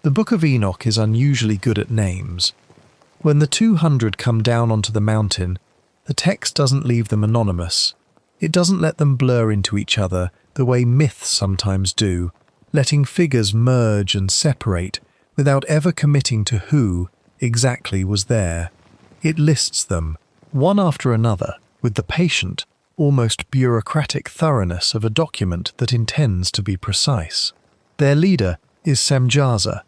The Book of Enoch is unusually good at names. When the 200 come down onto the mountain, the text doesn't leave them anonymous. It doesn't let them blur into each other the way myths sometimes do, letting figures merge and separate without ever committing to who exactly was there. It lists them, one after another, with the patient, almost bureaucratic thoroughness of a document that intends to be precise. Their leader is Semjaza.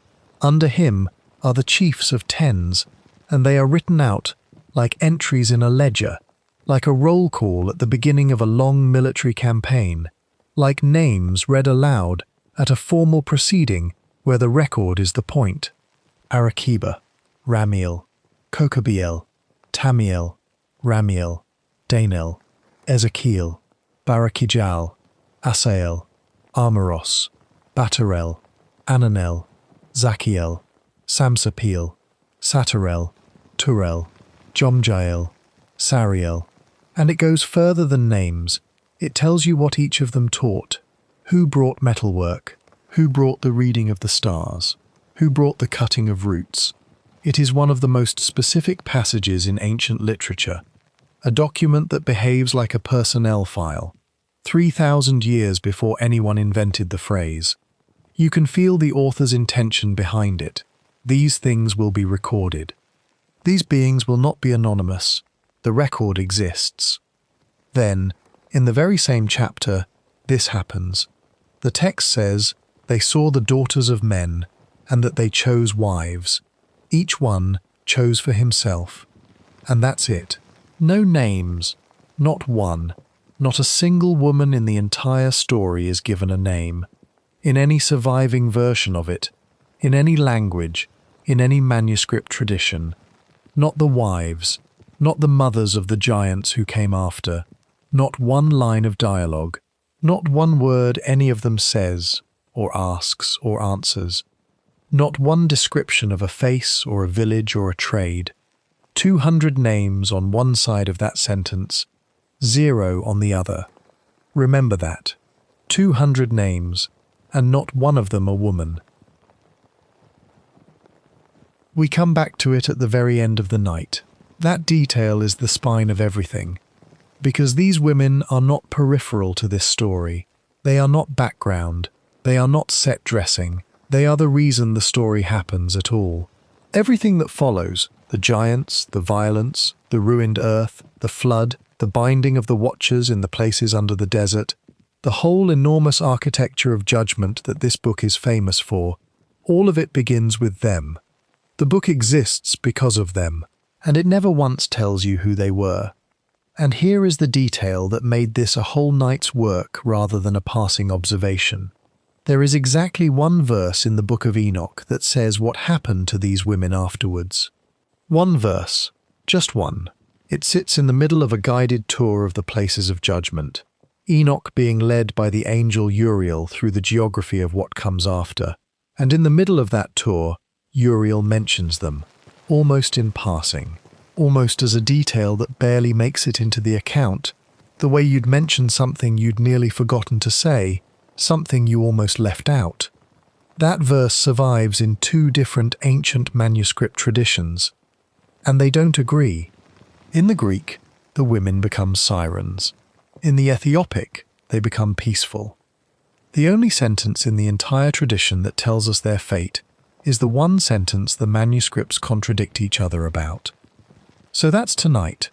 Under him are the chiefs of tens, and they are written out like entries in a ledger, like a roll call at the beginning of a long military campaign, like names read aloud at a formal proceeding where the record is the point. Arakiba, Rameel, Kokabiel, Tamiel, Ramiel, Danel, Ezeqeel, Baraqijal, Asael, Armaros, Batarel, Ananel, Ezeqeel, Samsapeel, Satarel, Turel, Jomjael, Sariel, and it goes further than names. It tells you what each of them taught, who brought metalwork, who brought the reading of the stars, who brought the cutting of roots. It is one of the most specific passages in ancient literature, a document that behaves like a personnel file, 3,000 years before anyone invented the phrase. You can feel the author's intention behind it. These things will be recorded. These beings will not be anonymous. The record exists. Then, in the very same chapter, this happens. The text says, "They saw the daughters of men, and that they chose wives. Each one chose for himself." And that's it. No names. Not one. Not a single woman in the entire story is given a name. In any surviving version of it, in any language, in any manuscript tradition. Not the wives, not the mothers of the giants who came after, not one line of dialogue, not one word any of them says, or asks, or answers, not one description of a face or a village or a trade. 200 names on one side of that sentence, 0 on the other. Remember that. 200 names, and not one of them a woman. We come back to it at the very end of the night. That detail is the spine of everything. Because these women are not peripheral to this story. They are not background. They are not set dressing. They are the reason the story happens at all. Everything that follows, the giants, the violence, the ruined earth, the flood, the binding of the watchers in the places under the desert, the whole enormous architecture of judgment that this book is famous for, all of it begins with them. The book exists because of them, and it never once tells you who they were. And here is the detail that made this a whole night's work rather than a passing observation. There is exactly one verse in the Book of Enoch that says what happened to these women afterwards. One verse, just one. It sits in the middle of a guided tour of the places of judgment. Enoch being led by the angel Uriel through the geography of what comes after. And in the middle of that tour, Uriel mentions them, almost in passing, almost as a detail that barely makes it into the account, the way you'd mention something you'd nearly forgotten to say, something you almost left out. That verse survives in 2 different ancient manuscript traditions, and they don't agree. In the Greek, the women become sirens. In the Ethiopic, they become peaceful. The only sentence in the entire tradition that tells us their fate is the one sentence the manuscripts contradict each other about. So that's tonight.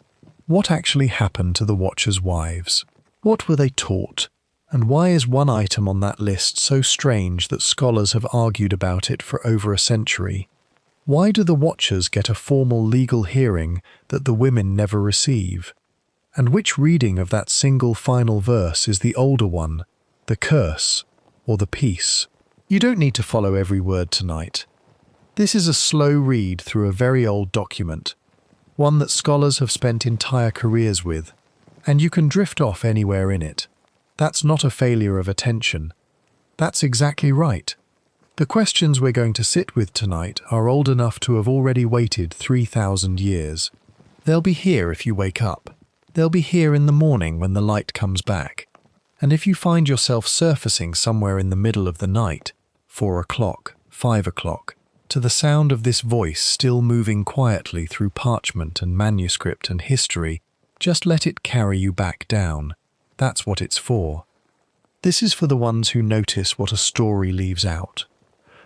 What actually happened to the Watchers' wives? What were they taught? And why is one item on that list so strange that scholars have argued about it for over a century? Why do the Watchers get a formal legal hearing that the women never receive? And which reading of that single final verse is the older one, the curse or the peace? You don't need to follow every word tonight. This is a slow read through a very old document, one that scholars have spent entire careers with, and you can drift off anywhere in it. That's not a failure of attention. That's exactly right. The questions we're going to sit with tonight are old enough to have already waited 3,000 years. They'll be here if you wake up. They'll be here in the morning when the light comes back. And if you find yourself surfacing somewhere in the middle of the night, 4 o'clock, 5 o'clock, to the sound of this voice still moving quietly through parchment and manuscript and history. Just let it carry you back down. That's what it's for. This is for the ones who notice what a story leaves out.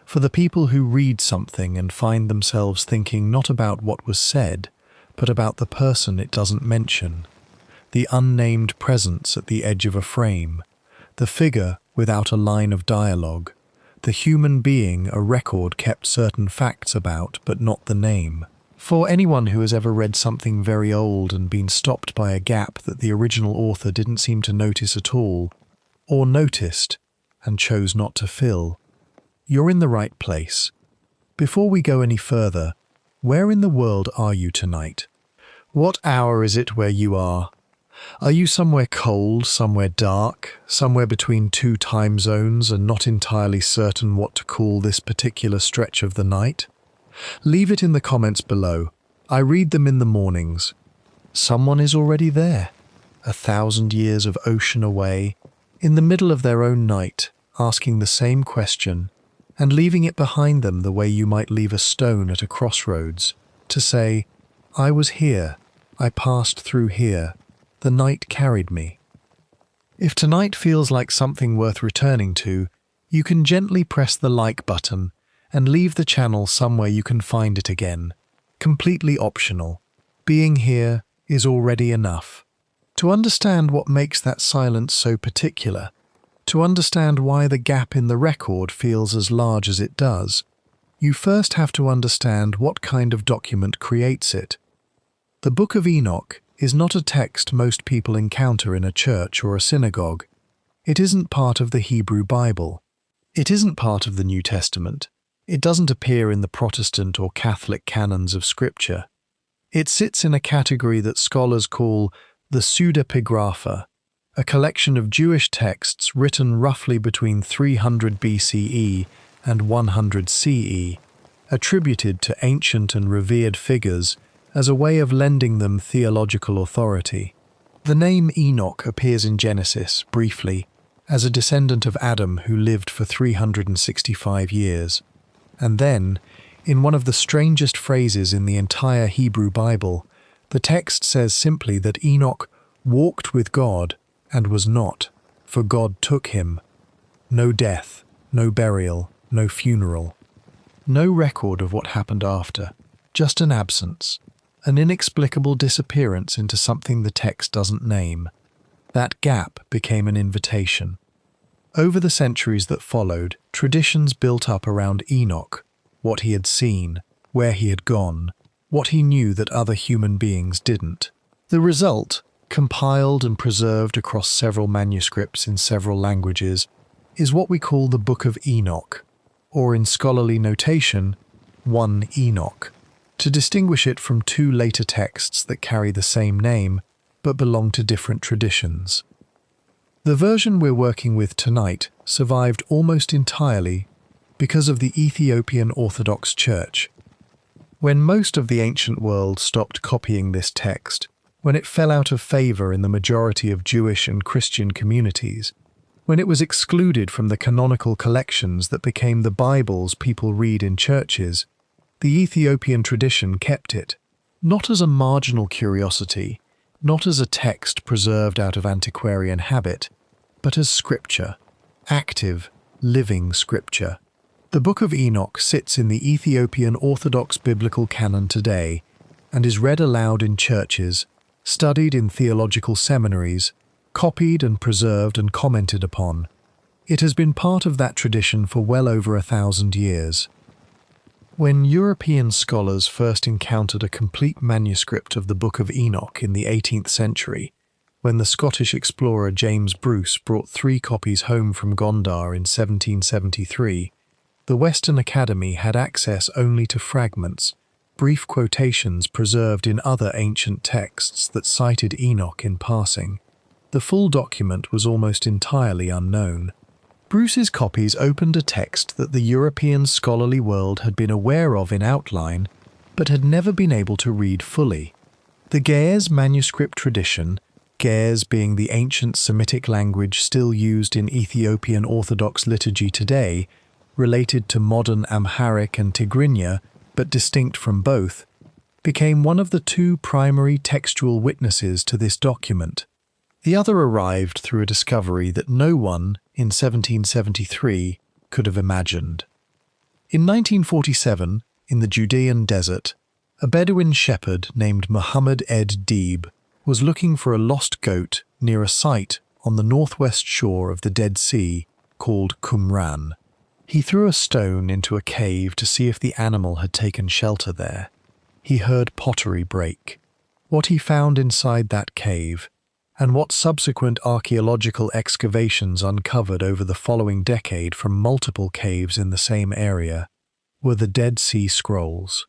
For the people who read something and find themselves thinking not about what was said, but about the person it doesn't mention. The unnamed presence at the edge of a frame. The figure without a line of dialogue. The human being a record kept certain facts about, but not the name. For anyone who has ever read something very old and been stopped by a gap that the original author didn't seem to notice at all, or noticed and chose not to fill, you're in the right place. Before we go any further, where in the world are you tonight? What hour is it where you are? Are you somewhere cold, somewhere dark, somewhere between two time zones and not entirely certain what to call this particular stretch of the night? Leave it in the comments below. I read them in the mornings. Someone is already there, 1,000 years of ocean away, in the middle of their own night, asking the same question, and leaving it behind them the way you might leave a stone at a crossroads, to say, I was here, I passed through here, the night carried me. If tonight feels like something worth returning to, you can gently press the like button and leave the channel somewhere you can find it again. Completely optional. Being here is already enough. To understand what makes that silence so particular, to understand why the gap in the record feels as large as it does, you first have to understand what kind of document creates it. The Book of Enoch is not a text most people encounter in a church or a synagogue. It isn't part of the Hebrew Bible. It isn't part of the New Testament. It doesn't appear in the Protestant or Catholic canons of Scripture. It sits in a category that scholars call the Pseudepigrapha, a collection of Jewish texts written roughly between 300 BCE and 100 CE, attributed to ancient and revered figures as a way of lending them theological authority. The name Enoch appears in Genesis, briefly, as a descendant of Adam who lived for 365 years. And then, in one of the strangest phrases in the entire Hebrew Bible, the text says simply that Enoch walked with God and was not, for God took him. No death, no burial, no funeral. No record of what happened after, just an absence. An inexplicable disappearance into something the text doesn't name. That gap became an invitation. Over the centuries that followed, traditions built up around Enoch, what he had seen, where he had gone, what he knew that other human beings didn't. The result, compiled and preserved across several manuscripts in several languages, is what we call the Book of Enoch, or in scholarly notation, 1 Enoch. To distinguish it from two later texts that carry the same name but belong to different traditions. The version we're working with tonight survived almost entirely because of the Ethiopian Orthodox Church. When most of the ancient world stopped copying this text, when it fell out of favor in the majority of Jewish and Christian communities, when it was excluded from the canonical collections that became the Bibles people read in churches, the Ethiopian tradition kept it, not as a marginal curiosity, not as a text preserved out of antiquarian habit, but as scripture, active, living scripture. The Book of Enoch sits in the Ethiopian Orthodox biblical canon today and is read aloud in churches, studied in theological seminaries, copied and preserved and commented upon. It has been part of that tradition for well over 1,000 years. When European scholars first encountered a complete manuscript of the Book of Enoch in the 18th century, when the Scottish explorer James Bruce brought 3 copies home from Gondar in 1773, the Western Academy had access only to fragments, brief quotations preserved in other ancient texts that cited Enoch in passing. The full document was almost entirely unknown. Bruce's copies opened a text that the European scholarly world had been aware of in outline, but had never been able to read fully. The Ge'ez manuscript tradition, Ge'ez being the ancient Semitic language still used in Ethiopian Orthodox liturgy today, related to modern Amharic and Tigrinya, but distinct from both, became one of the two primary textual witnesses to this document. The other arrived through a discovery that no one, in 1773, could have imagined. In 1947, in the Judean desert, a Bedouin shepherd named Muhammad Ed Deeb was looking for a lost goat near a site on the northwest shore of the Dead Sea called Qumran. He threw a stone into a cave to see if the animal had taken shelter there. He heard pottery break. What he found inside that cave, and what subsequent archaeological excavations uncovered over the following decade from multiple caves in the same area, were the Dead Sea Scrolls.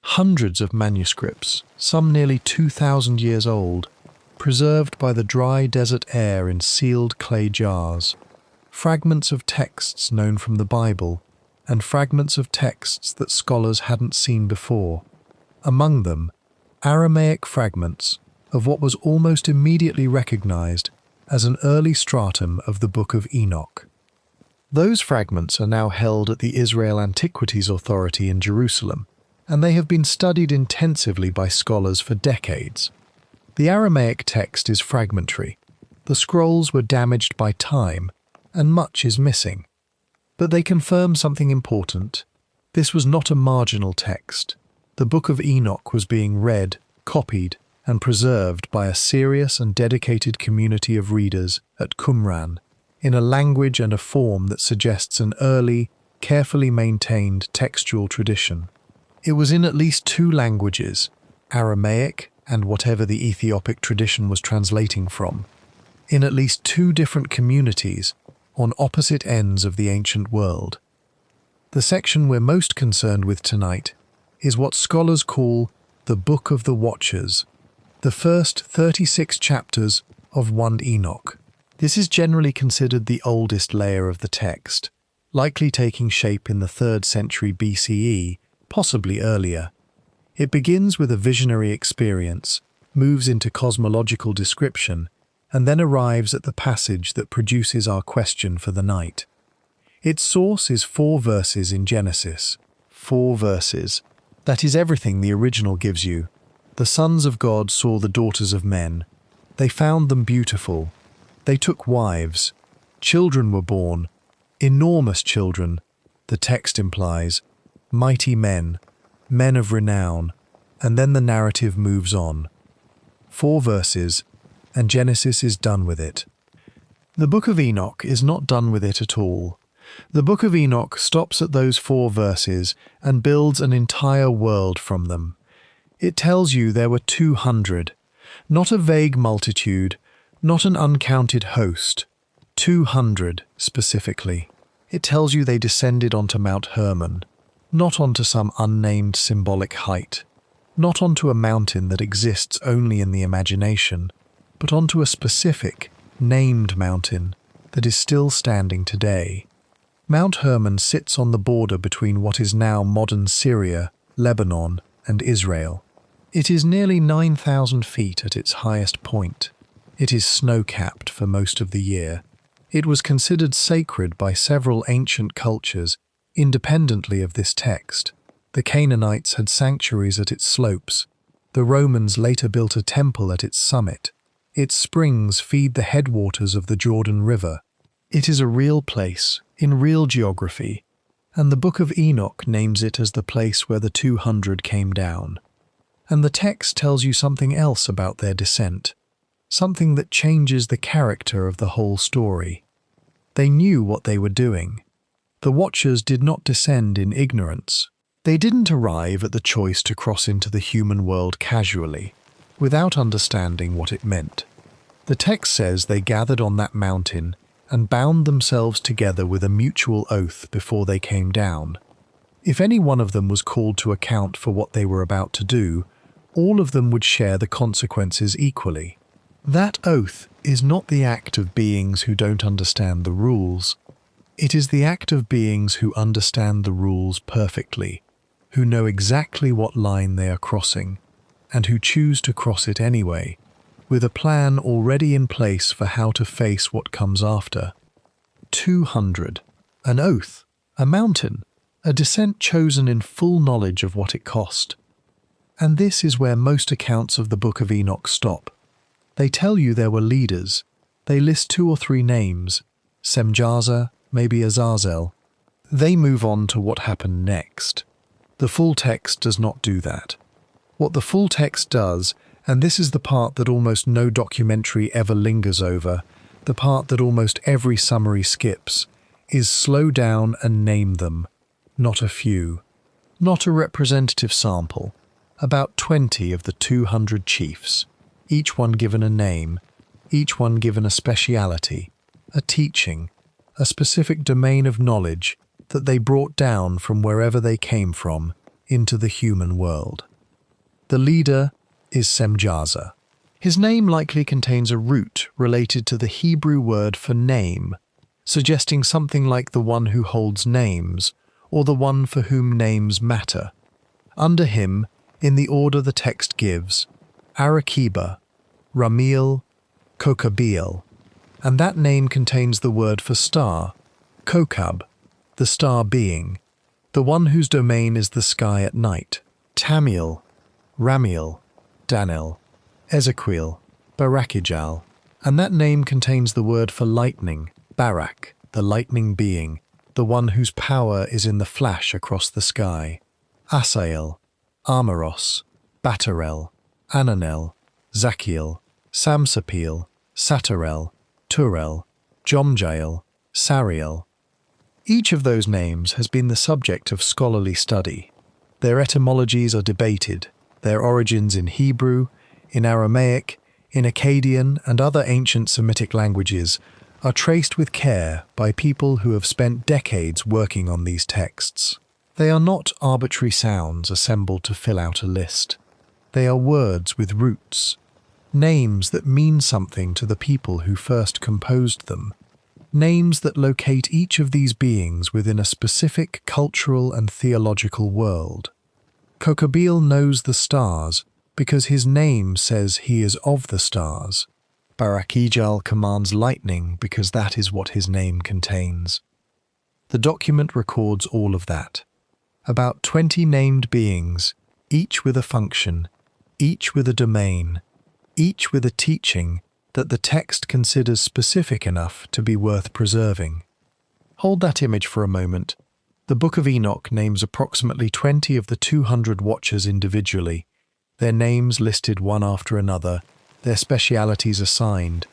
Hundreds of manuscripts, some nearly 2,000 years old, preserved by the dry desert air in sealed clay jars, fragments of texts known from the Bible, and fragments of texts that scholars hadn't seen before. Among them, Aramaic fragments of what was almost immediately recognized as an early stratum of the Book of Enoch. Those fragments are now held at the Israel Antiquities Authority in Jerusalem, and they have been studied intensively by scholars for decades. The Aramaic text is fragmentary. The scrolls were damaged by time, and much is missing. But they confirm something important. This was not a marginal text. The Book of Enoch was being read, copied, and preserved by a serious and dedicated community of readers at Qumran, in a language and a form that suggests an early, carefully maintained textual tradition. It was in at least two languages, Aramaic and whatever the Ethiopic tradition was translating from, in at least two different communities on opposite ends of the ancient world. The section we're most concerned with tonight is what scholars call the Book of the Watchers, the first 36 chapters of 1 Enoch. This is generally considered the oldest layer of the text, likely taking shape in the 3rd century BCE, possibly earlier. It begins with a visionary experience, moves into cosmological description, and then arrives at the passage that produces our question for the night. Its source is 4 verses in Genesis. 4 verses. That is everything the original gives you. The sons of God saw the daughters of men. They found them beautiful. They took wives. Children were born. Enormous children, the text implies. Mighty men, men of renown, and then the narrative moves on. 4 verses, and Genesis is done with it. The Book of Enoch is not done with it at all. The Book of Enoch stops at those 4 verses and builds an entire world from them. It tells you there were 200, not a vague multitude, not an uncounted host, 200 specifically. It tells you they descended onto Mount Hermon, not onto some unnamed symbolic height, not onto a mountain that exists only in the imagination, but onto a specific, named mountain that is still standing today. Mount Hermon sits on the border between what is now modern Syria, Lebanon, and Israel. It is nearly 9,000 feet at its highest point. It is snow-capped for most of the year. It was considered sacred by several ancient cultures, independently of this text. The Canaanites had sanctuaries at its slopes. The Romans later built a temple at its summit. Its springs feed the headwaters of the Jordan River. It is a real place, in real geography, and the Book of Enoch names it as the place where the 200 came down. And the text tells you something else about their descent, something that changes the character of the whole story. They knew what they were doing. The Watchers did not descend in ignorance. They didn't arrive at the choice to cross into the human world casually, without understanding what it meant. The text says they gathered on that mountain and bound themselves together with a mutual oath before they came down. If any one of them was called to account for what they were about to do, all of them would share the consequences equally. That oath is not the act of beings who don't understand the rules. It is the act of beings who understand the rules perfectly, who know exactly what line they are crossing, and who choose to cross it anyway, with a plan already in place for how to face what comes after. 200. An oath. A mountain, a descent chosen in full knowledge of what it cost. And this is where most accounts of the Book of Enoch stop. They tell you there were leaders. They list 2 or 3 names, Semjaza, maybe Asael. They move on to what happened next. The full text does not do that. What the full text does, and this is the part that almost no documentary ever lingers over, the part that almost every summary skips, is slow down and name them. Not a few. Not a representative sample. About 20 of the 200 chiefs. Each one given a name. Each one given a speciality. A teaching. A specific domain of knowledge that they brought down from wherever they came from into the human world. The leader is Semjaza. His name likely contains a root related to the Hebrew word for name, suggesting something like the one who holds names, or the one for whom names matter. Under him, in the order the text gives, Arakiba, Rameel, Kokabiel, and that name contains the word for star, Kokab, the star being, the one whose domain is the sky at night, Tamiel, Ramiel, Danel, Ezeqeel, Baraqijal, and that name contains the word for lightning, Barak, the lightning being, the one whose power is in the flash across the sky, Asael, Armaros, Batarel, Danel, Ezeqeel, Samsapiel, Satarel, Turel, Jomjael, Sariel. Each of those names has been the subject of scholarly study. Their etymologies are debated, their origins in Hebrew, in Aramaic, in Akkadian and other ancient Semitic languages are traced with care by people who have spent decades working on these texts. They are not arbitrary sounds assembled to fill out a list. They are words with roots, names that mean something to the people who first composed them, names that locate each of these beings within a specific cultural and theological world. Kokabiel knows the stars because his name says he is of the stars. Baraqijal commands lightning because that is what his name contains. The document records all of that. About 20 named beings, each with a function, each with a domain, each with a teaching that the text considers specific enough to be worth preserving. Hold that image for a moment. The Book of Enoch names approximately 20 of the 200 watchers individually, their names listed one after another, their specialities assigned,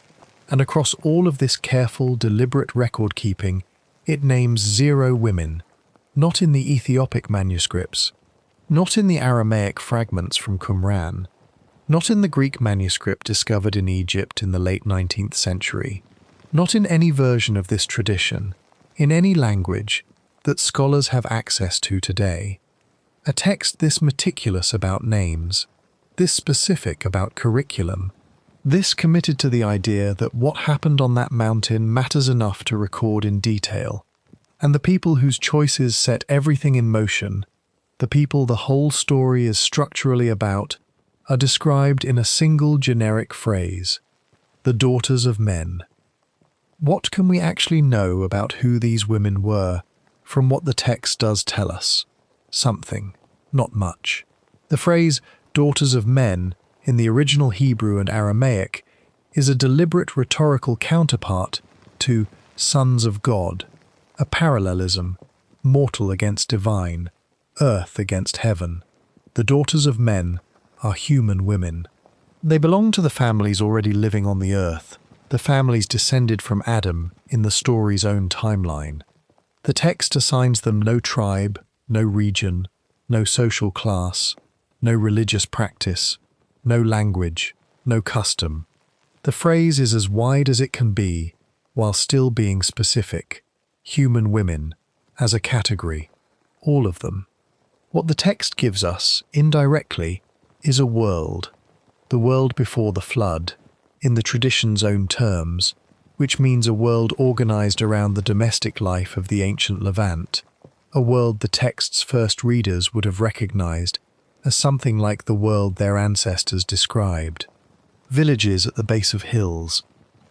and across all of this careful, deliberate record-keeping, it names 0 women, not in the Ethiopic manuscripts, not in the Aramaic fragments from Qumran, not in the Greek manuscript discovered in Egypt in the late 19th century, not in any version of this tradition, in any language that scholars have access to today. A text this meticulous about names, this specific about curriculum, this committed to the idea that what happened on that mountain matters enough to record in detail, and the people whose choices set everything in motion, the people the whole story is structurally about, are described in a single generic phrase: the daughters of men. What can we actually know about who these women were from what the text does tell us? Something, not much. The phrase daughters of men in the original Hebrew and Aramaic is a deliberate rhetorical counterpart to sons of God, a parallelism, mortal against divine, earth against heaven. The daughters of men are human women. They belong to the families already living on the earth, the families descended from Adam in the story's own timeline. The text assigns them no tribe, no region, no social class, no religious practice, no language, no custom. The phrase is as wide as it can be, while still being specific. Human women, as a category, all of them. What the text gives us, indirectly, is a world, the world before the flood, in the tradition's own terms, which means a world organized around the domestic life of the ancient Levant, a world the text's first readers would have recognized as something like the world their ancestors described. Villages at the base of hills,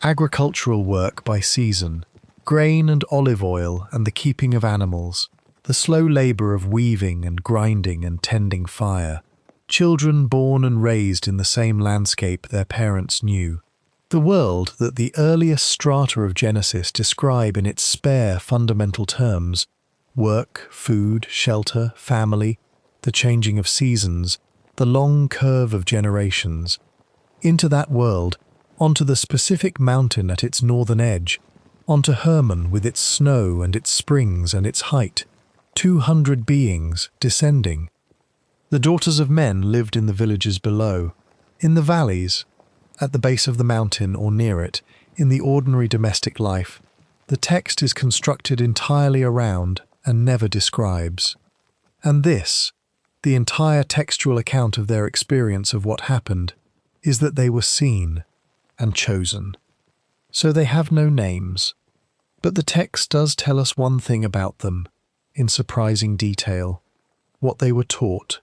agricultural work by season, Grain and olive oil and the keeping of animals, the slow labor of weaving and grinding and tending fire, children born and raised in the same landscape their parents knew. The world that the earliest strata of Genesis describe in its spare fundamental terms, work, food, shelter, family, the changing of seasons, the long curve of generations. Into that world, onto the specific mountain at its northern edge, onto Hermon with its snow and its springs and its height, 200 beings descending. The daughters of men lived in the villages below, in the valleys, at the base of the mountain or near it, in the ordinary domestic life. The text is constructed entirely around and never describes. And this, the entire textual account of their experience of what happened, is that they were seen and chosen. So they have no names. But the text does tell us one thing about them, in surprising detail, what they were taught.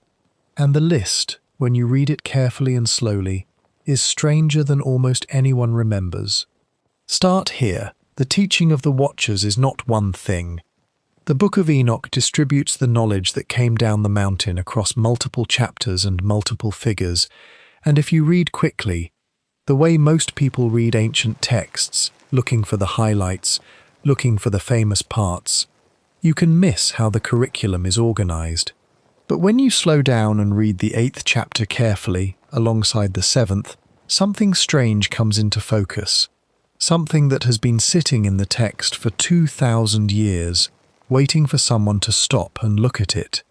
And the list, when you read it carefully and slowly, is stranger than almost anyone remembers. Start here. The teaching of the Watchers is not one thing. The Book of Enoch distributes the knowledge that came down the mountain across multiple chapters and multiple figures, and if you read quickly, the way most people read ancient texts, looking for the highlights, looking for the famous parts, you can miss how the curriculum is organized. But when you slow down and read the 8th chapter carefully, alongside the 7th, something strange comes into focus. Something that has been sitting in the text for 2,000 years, waiting for someone to stop and look at it.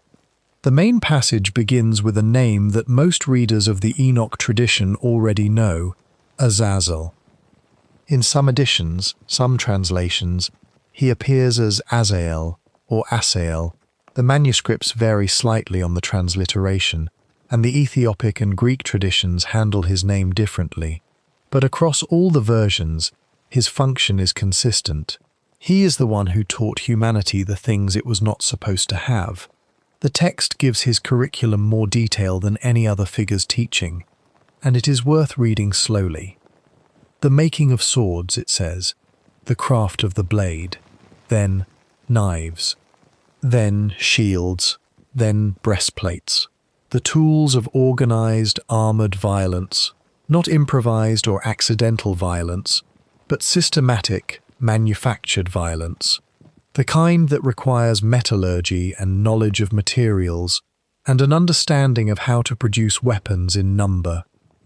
The main passage begins with a name that most readers of the Enoch tradition already know, Azazel. In some editions, some translations, he appears as Asael or Asael. The manuscripts vary slightly on the transliteration, and the Ethiopic and Greek traditions handle his name differently. But across all the versions, his function is consistent. He is the one who taught humanity the things it was not supposed to have. The text gives his curriculum more detail than any other figure's teaching, and it is worth reading slowly. The making of swords, it says, the craft of the blade, then knives, then shields, then breastplates, the tools of organized, armored violence, not improvised or accidental violence, but systematic, manufactured violence, the kind that requires metallurgy and knowledge of materials, and an understanding of how to produce weapons in number.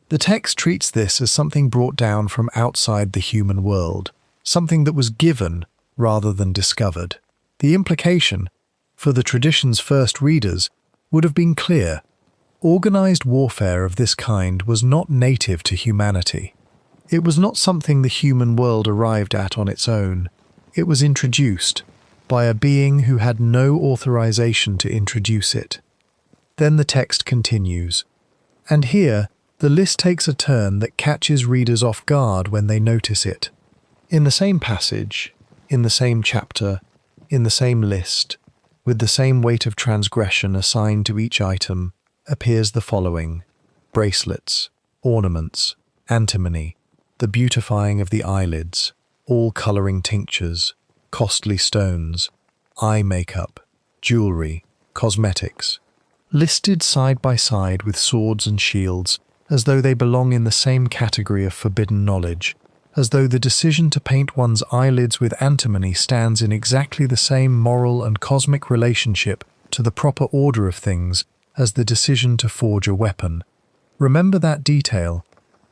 The text treats this as something brought down from outside the human world, something that was given rather than discovered. The implication, for the tradition's first readers, would have been clear. Organized warfare of this kind was not native to humanity. It was not something the human world arrived at on its own. It was introduced by a being who had no authorization to introduce it. Then the text continues. And here, the list takes a turn that catches readers off guard when they notice it. In the same passage, in the same chapter, in the same list, with the same weight of transgression assigned to each item, appears the following: bracelets, ornaments, antimony, the beautifying of the eyelids, all colouring tinctures, costly stones, eye makeup, jewellery, cosmetics, listed side by side with swords and shields, as though they belong in the same category of forbidden knowledge, as though the decision to paint one's eyelids with antimony stands in exactly the same moral and cosmic relationship to the proper order of things as the decision to forge a weapon. Remember that detail.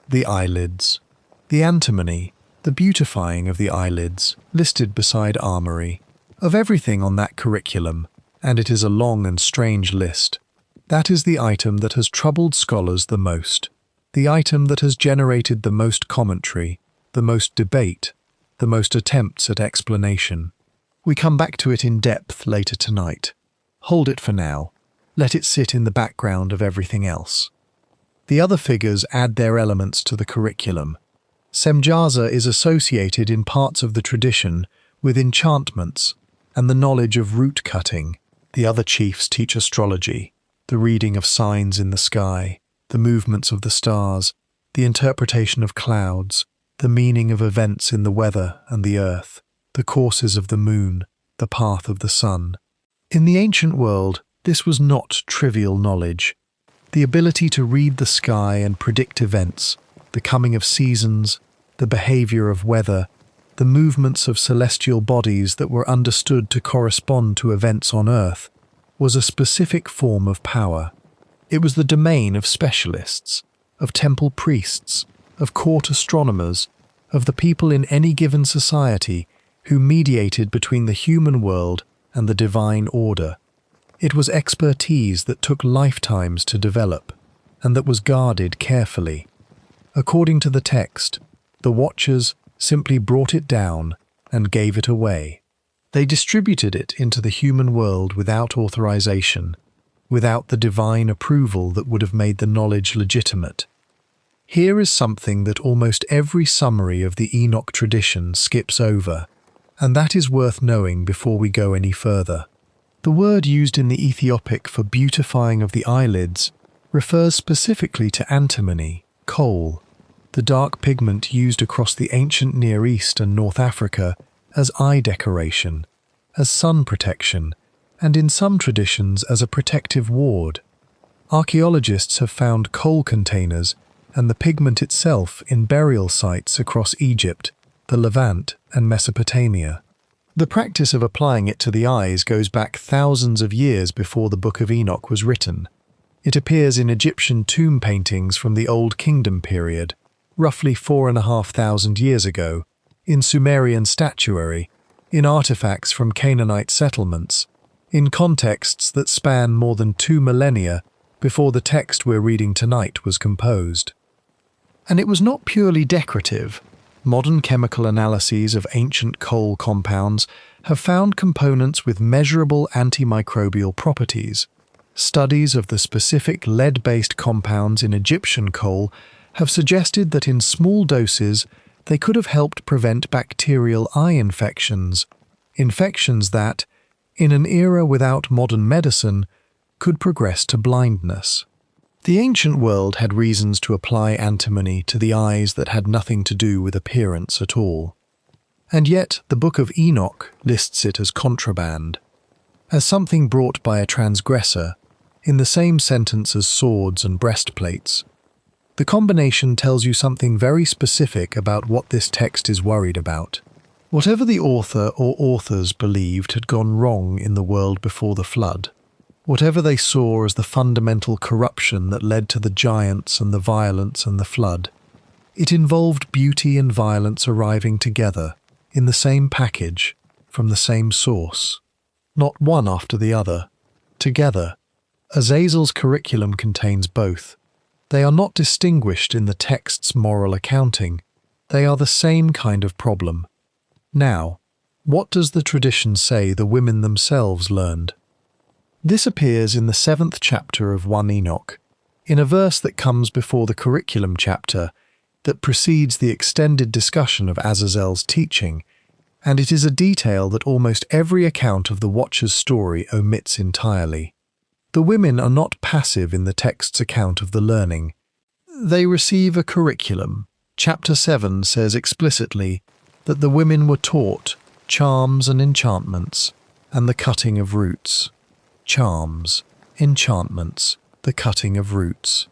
The eyelids. The antimony, the beautifying of the eyelids, listed beside armory. Of everything on that curriculum, and it is a long and strange list, that is the item that has troubled scholars the most, the item that has generated the most commentary, the most debate, the most attempts at explanation. We come back to it in depth later tonight. Hold it for now. Let it sit in the background of everything else. The other figures add their elements to the curriculum. Semjaza is associated in parts of the tradition with enchantments and the knowledge of root cutting. The other chiefs teach astrology, the reading of signs in the sky, the movements of the stars, the interpretation of clouds, the meaning of events in the weather and the earth. the courses of the moon, the path of the sun. In the ancient world, this was not trivial knowledge. The ability to read the sky and predict events, the coming of seasons, the behavior of weather, the movements of celestial bodies that were understood to correspond to events on Earth, was a specific form of power. It was the domain of specialists, of temple priests, of court astronomers, of the people in any given society who mediated between the human world and the divine order. It was expertise that took lifetimes to develop, and that was guarded carefully. According to the text, the Watchers simply brought it down and gave it away. They distributed it into the human world without authorization, without the divine approval that would have made the knowledge legitimate. Here is something that almost every summary of the Enoch tradition skips over, and that is worth knowing before we go any further. The word used in the Ethiopic for beautifying of the eyelids refers specifically to antimony, coal, the dark pigment used across the ancient Near East and North Africa as eye decoration, as sun protection, and in some traditions as a protective ward. Archaeologists have found coal containers and the pigment itself in burial sites across Egypt, the Levant, and Mesopotamia. The practice of applying it to the eyes goes back thousands of years before the Book of Enoch was written. It appears in Egyptian tomb paintings from the Old Kingdom period, roughly 4,500 years ago, in Sumerian statuary, in artifacts from Canaanite settlements, in contexts that span more than 2 millennia before the text we're reading tonight was composed. And it was not purely decorative. Modern chemical analyses of ancient coal compounds have found components with measurable antimicrobial properties. Studies of the specific lead-based compounds in Egyptian coal have suggested that in small doses they could have helped prevent bacterial eye infections, infections that, in an era without modern medicine, could progress to blindness. The ancient world had reasons to apply antimony to the eyes that had nothing to do with appearance at all. And yet the Book of Enoch lists it as contraband, as something brought by a transgressor, in the same sentence as swords and breastplates. The combination tells you something very specific about what this text is worried about. Whatever the author or authors believed had gone wrong in the world before the flood, whatever they saw as the fundamental corruption that led to the giants and the violence and the flood, it involved beauty and violence arriving together, in the same package, from the same source. Not one after the other, together. Azazel's curriculum contains both. They are not distinguished in the text's moral accounting. They are the same kind of problem. Now, what does the tradition say the women themselves learned? This appears in the 7th chapter of 1 Enoch, in a verse that comes before the curriculum chapter that precedes the extended discussion of Azazel's teaching, and it is a detail that almost every account of the Watcher's story omits entirely. The women are not passive in the text's account of the learning. They receive a curriculum. Chapter 7 says explicitly that the women were taught charms and enchantments, and the cutting of roots. Charms, enchantments, the cutting of roots.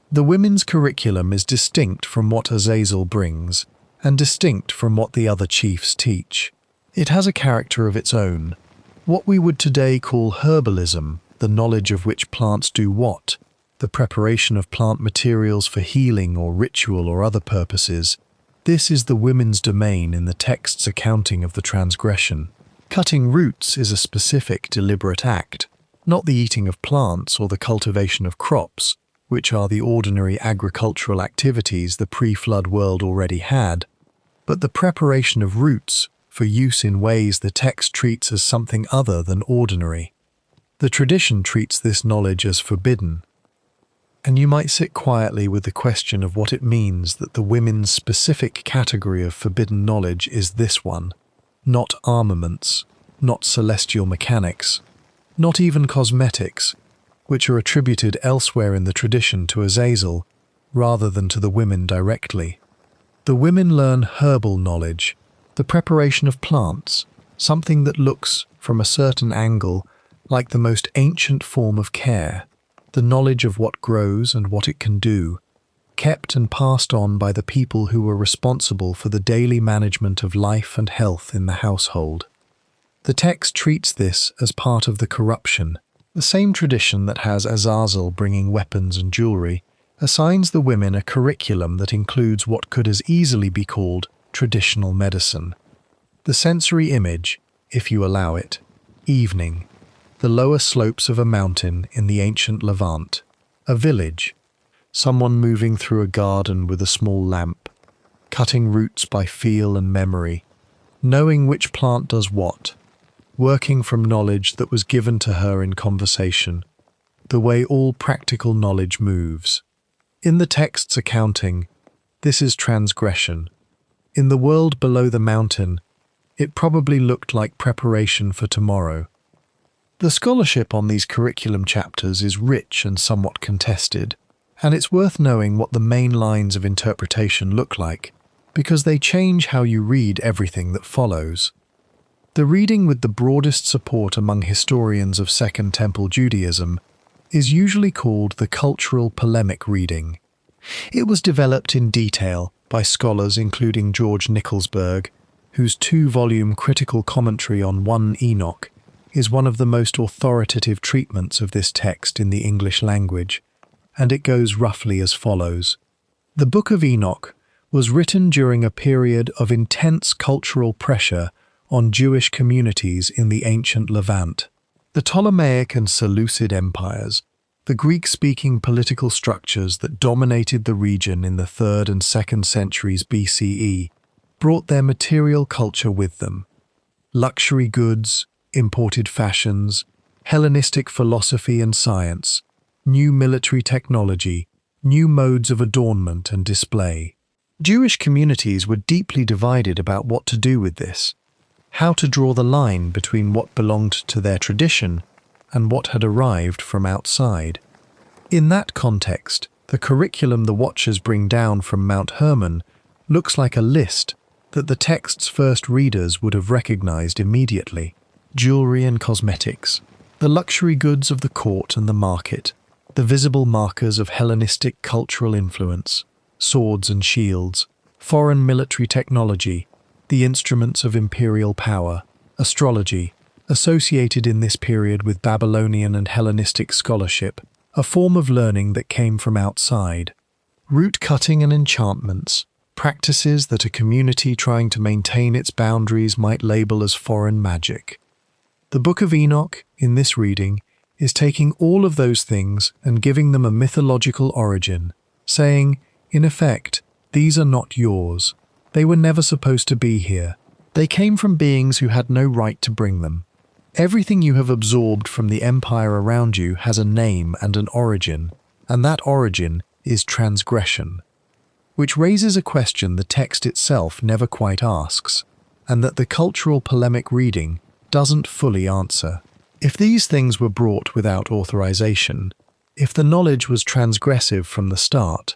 The women's curriculum is distinct from what Azazel brings, and distinct from what the other chiefs teach. It has a character of its own, what we would today call herbalism, the knowledge of which plants do what, the preparation of plant materials for healing or ritual or other purposes. This is the women's domain in the text's accounting of the transgression. Cutting roots is a specific, deliberate act, not the eating of plants or the cultivation of crops, which are the ordinary agricultural activities the pre-flood world already had, but the preparation of roots for use in ways the text treats as something other than ordinary. The tradition treats this knowledge as forbidden, and you might sit quietly with the question of what it means that the women's specific category of forbidden knowledge is this one. Not armaments, not celestial mechanics, not even cosmetics, which are attributed elsewhere in the tradition to Azazel, rather than to the women directly. The women learn herbal knowledge, The preparation of plants, something that looks, from a certain angle, like the most ancient form of care, the knowledge of what grows and what it can do, kept and passed on by the people who were responsible for the daily management of life and health in the household. The text treats this as part of the corruption. The same tradition that has Asael bringing weapons and jewelry assigns the women a curriculum that includes what could as easily be called traditional medicine. The sensory image, if you allow it, evening, the lower slopes of a mountain in the ancient Levant, a village, someone moving through a garden with a small lamp, cutting roots by feel and memory, knowing which plant does what, working from knowledge that was given to her in conversation, the way all practical knowledge moves. In the text's accounting, this is transgression. In the world below the mountain, it probably looked like preparation for tomorrow. The scholarship on these curriculum chapters is rich and somewhat contested, and it's worth knowing what the main lines of interpretation look like, because they change how you read everything that follows. The reading with the broadest support among historians of Second Temple Judaism is usually called the cultural polemic reading. It was developed in detail by scholars including George Nicholsberg, whose 2-volume critical commentary on 1 Enoch is one of the most authoritative treatments of this text in the English language, and it goes roughly as follows. The Book of Enoch was written during a period of intense cultural pressure on Jewish communities in the ancient Levant. The Ptolemaic and Seleucid empires, the Greek-speaking political structures that dominated the region in the 3rd and 2nd centuries BCE, brought their material culture with them. Luxury goods, imported fashions, Hellenistic philosophy and science, new military technology, new modes of adornment and display. Jewish communities were deeply divided about what to do with this, how to draw the line between what belonged to their tradition and what had arrived from outside. In that context, the curriculum the Watchers bring down from Mount Hermon looks like a list that the text's first readers would have recognized immediately. Jewelry and cosmetics, the luxury goods of the court and the market, the visible markers of Hellenistic cultural influence, swords and shields, foreign military technology, the instruments of imperial power, astrology, associated in this period with Babylonian and Hellenistic scholarship, a form of learning that came from outside, root cutting and enchantments, practices that a community trying to maintain its boundaries might label as foreign magic. The Book of Enoch, in this reading, is taking all of those things and giving them a mythological origin, saying, in effect, these are not yours. They were never supposed to be here. They came from beings who had no right to bring them. Everything you have absorbed from the empire around you has a name and an origin, and that origin is transgression, which raises a question the text itself never quite asks, and that the cultural polemic reading doesn't fully answer. If these things were brought without authorization, if the knowledge was transgressive from the start,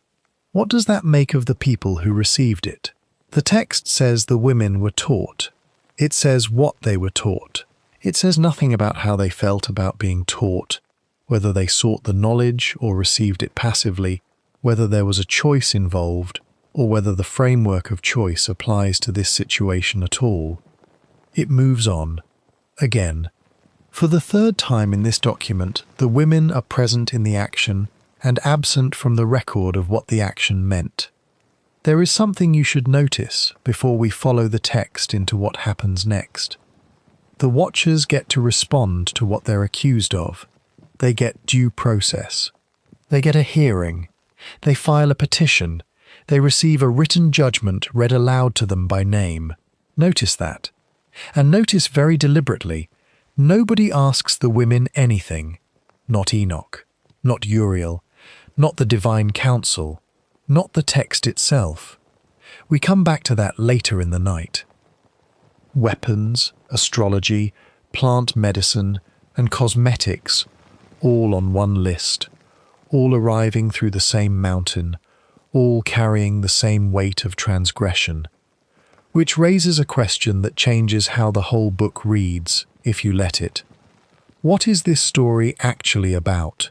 what does that make of the people who received it? The text says the women were taught. It says what they were taught. It says nothing about how they felt about being taught, whether they sought the knowledge or received it passively, whether there was a choice involved, or whether the framework of choice applies to this situation at all. It moves on. Again, for the 3rd time in this document, the women are present in the action and absent from the record of what the action meant. There is something you should notice before we follow the text into what happens next. The Watchers get to respond to what they're accused of. They get due process. They get a hearing. They file a petition. They receive a written judgment read aloud to them by name. Notice that. And notice very deliberately, nobody asks the women anything. Not Enoch, not Uriel, not the divine council, not the text itself. We come back to that later in the night. Weapons, astrology, plant medicine, and cosmetics, all on one list, all arriving through the same mountain, all carrying the same weight of transgression. which raises a question that changes how the whole book reads, if you let it. What is this story actually about?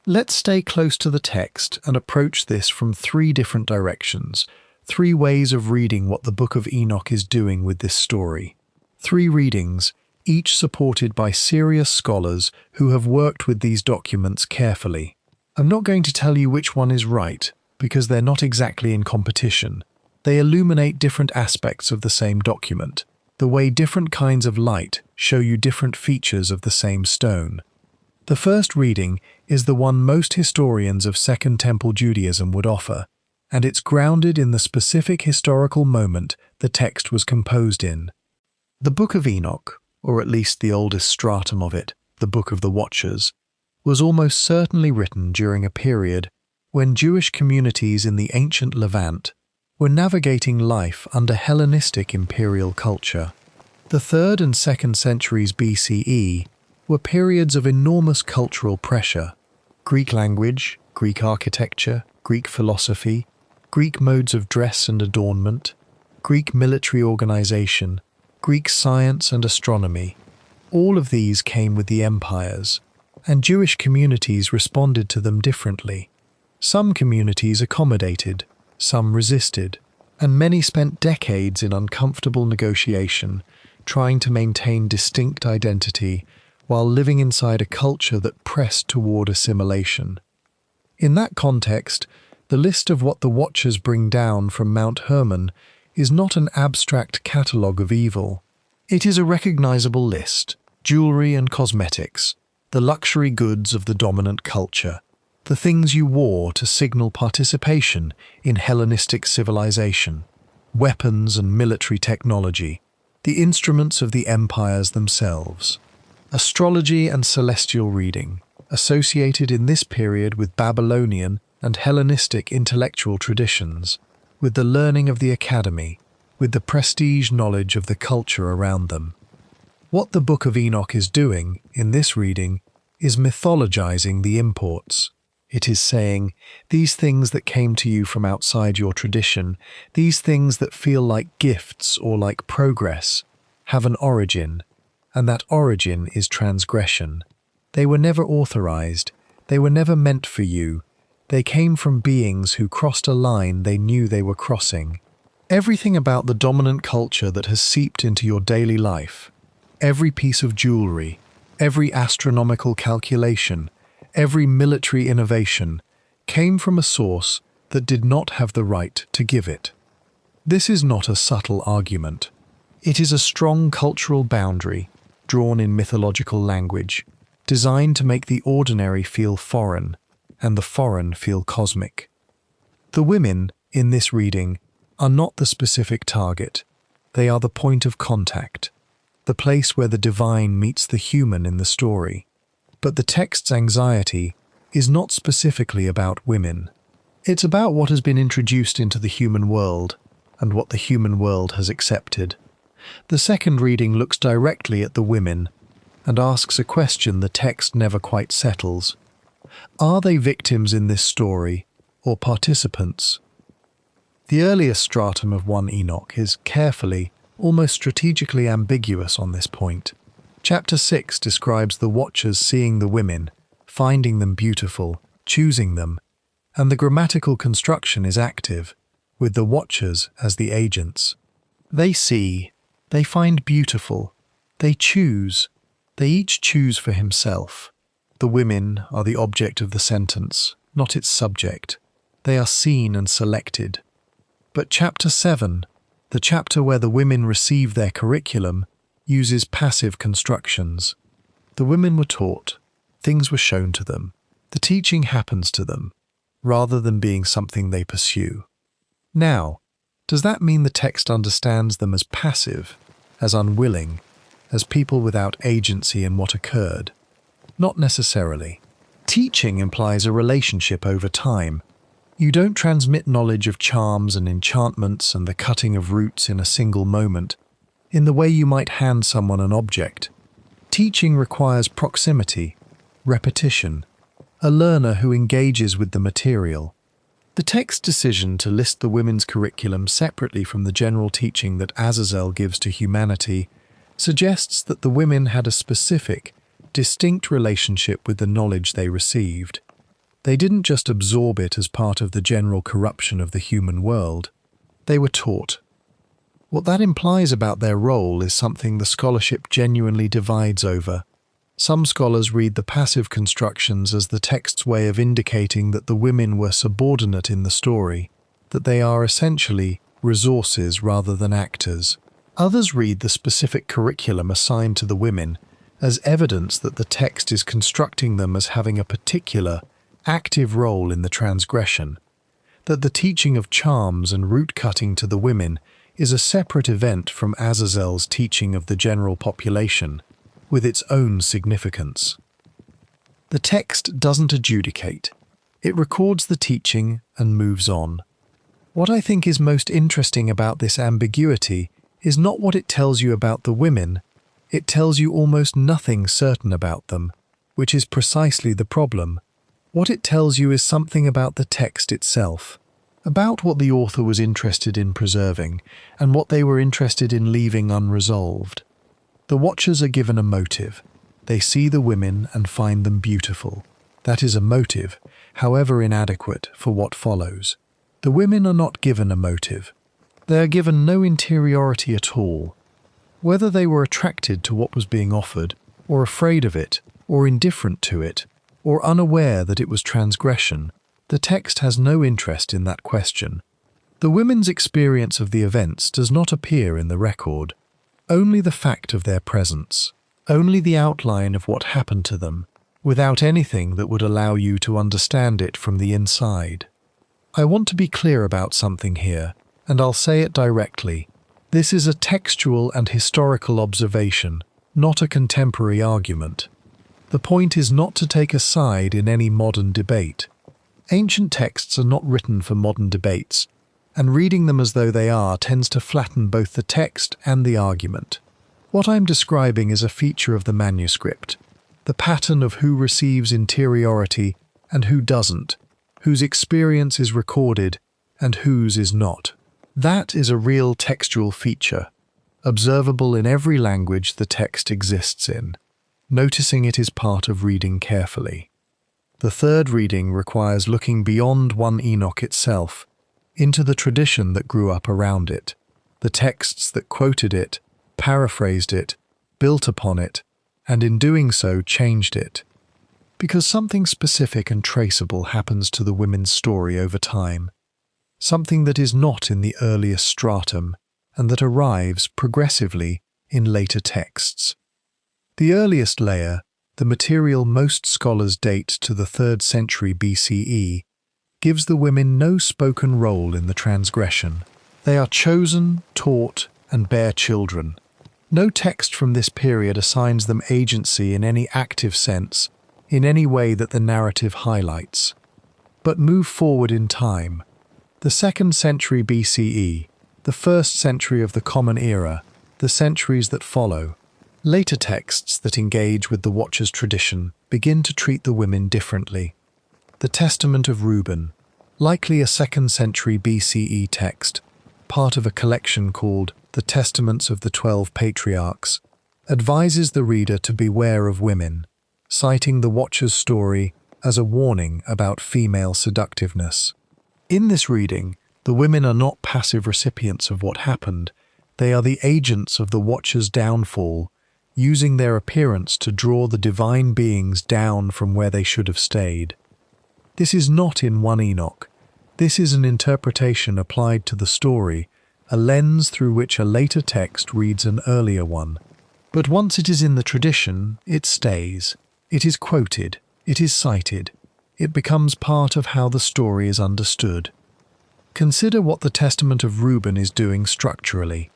Let's stay close to the text and approach this from three different directions, three ways of reading what the Book of Enoch is doing with this story. Three readings, each supported by serious scholars who have worked with these documents carefully. I'm not going to tell you which one is right, because they're not exactly in competition. They illuminate different aspects of the same document, the way different kinds of light show you different features of the same stone. The first reading is the one most historians of Second Temple Judaism would offer, and it's grounded in the specific historical moment the text was composed in. The Book of Enoch, or at least the oldest stratum of it, the Book of the Watchers, was almost certainly written during a period when Jewish communities in the ancient Levant were navigating life under Hellenistic imperial culture. The 3rd and 2nd centuries BCE were periods of enormous cultural pressure. Greek language, Greek architecture, Greek philosophy, Greek modes of dress and adornment, Greek military organization, Greek science and astronomy. All of these came with the empires, and Jewish communities responded to them differently. Some communities accommodated, some resisted, and many spent decades in uncomfortable negotiation, trying to maintain distinct identity while living inside a culture that pressed toward assimilation. In that context, the list of what the Watchers bring down from Mount Hermon is not an abstract catalogue of evil. It is a recognizable list: jewelry and cosmetics, the luxury goods of the dominant culture, the things you wore to signal participation in Hellenistic civilization, weapons and military technology, the instruments of the empires themselves. Astrology and celestial reading, associated in this period with Babylonian and Hellenistic intellectual traditions, with the learning of the academy, with the prestige knowledge of the culture around them. What the Book of Enoch is doing, in this reading, is mythologizing the imports. It is saying, these things that came to you from outside your tradition, these things that feel like gifts or like progress, have an origin, and that origin is transgression. They were never authorized, they were never meant for you, they came from beings who crossed a line they knew they were crossing. Everything about the dominant culture that has seeped into your daily life, every piece of jewelry, every astronomical calculation, every military innovation, came from a source that did not have the right to give it. This is not a subtle argument. It is a strong cultural boundary, drawn in mythological language, designed to make the ordinary feel foreign, and the foreign feel cosmic. The women, in this reading, are not the specific target. They are the point of contact, the place where the divine meets the human in the story. But the text's anxiety is not specifically about women. It's about what has been introduced into the human world, and what the human world has accepted. The second reading looks directly at the women, and asks a question the text never quite settles. Are they victims in this story, or participants? The earliest stratum of 1 Enoch is carefully, almost strategically ambiguous on this point. Chapter 6 describes the Watchers seeing the women, finding them beautiful, choosing them, and the grammatical construction is active, with the Watchers as the agents. They see, they find beautiful, they choose, they each choose for himself. The women are the object of the sentence, not its subject. They are seen and selected. But chapter 7, the chapter where the women receive their curriculum, uses passive constructions. The women were taught, things were shown to them, the teaching happens to them, rather than being something they pursue. Now, does that mean the text understands them as passive, as unwilling, as people without agency in what occurred? Not necessarily. Teaching implies a relationship over time. You don't transmit knowledge of charms and enchantments and the cutting of roots in a single moment, in the way you might hand someone an object. Teaching requires proximity, repetition, a learner who engages with the material. The text's decision to list the women's curriculum separately from the general teaching that Azazel gives to humanity suggests that the women had a specific, distinct relationship with the knowledge they received. They didn't just absorb it as part of the general corruption of the human world. They were taught. What that implies about their role is something the scholarship genuinely divides over. Some scholars read the passive constructions as the text's way of indicating that the women were subordinate in the story, that they are essentially resources rather than actors. Others read the specific curriculum assigned to the women as evidence that the text is constructing them as having a particular, active role in the transgression, that the teaching of charms and root cutting to the women is a separate event from Azazel's teaching of the general population, with its own significance. The text doesn't adjudicate. It records the teaching and moves on. What I think is most interesting about this ambiguity is not what it tells you about the women, it tells you almost nothing certain about them, which is precisely the problem. What it tells you is something about the text itself, about what the author was interested in preserving and what they were interested in leaving unresolved. The watchers are given a motive. They see the women and find them beautiful. That is a motive, however inadequate, for what follows. The women are not given a motive. They are given no interiority at all. Whether they were attracted to what was being offered, or afraid of it, or indifferent to it, or unaware that it was transgression, the text has no interest in that question. The women's experience of the events does not appear in the record. Only the fact of their presence, only the outline of what happened to them, without anything that would allow you to understand it from the inside. I want to be clear about something here, and I'll say it directly. This is a textual and historical observation, not a contemporary argument. The point is not to take a side in any modern debate. Ancient texts are not written for modern debates, and reading them as though they are tends to flatten both the text and the argument. What I'm describing is a feature of the manuscript, the pattern of who receives interiority and who doesn't, whose experience is recorded and whose is not. That is a real textual feature, observable in every language the text exists in. Noticing it is part of reading carefully. The third reading requires looking beyond 1 Enoch itself, into the tradition that grew up around it, the texts that quoted it, paraphrased it, built upon it, and in doing so changed it. Because something specific and traceable happens to the women's story over time, something that is not in the earliest stratum and that arrives progressively in later texts. The earliest layer, the material most scholars date to the 3rd century BCE, gives the women no spoken role in the transgression. They are chosen, taught, and bear children. No text from this period assigns them agency in any active sense, in any way that the narrative highlights. But move forward in time. The 2nd century BCE, the 1st century of the Common Era, the centuries that follow. Later texts that engage with the Watcher's tradition begin to treat the women differently. The Testament of Reuben, likely a 2nd century BCE text, part of a collection called The Testaments of the 12 Patriarchs, advises the reader to beware of women, citing the Watcher's story as a warning about female seductiveness. In this reading, the women are not passive recipients of what happened, they are the agents of the Watcher's downfall, using their appearance to draw the divine beings down from where they should have stayed. This is not in 1 Enoch. This is an interpretation applied to the story, a lens through which a later text reads an earlier one. But once it is in the tradition, it stays. It is quoted. It is cited. It becomes part of how the story is understood. Consider what the Testament of Reuben is doing structurally.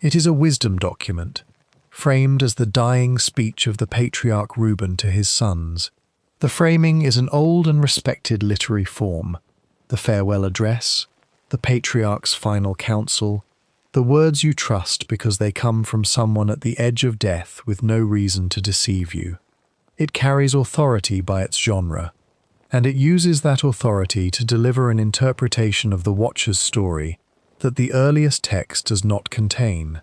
It is a wisdom document, framed as the dying speech of the patriarch Reuben to his sons. The framing is an old and respected literary form. The farewell address, the patriarch's final counsel, the words you trust because they come from someone at the edge of death with no reason to deceive you. It carries authority by its genre. and it uses that authority to deliver an interpretation of the Watcher's story that the earliest text does not contain.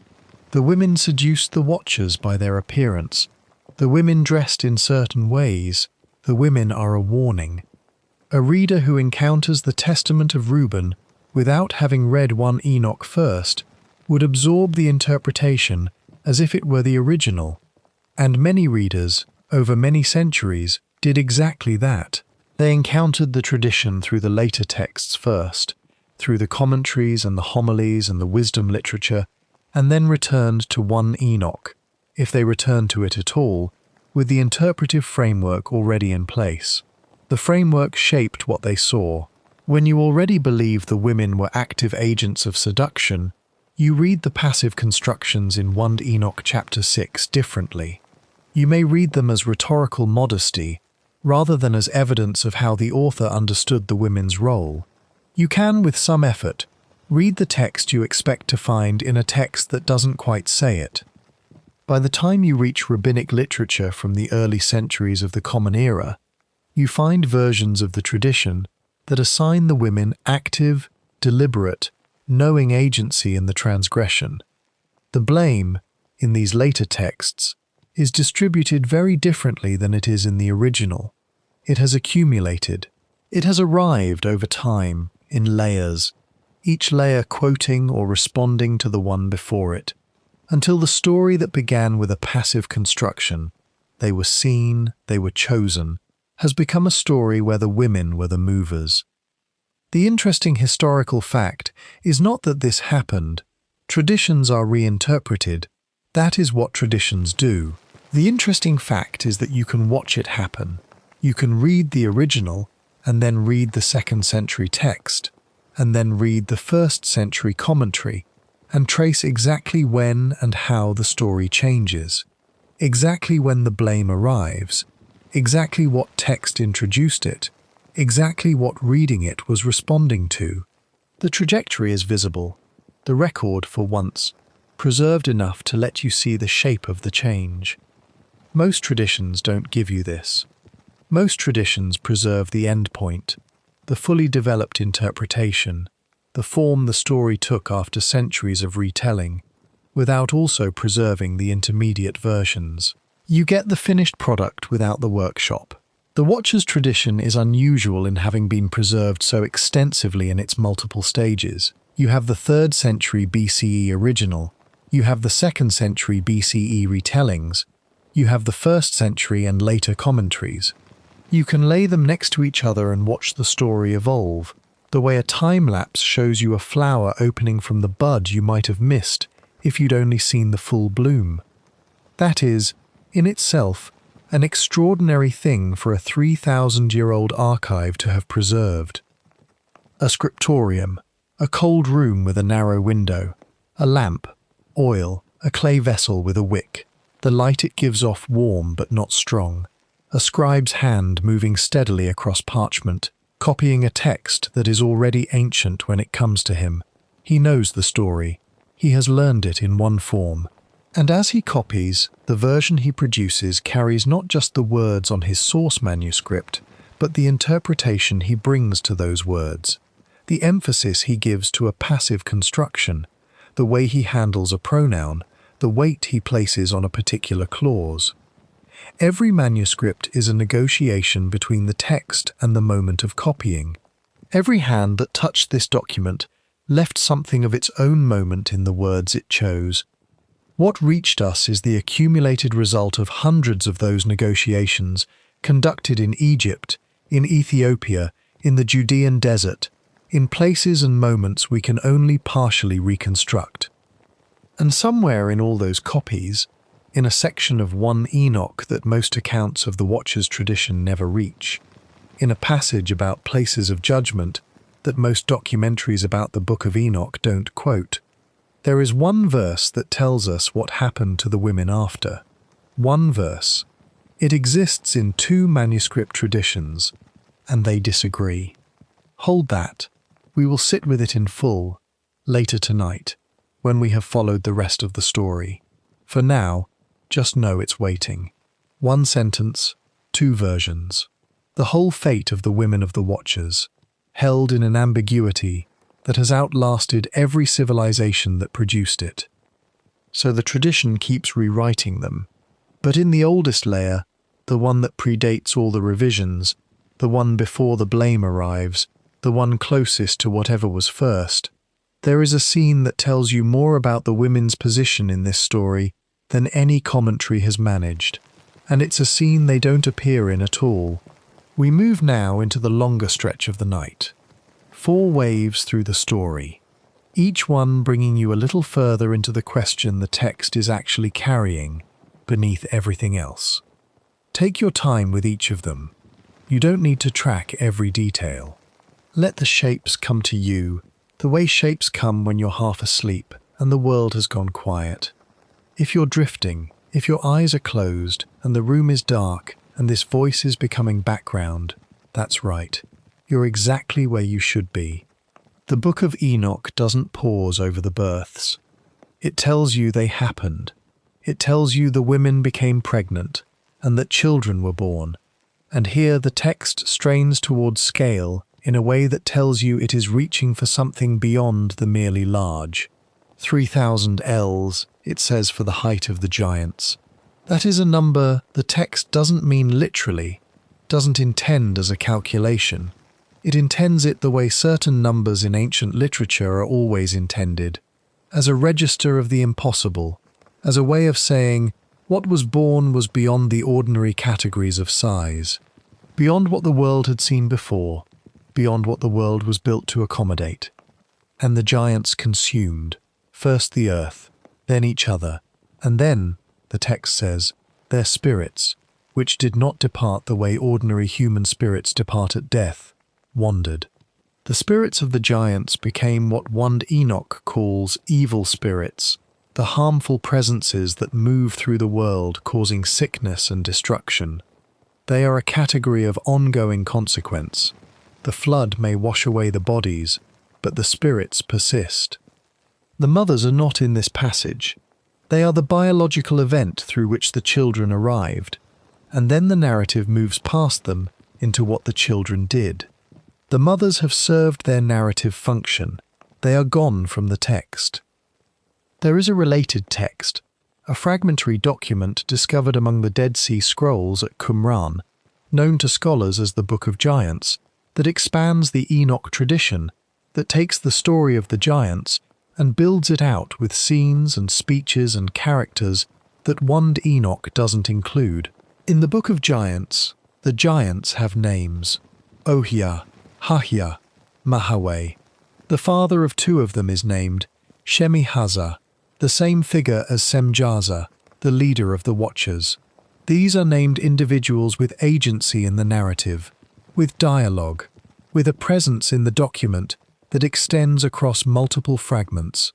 The women seduced the Watchers by their appearance. The women dressed in certain ways. The women are a warning. A reader who encounters the Testament of Reuben without having read 1 Enoch first would absorb the interpretation as if it were the original. And many readers, over many centuries, did exactly that. They encountered the tradition through the later texts first, through the commentaries and the homilies and the wisdom literature, and then returned to 1 Enoch, if they returned to it at all, with the interpretive framework already in place. The framework shaped what they saw. When you already believe the women were active agents of seduction, you read the passive constructions in 1 Enoch chapter 6 differently. You may read them as rhetorical modesty, rather than as evidence of how the author understood the women's role. You can, with some effort, read the text you expect to find in a text that doesn't quite say it. By the time you reach rabbinic literature from the early centuries of the Common Era, you find versions of the tradition that assign the women active, deliberate, knowing agency in the transgression. The blame, in these later texts, is distributed very differently than it is in the original. It has accumulated. It has arrived over time, in layers, each layer quoting or responding to the one before it, until the story that began with a passive construction, they were seen, they were chosen, has become a story where the women were the movers. The interesting historical fact is not that this happened. Traditions are reinterpreted. That is what traditions do. The interesting fact is that you can watch it happen. You can read the original and then read the 2nd century text, and then read the 1st century commentary, and trace exactly when and how the story changes, exactly when the blame arrives, exactly what text introduced it, exactly what reading it was responding to. The trajectory is visible, the record, for once, preserved enough to let you see the shape of the change. Most traditions don't give you this. Most traditions preserve the end point, the fully developed interpretation, the form the story took after centuries of retelling, without also preserving the intermediate versions. You get the finished product without the workshop. The Watcher's tradition is unusual in having been preserved so extensively in its multiple stages. You have the 3rd century BCE original, you have the 2nd century BCE retellings, you have the 1st century and later commentaries. You can lay them next to each other and watch the story evolve, the way a time-lapse shows you a flower opening from the bud you might have missed if you'd only seen the full bloom. That is, in itself, an extraordinary thing for a 3,000-year-old archive to have preserved. A scriptorium, a cold room with a narrow window, a lamp, oil, a clay vessel with a wick. The light it gives off warm but not strong. A scribe's hand moving steadily across parchment, copying a text that is already ancient when it comes to him. He knows the story. He has learned it in one form. And as he copies, the version he produces carries not just the words on his source manuscript, but the interpretation he brings to those words, the emphasis he gives to a passive construction, the way he handles a pronoun, the weight he places on a particular clause. Every manuscript is a negotiation between the text and the moment of copying. Every hand that touched this document left something of its own moment in the words it chose. What reached us is the accumulated result of hundreds of those negotiations conducted in Egypt, in Ethiopia, in the Judean desert, in places and moments we can only partially reconstruct. And somewhere in all those copies, in a section of 1 Enoch that most accounts of the Watcher's tradition never reach, in a passage about places of judgment that most documentaries about the Book of Enoch don't quote, there is one verse that tells us what happened to the women after. One verse. It exists in 2 manuscript traditions, and they disagree. Hold that. We will sit with it in full, later tonight, when we have followed the rest of the story. For now, just know it's waiting. 1 sentence, 2 versions. the whole fate of the women of the Watchers, held in an ambiguity that has outlasted every civilization that produced it. So the tradition keeps rewriting them. But in the oldest layer, the one that predates all the revisions, the one before the blame arrives, the one closest to whatever was first, there is a scene that tells you more about the women's position in this story than any commentary has managed. And it's a scene they don't appear in at all. We move now into the longer stretch of the night. 4 waves through the story, each one bringing you a little further into the question the text is actually carrying beneath everything else. Take your time with each of them. You don't need to track every detail. Let the shapes come to you, the way shapes come when you're half asleep and the world has gone quiet. If you're drifting, if your eyes are closed and the room is dark and this voice is becoming background, that's right. You're exactly where you should be. The Book of Enoch doesn't pause over the births. It tells you they happened. It tells you the women became pregnant and that children were born. And here the text strains towards scale in a way that tells you it is reaching for something beyond the merely large. 3,000 ells, it says, for the height of the giants. That is a number the text doesn't mean literally, doesn't intend as a calculation. It intends it the way certain numbers in ancient literature are always intended, as a register of the impossible, as a way of saying what was born was beyond the ordinary categories of size, beyond what the world had seen before, beyond what the world was built to accommodate. And the giants consumed, first the earth, then each other, and then, the text says, their spirits, which did not depart the way ordinary human spirits depart at death, wandered. The spirits of the giants became what one Enoch calls evil spirits, the harmful presences that move through the world causing sickness and destruction. They are a category of ongoing consequence. The flood may wash away the bodies, but the spirits persist. The mothers are not in this passage. They are the biological event through which the children arrived, and then the narrative moves past them into what the children did. The mothers have served their narrative function. They are gone from the text. There is a related text, a fragmentary document discovered among the Dead Sea Scrolls at Qumran, known to scholars as the Book of Giants, that expands the Enoch tradition, that takes the story of the giants and builds it out with scenes and speeches and characters that one Enoch doesn't include. In the Book of Giants, the giants have names: Ohia, Hahia, Mahaway. The father of 2 of them is named Semjaza, the same figure as Semjaza, the leader of the Watchers. These are named individuals with agency in the narrative, with dialogue, with a presence in the document that extends across multiple fragments.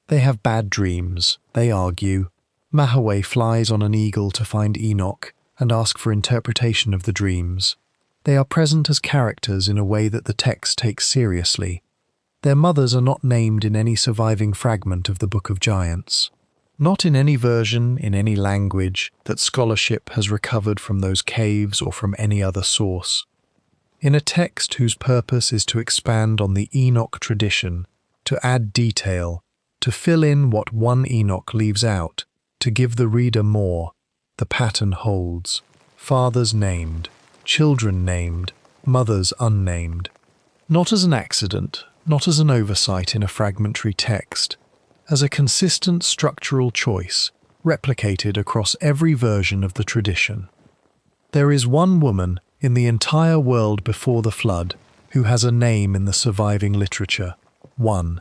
They have bad dreams, they argue. Mahaway flies on an eagle to find Enoch and ask for interpretation of the dreams. They are present as characters in a way that the text takes seriously. Their mothers are not named in any surviving fragment of the Book of Giants. Not in any version, in any language, that scholarship has recovered from those caves or from any other source. In a text whose purpose is to expand on the Enoch tradition, to add detail, to fill in what one Enoch leaves out, to give the reader more, the pattern holds. Fathers named, children named, mothers unnamed. Not as an accident, not as an oversight in a fragmentary text, as a consistent structural choice, replicated across every version of the tradition. There is one woman in the entire world before the flood who has a name in the surviving literature, one.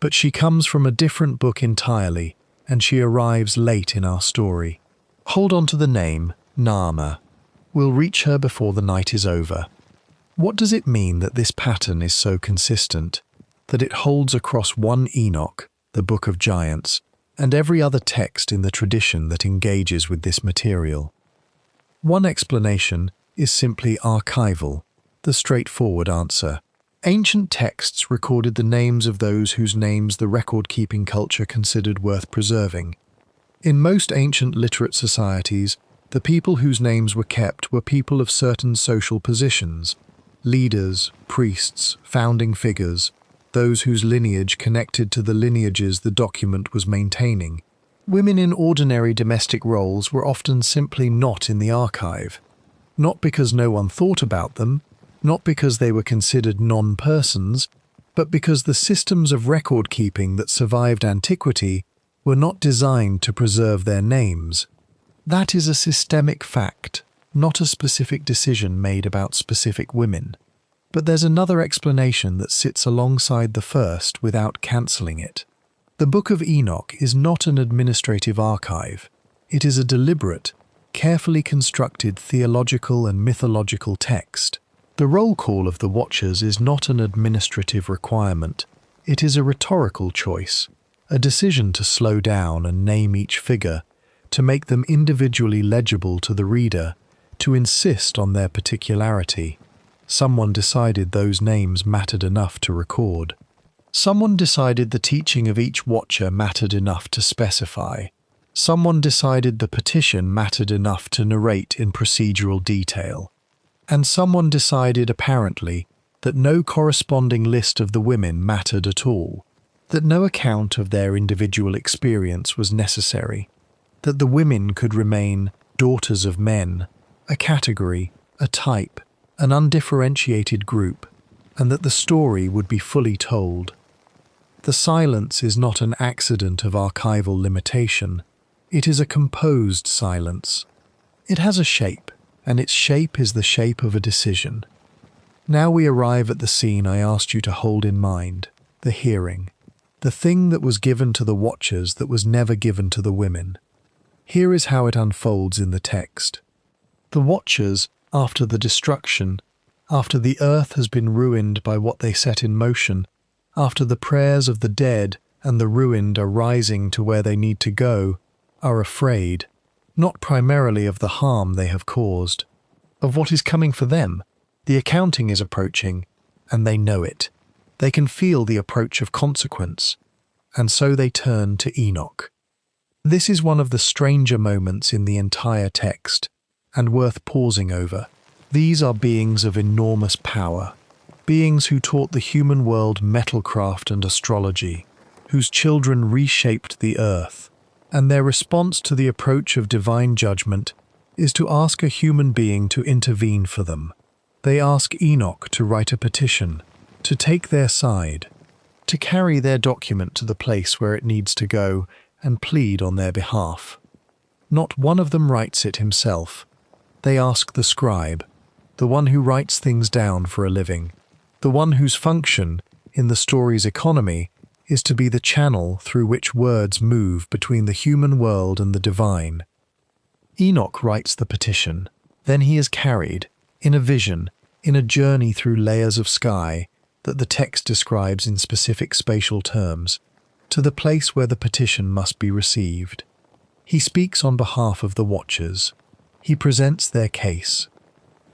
But she comes from a different book entirely, and she arrives late in our story. Hold on to the name, Naama. We'll reach her before the night is over. What does it mean that this pattern is so consistent, that it holds across one Enoch, the Book of Giants, and every other text in the tradition that engages with this material? One explanation is simply archival, the straightforward answer. Ancient texts recorded the names of those whose names the record-keeping culture considered worth preserving. In most ancient literate societies, The people whose names were kept were people of certain social positions: leaders, priests, founding figures, those whose lineage connected to the lineages the document was maintaining. Women in ordinary domestic roles were often simply not in the archive. Not because no one thought about them, not because they were considered non-persons, but because the systems of record-keeping that survived antiquity were not designed to preserve their names. That is a systemic fact, not a specific decision made about specific women. But there's another explanation that sits alongside the first without cancelling it. The Book of Enoch is not an administrative archive. It is a deliberate, carefully constructed theological and mythological text. The roll call of the Watchers is not an administrative requirement. It is a rhetorical choice, a decision to slow down and name each figure, to make them individually legible to the reader, to insist on their particularity. Someone decided those names mattered enough to record. Someone decided the teaching of each watcher mattered enough to specify. Someone decided the petition mattered enough to narrate in procedural detail. And someone decided, apparently, that no corresponding list of the women mattered at all, that no account of their individual experience was necessary, that the women could remain daughters of men, a category, a type, an undifferentiated group, and that the story would be fully told. The silence is not an accident of archival limitation. It is a composed silence. It has a shape, and its shape is the shape of a decision. Now we arrive at the scene I asked you to hold in mind, the hearing, the thing that was given to the watchers that was never given to the women. Here is how it unfolds in the text. The watchers, after the destruction, after the earth has been ruined by what they set in motion, after the prayers of the dead and the ruined are rising to where they need to go, are afraid, not primarily of the harm they have caused, of what is coming for them. The accounting is approaching, and they know it. They can feel the approach of consequence, and so they turn to Enoch. This is one of the stranger moments in the entire text, and worth pausing over. These are beings of enormous power, beings who taught the human world metalcraft and astrology, whose children reshaped the earth, and their response to the approach of divine judgment is to ask a human being to intervene for them. They ask Enoch to write a petition, to take their side, to carry their document to the place where it needs to go and plead on their behalf. Not one of them writes it himself. They ask the scribe, the one who writes things down for a living, the one whose function, in the story's economy, is to be the channel through which words move between the human world and the divine. Enoch writes the petition. Then he is carried, in a vision, in a journey through layers of sky that the text describes in specific spatial terms, to the place where the petition must be received. He speaks on behalf of the watchers. He presents their case.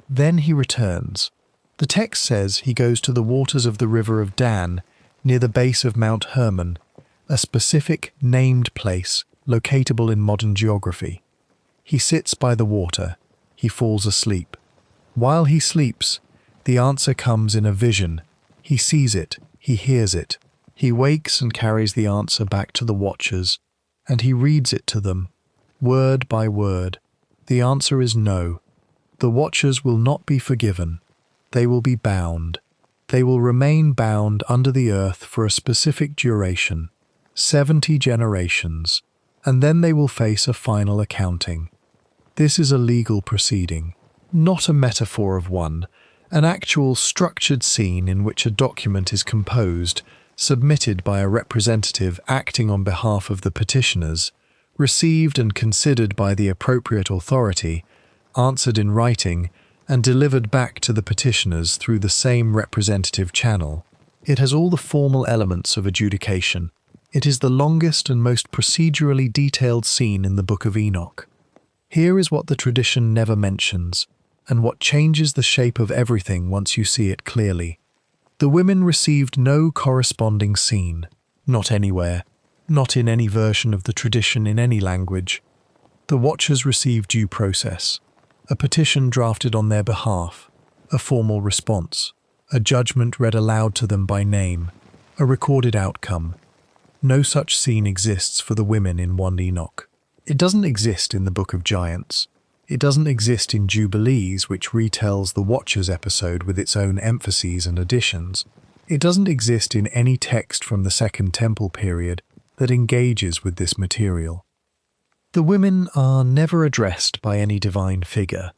Then he returns. The text says he goes to the waters of the river of Dan, near the base of Mount Hermon, a specific, named place locatable in modern geography. He sits by the water. He falls asleep. While he sleeps, the answer comes in a vision. He sees it. He hears it. He wakes and carries the answer back to the watchers, and he reads it to them, word by word. The answer is no. The watchers will not be forgiven. They will be bound. They will remain bound under the earth for a specific duration, 70 generations, and then they will face a final accounting. This is a legal proceeding, not a metaphor of one, an actual structured scene in which a document is composed, submitted by a representative acting on behalf of the petitioners, received and considered by the appropriate authority, answered in writing, and delivered back to the petitioners through the same representative channel. It has all the formal elements of adjudication. It is the longest and most procedurally detailed scene in the Book of Enoch. Here is what the tradition never mentions, and what changes the shape of everything once you see it clearly. The women received no corresponding scene, not anywhere, not in any version of the tradition in any language. The Watchers receive due process, a petition drafted on their behalf, a formal response, a judgment read aloud to them by name, a recorded outcome. No such scene exists for the women in 1 Enoch. It doesn't exist in the Book of Giants. It doesn't exist in Jubilees, which retells the Watchers episode with its own emphases and additions. It doesn't exist in any text from the Second Temple period that engages with this material. The women are never addressed by any divine figure.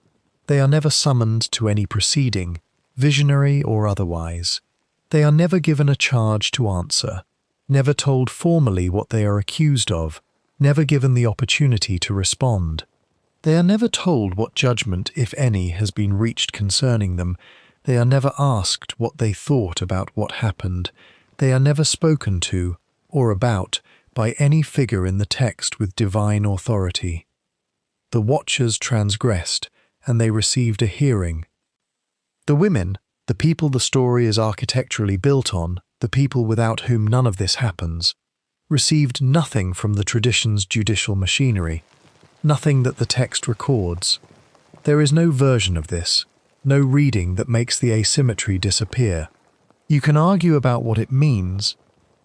They are never summoned to any proceeding, visionary or otherwise. They are never given a charge to answer, never told formally what they are accused of, never given the opportunity to respond. They are never told what judgment, if any, has been reached concerning them. They are never asked what they thought about what happened. They are never spoken to, or about, by any figure in the text with divine authority. The Watchers transgressed, and they received a hearing. The women, the people the story is architecturally built on, the people without whom none of this happens, received nothing from the tradition's judicial machinery, nothing that the text records. There is no version of this, no reading that makes the asymmetry disappear. You can argue about what it means.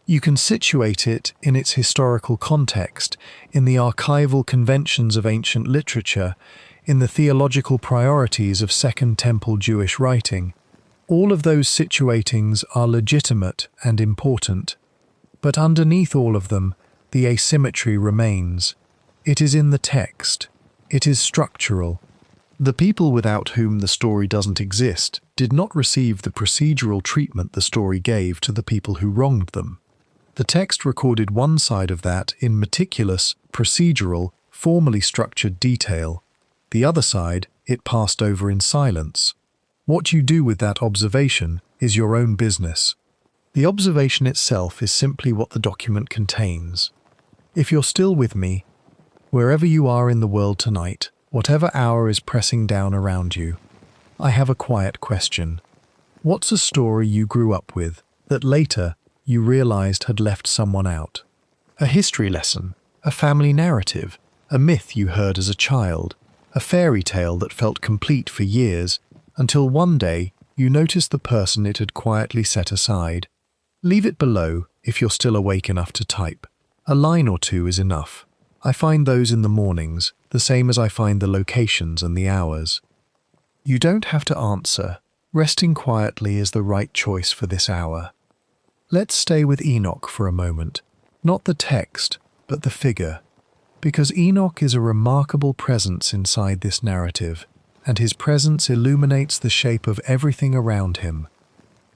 You can situate it in its historical context, in the archival conventions of ancient literature, in the theological priorities of Second Temple Jewish writing. All of those situatings are legitimate and important. But underneath all of them, the asymmetry remains. It is in the text. It is structural. The people without whom the story doesn't exist did not receive the procedural treatment the story gave to the people who wronged them. The text recorded one side of that in meticulous, procedural, formally structured detail. The other side it passed over in silence. What you do with that observation is your own business. The observation itself is simply what the document contains. If you're still with me, wherever you are in the world tonight, whatever hour is pressing down around you, I have a quiet question. What's a story you grew up with that later you realized had left someone out? A history lesson, a family narrative, a myth you heard as a child, a fairy tale that felt complete for years, until one day you noticed the person it had quietly set aside. Leave it below if you're still awake enough to type. A line or two is enough. I find those in the mornings, the same as I find the locations and the hours. You don't have to answer. Resting quietly is the right choice for this hour. Let's stay with Enoch for a moment. Not the text, but the figure. Because Enoch is a remarkable presence inside this narrative, and his presence illuminates the shape of everything around him.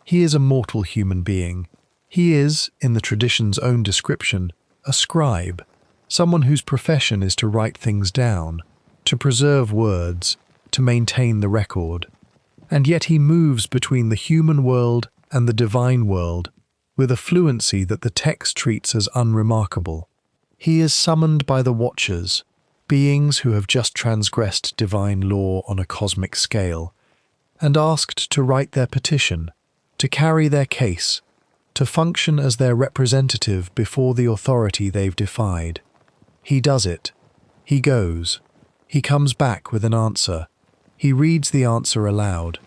He is a mortal human being. He is, in the tradition's own description, a scribe, someone whose profession is to write things down, to preserve words, to maintain the record. And yet he moves between the human world and the divine world with a fluency that the text treats as unremarkable. He is summoned by the Watchers, beings who have just transgressed divine law on a cosmic scale, and asked to write their petition, to carry their case, to function as their representative before the authority they've defied. He does it. He goes. He comes back with an answer. He reads the answer aloud.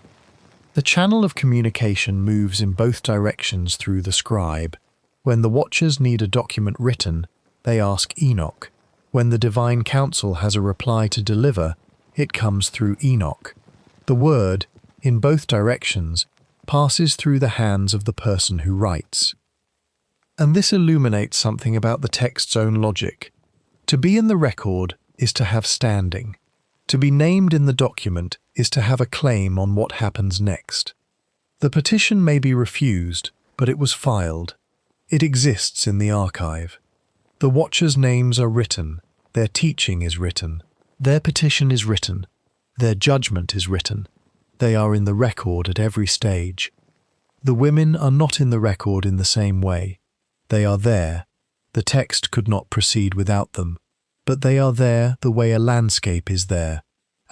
The channel of communication moves in both directions through the scribe. When the Watchers need a document written, they ask Enoch. When the divine council has a reply to deliver, it comes through Enoch. The word, in both directions, passes through the hands of the person who writes. And this illuminates something about the text's own logic. To be in the record is to have standing. To be named in the document is to have a claim on what happens next. The petition may be refused, but it was filed. It exists in the archive. The Watchers' names are written, their teaching is written, their petition is written, their judgment is written. They are in the record at every stage. The women are not in the record in the same way. They are there. The text could not proceed without them. But they are there the way a landscape is there,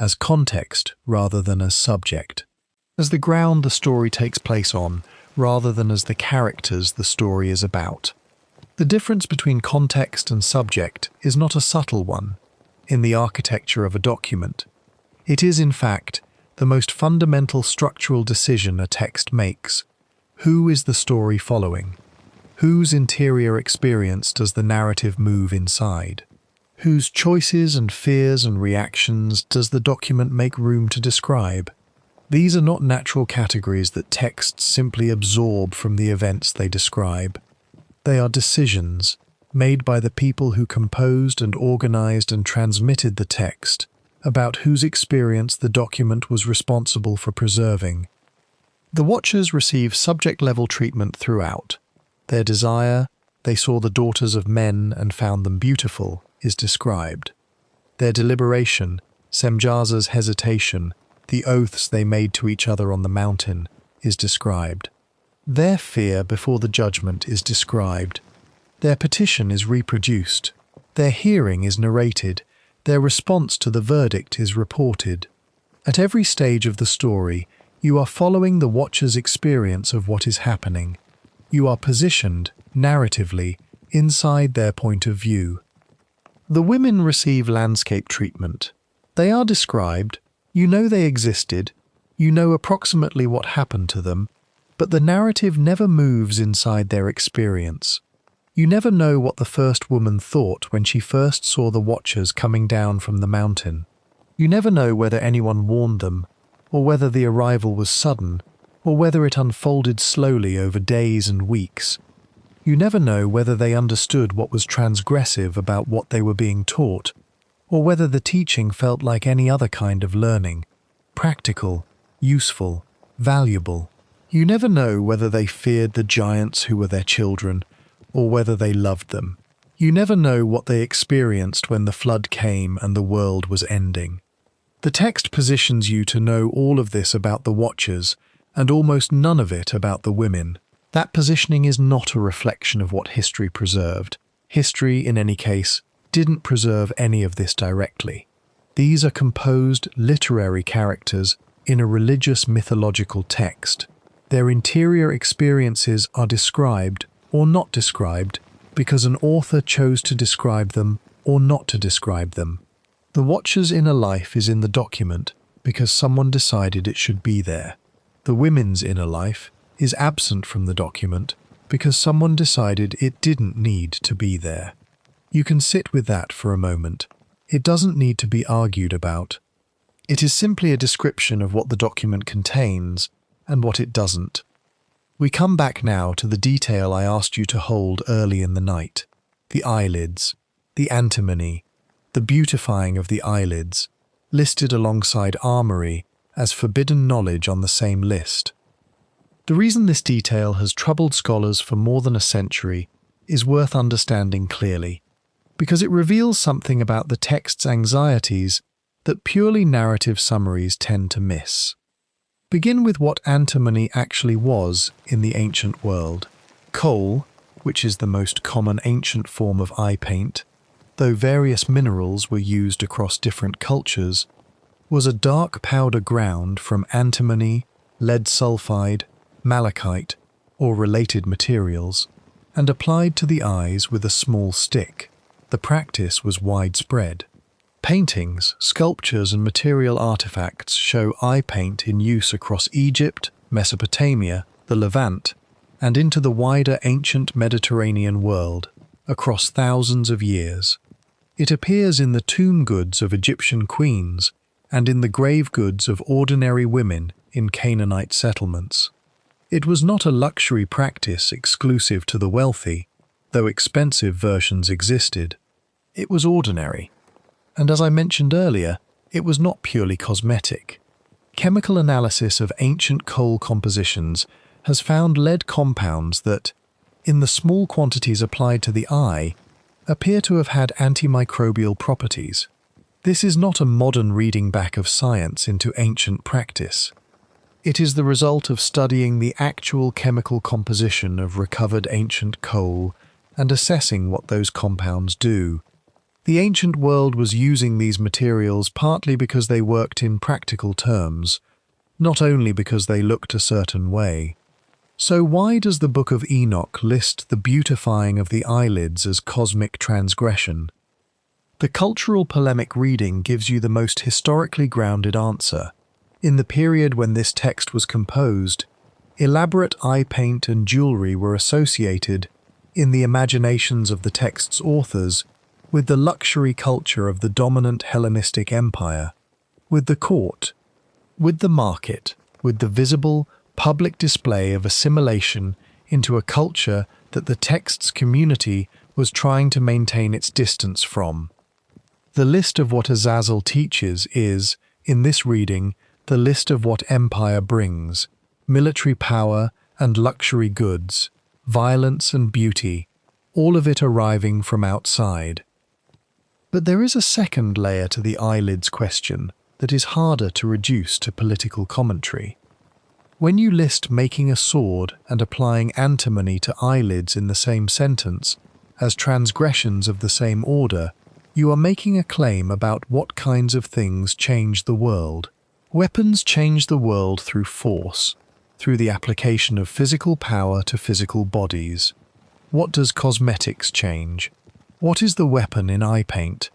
as context rather than as subject, as the ground the story takes place on rather than as the characters the story is about. The difference between context and subject is not a subtle one. in the architecture of a document. It is, in fact, the most fundamental structural decision a text makes. Who is the story following? Whose interior experience does the narrative move inside? Whose choices and fears and reactions does the document make room to describe? These are not natural categories that texts simply absorb from the events they describe. They are decisions made by the people who composed and organized and transmitted the text about whose experience the document was responsible for preserving. The Watchers receive subject-level treatment throughout. Their desire, they saw the daughters of men and found them beautiful, is described. Their deliberation, Semjaza's hesitation, the oaths they made to each other on the mountain, is described. Their fear before the judgment is described. Their petition is reproduced. Their hearing is narrated. Their response to the verdict is reported. At every stage of the story, you are following the Watcher's experience of what is happening. You are positioned, narratively, inside their point of view. The women receive landscape treatment. They are described, you know they existed, you know approximately what happened to them, but the narrative never moves inside their experience. You never know what the first woman thought when she first saw the Watchers coming down from the mountain. You never know whether anyone warned them, or whether the arrival was sudden, or whether it unfolded slowly over days and weeks. You never know whether they understood what was transgressive about what they were being taught, or whether the teaching felt like any other kind of learning, practical, useful, valuable. You never know whether they feared the giants who were their children, or whether they loved them. You never know what they experienced when the flood came and the world was ending. The text positions you to know all of this about the Watchers, and almost none of it about the women. That positioning is not a reflection of what history preserved. History, in any case, didn't preserve any of this directly. These are composed literary characters in a religious mythological text. Their interior experiences are described or not described because an author chose to describe them or not to describe them. The Watcher's inner life is in the document because someone decided it should be there. The women's inner life is absent from the document because someone decided it didn't need to be there. You can sit with that for a moment. It doesn't need to be argued about. It is simply a description of what the document contains and what it doesn't. We come back now to the detail I asked you to hold early in the night. The eyelids, the antimony, the beautifying of the eyelids, listed alongside armory as forbidden knowledge on the same list. The reason this detail has troubled scholars for more than a century is worth understanding clearly, because it reveals something about the text's anxieties that purely narrative summaries tend to miss. Begin with what antimony actually was in the ancient world. Coal, which is the most common ancient form of eye paint, though various minerals were used across different cultures, was a dark powder ground from antimony, lead sulfide, malachite, or related materials, and applied to the eyes with a small stick. The practice was widespread. Paintings, sculptures, and material artifacts show eye paint in use across Egypt, Mesopotamia, the Levant, and into the wider ancient Mediterranean world, across thousands of years. It appears in the tomb goods of Egyptian queens and in the grave goods of ordinary women in Canaanite settlements. It was not a luxury practice exclusive to the wealthy, though expensive versions existed. It was ordinary. And as I mentioned earlier, it was not purely cosmetic. Chemical analysis of ancient coal compositions has found lead compounds that, in the small quantities applied to the eye, appear to have had antimicrobial properties. This is not a modern reading back of science into ancient practice. It is the result of studying the actual chemical composition of recovered ancient coal and assessing what those compounds do. The ancient world was using these materials partly because they worked in practical terms, not only because they looked a certain way. So why does the Book of Enoch list the beautifying of the eyelids as cosmic transgression? The cultural polemic reading gives you the most historically grounded answer. In the period when this text was composed, elaborate eye paint and jewelry were associated, in the imaginations of the text's authors, with the luxury culture of the dominant Hellenistic empire, with the court, with the market, with the visible, public display of assimilation into a culture that the text's community was trying to maintain its distance from. The list of what Azazel teaches is, in this reading, the list of what empire brings: military power and luxury goods, violence and beauty, all of it arriving from outside. But there is a second layer to the eyelids question that is harder to reduce to political commentary. When you list making a sword and applying antimony to eyelids in the same sentence as transgressions of the same order, you are making a claim about what kinds of things change the world. Weapons change the world through force, through the application of physical power to physical bodies. What does cosmetics change? What is the weapon in eye paint?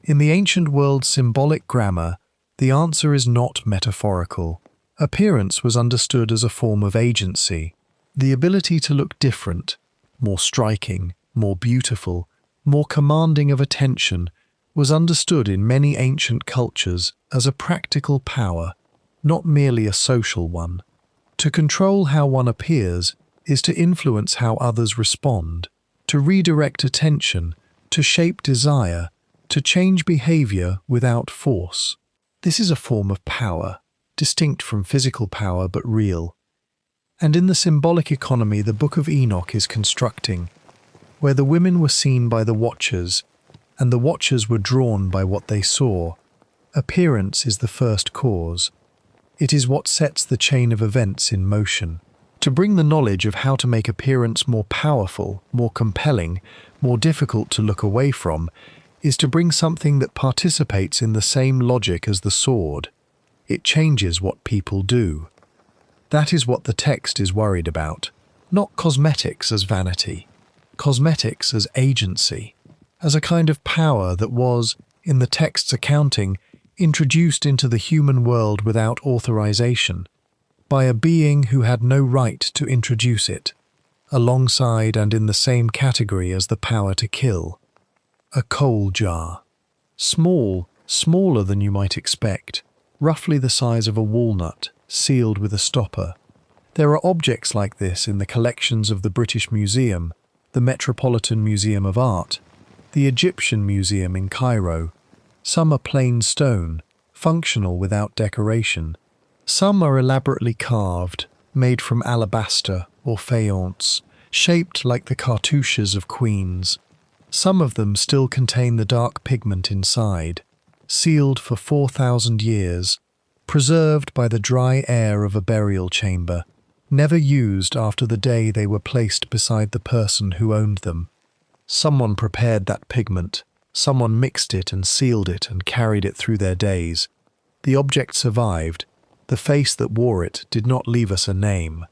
In the ancient world's symbolic grammar, the answer is not metaphorical. Appearance was understood as a form of agency. The ability to look different, more striking, more beautiful, more commanding of attention, was understood in many ancient cultures as a practical power, not merely a social one. To control how one appears is to influence how others respond, to redirect attention, to shape desire, to change behavior without force. This is a form of power, distinct from physical power but real. And in the symbolic economy the Book of Enoch is constructing, where the women were seen by the watchers, and the watchers were drawn by what they saw, appearance is the first cause. It is what sets the chain of events in motion. To bring the knowledge of how to make appearance more powerful, more compelling, more difficult to look away from, is to bring something that participates in the same logic as the sword. It changes what people do. That is what the text is worried about. Not cosmetics as vanity. Cosmetics as agency. As a kind of power that was, in the text's accounting, introduced into the human world without authorization, by a being who had no right to introduce it, alongside and in the same category as the power to kill. A coal jar. Small, smaller than you might expect, roughly the size of a walnut, sealed with a stopper. There are objects like this in the collections of the British Museum, the Metropolitan Museum of Art, the Egyptian Museum in Cairo. Some are plain stone, functional without decoration. Some are elaborately carved, made from alabaster or faience, shaped like the cartouches of queens. Some of them still contain the dark pigment inside, sealed for 4,000 years, preserved by the dry air of a burial chamber, never used after the day they were placed beside the person who owned them. Someone prepared that pigment, someone mixed it and sealed it and carried it through their days. The object survived. The face that wore it did not leave us a name.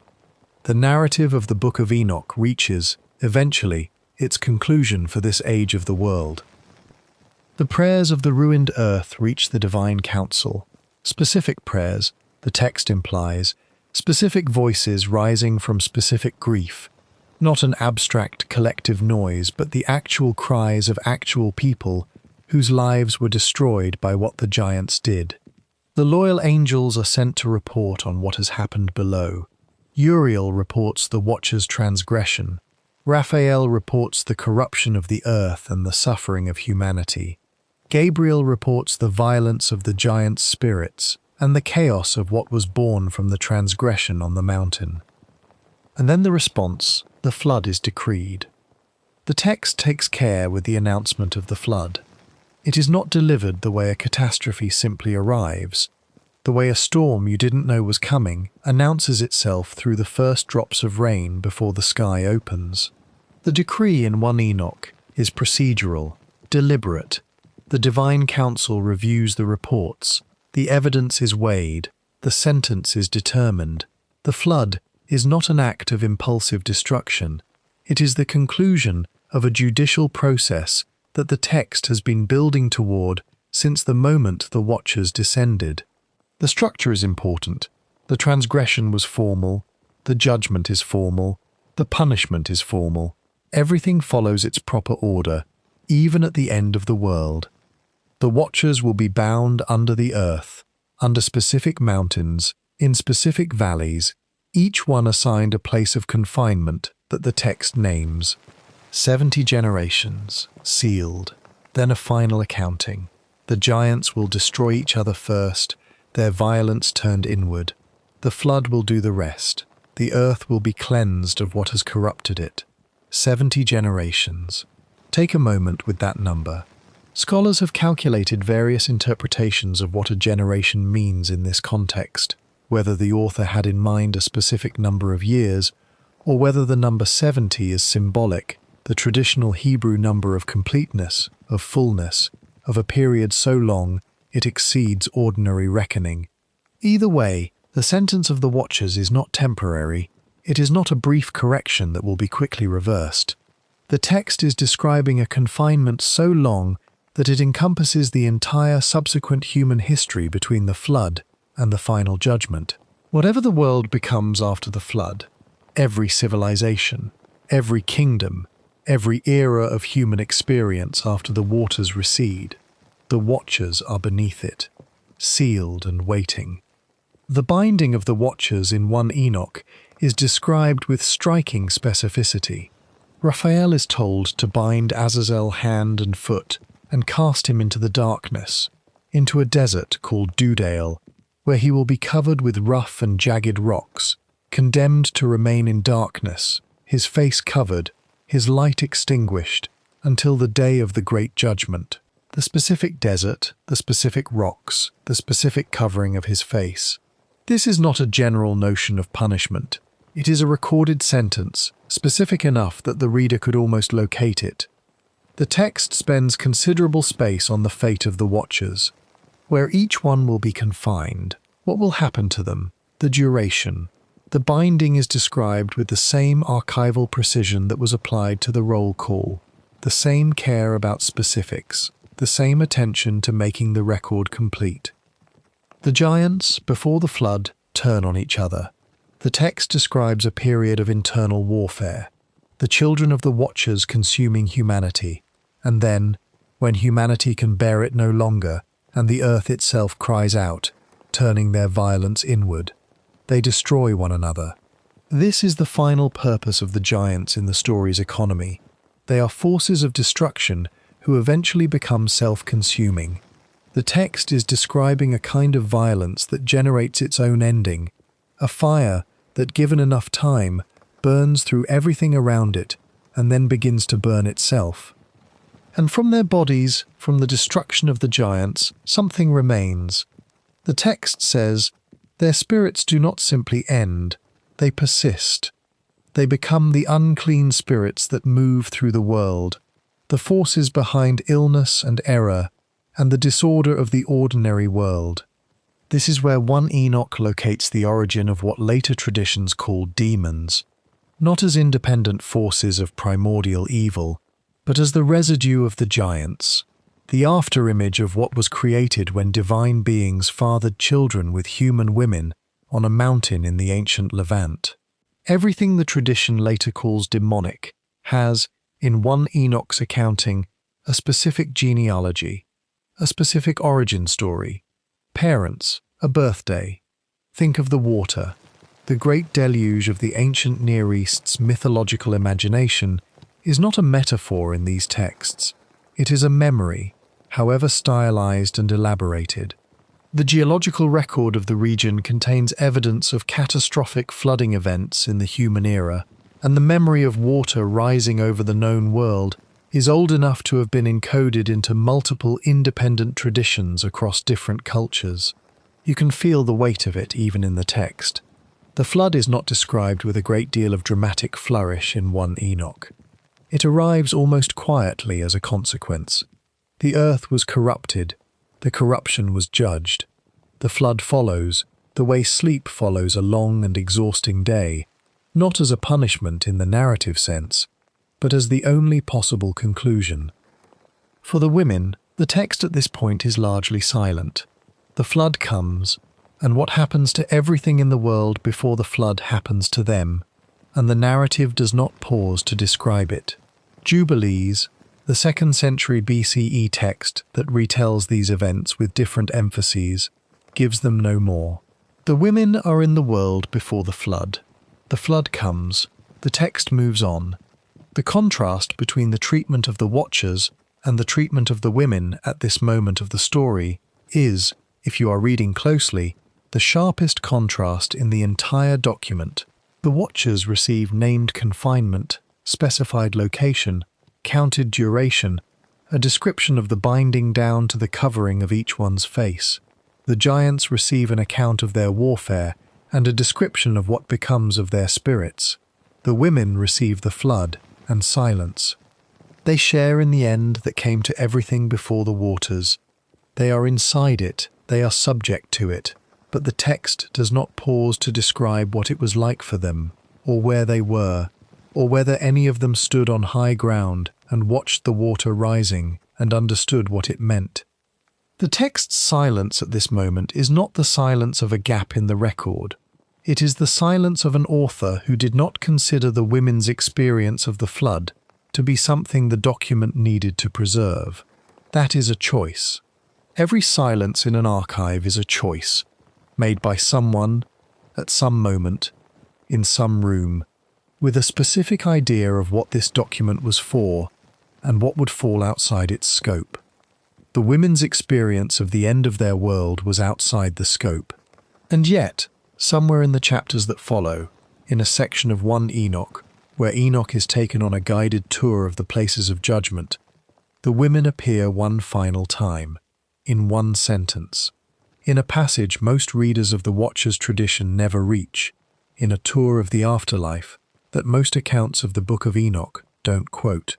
The narrative of the Book of Enoch reaches, eventually, its conclusion for this age of the world. The prayers of the ruined earth reach the divine council. Specific prayers, the text implies, specific voices rising from specific grief, not an abstract collective noise, but the actual cries of actual people whose lives were destroyed by what the giants did. The loyal angels are sent to report on what has happened below. Uriel reports the Watcher's transgression. Raphael reports the corruption of the earth and the suffering of humanity. Gabriel reports the violence of the giant spirits and the chaos of what was born from the transgression on the mountain. And then the response, the flood is decreed. The text takes care with the announcement of the flood. It is not delivered the way a catastrophe simply arrives. The way a storm you didn't know was coming announces itself through the first drops of rain before the sky opens. The decree in 1 Enoch is procedural, deliberate. The divine council reviews the reports. The evidence is weighed. The sentence is determined. The flood is not an act of impulsive destruction. It is the conclusion of a judicial process that the text has been building toward since the moment the Watchers descended. The structure is important. The transgression was formal, the judgment is formal, the punishment is formal. Everything follows its proper order, even at the end of the world. The Watchers will be bound under the earth, under specific mountains, in specific valleys, each one assigned a place of confinement that the text names. 70 generations, sealed, then a final accounting. The giants will destroy each other first, their violence turned inward. The flood will do the rest. The earth will be cleansed of what has corrupted it. 70 generations. Take a moment with that number. Scholars have calculated various interpretations of what a generation means in this context, whether the author had in mind a specific number of years, or whether the number 70 is symbolic, the traditional Hebrew number of completeness, of fullness, of a period so long it exceeds ordinary reckoning. Either way, the sentence of the Watchers is not temporary. It is not a brief correction that will be quickly reversed. The text is describing a confinement so long that it encompasses the entire subsequent human history between the flood and the final judgment. Whatever the world becomes after the flood, every civilization, every kingdom, every era of human experience after the waters recede, the Watchers are beneath it, sealed and waiting. The binding of the Watchers in 1 Enoch is described with striking specificity. Raphael is told to bind Azazel hand and foot and cast him into the darkness, into a desert called Dudale, where he will be covered with rough and jagged rocks, condemned to remain in darkness, his face covered, his light extinguished, until the day of the great judgment. The specific desert, the specific rocks, the specific covering of his face. This is not a general notion of punishment. It is a recorded sentence, specific enough that the reader could almost locate it. The text spends considerable space on the fate of the Watchers, where each one will be confined. What will happen to them? The duration. The binding is described with the same archival precision that was applied to the roll call, the same care about specifics, the same attention to making the record complete. The giants, before the flood, turn on each other. The text describes a period of internal warfare, the children of the Watchers consuming humanity, and then, when humanity can bear it no longer, and the earth itself cries out, turning their violence inward, they destroy one another. This is the final purpose of the giants in the story's economy. They are forces of destruction who eventually become self-consuming. The text is describing a kind of violence that generates its own ending, a fire that, given enough time, burns through everything around it and then begins to burn itself. And from their bodies, from the destruction of the giants, something remains. The text says, their spirits do not simply end, they persist. They become the unclean spirits that move through the world, the forces behind illness and error, and the disorder of the ordinary world. This is where 1 Enoch locates the origin of what later traditions call demons, not as independent forces of primordial evil, but as the residue of the giants, the afterimage of what was created when divine beings fathered children with human women on a mountain in the ancient Levant. Everything the tradition later calls demonic has, in 1 Enoch's accounting, a specific genealogy, a specific origin story, parents, a birthday. Think of the water. The great deluge of the ancient Near East's mythological imagination is not a metaphor in these texts. It is a memory, however stylized and elaborated. The geological record of the region contains evidence of catastrophic flooding events in the human era, and the memory of water rising over the known world is old enough to have been encoded into multiple independent traditions across different cultures. You can feel the weight of it even in the text. The flood is not described with a great deal of dramatic flourish in 1 Enoch. It arrives almost quietly as a consequence. The earth was corrupted, the corruption was judged. The flood follows, the way sleep follows a long and exhausting day, not as a punishment in the narrative sense, but as the only possible conclusion. For the women, the text at this point is largely silent. The flood comes, and what happens to everything in the world before the flood happens to them, and the narrative does not pause to describe it. Jubilees, the 2nd century BCE text that retells these events with different emphases, gives them no more. The women are in the world before the flood. The flood comes. The text moves on. The contrast between the treatment of the watchers and the treatment of the women at this moment of the story is, if you are reading closely, the sharpest contrast in the entire document. The watchers receive named confinement, specified location, counted duration, a description of the binding down to the covering of each one's face. The giants receive an account of their warfare and a description of what becomes of their spirits. The women receive the flood and silence. They share in the end that came to everything before the waters. They are inside it, they are subject to it, but the text does not pause to describe what it was like for them, or where they were, or whether any of them stood on high ground and watched the water rising and understood what it meant. The text's silence at this moment is not the silence of a gap in the record. It is the silence of an author who did not consider the women's experience of the flood to be something the document needed to preserve. That is a choice. Every silence in an archive is a choice, made by someone, at some moment, in some room, with a specific idea of what this document was for and what would fall outside its scope. The women's experience of the end of their world was outside the scope. And yet, somewhere in the chapters that follow, in a section of 1 Enoch, where Enoch is taken on a guided tour of the places of judgment, the women appear one final time, in one sentence, in a passage most readers of the Watcher's tradition never reach, in a tour of the afterlife that most accounts of the Book of Enoch don't quote.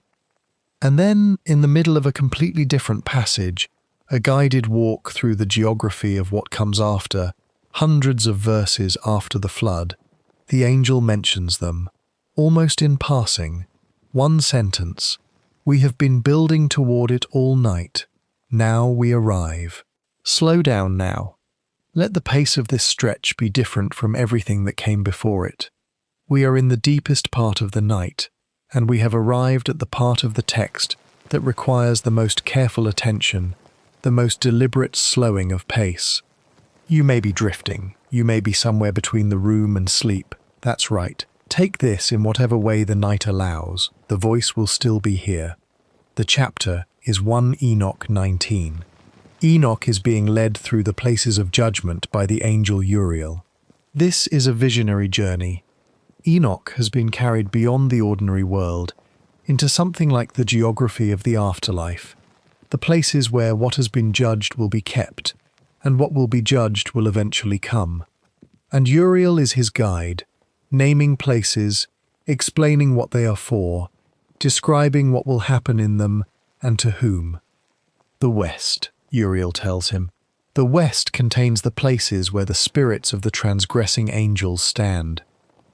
And then, in the middle of a completely different passage, a guided walk through the geography of what comes after, hundreds of verses after the flood, the angel mentions them, almost in passing, one sentence: "We have been building toward it all night. Now we arrive." Slow down now. Let the pace of this stretch be different from everything that came before it. We are in the deepest part of the night, and we have arrived at the part of the text that requires the most careful attention, the most deliberate slowing of pace. You may be drifting, you may be somewhere between the room and sleep. That's right. Take this in whatever way the night allows. The voice will still be here. The chapter is 1 Enoch 19. Enoch is being led through the places of judgment by the angel Uriel. This is a visionary journey. Enoch has been carried beyond the ordinary world into something like the geography of the afterlife, the places where what has been judged will be kept, and what will be judged will eventually come. And Uriel is his guide, naming places, explaining what they are for, describing what will happen in them and to whom. The West, Uriel tells him. The West contains the places where the spirits of the transgressing angels stand.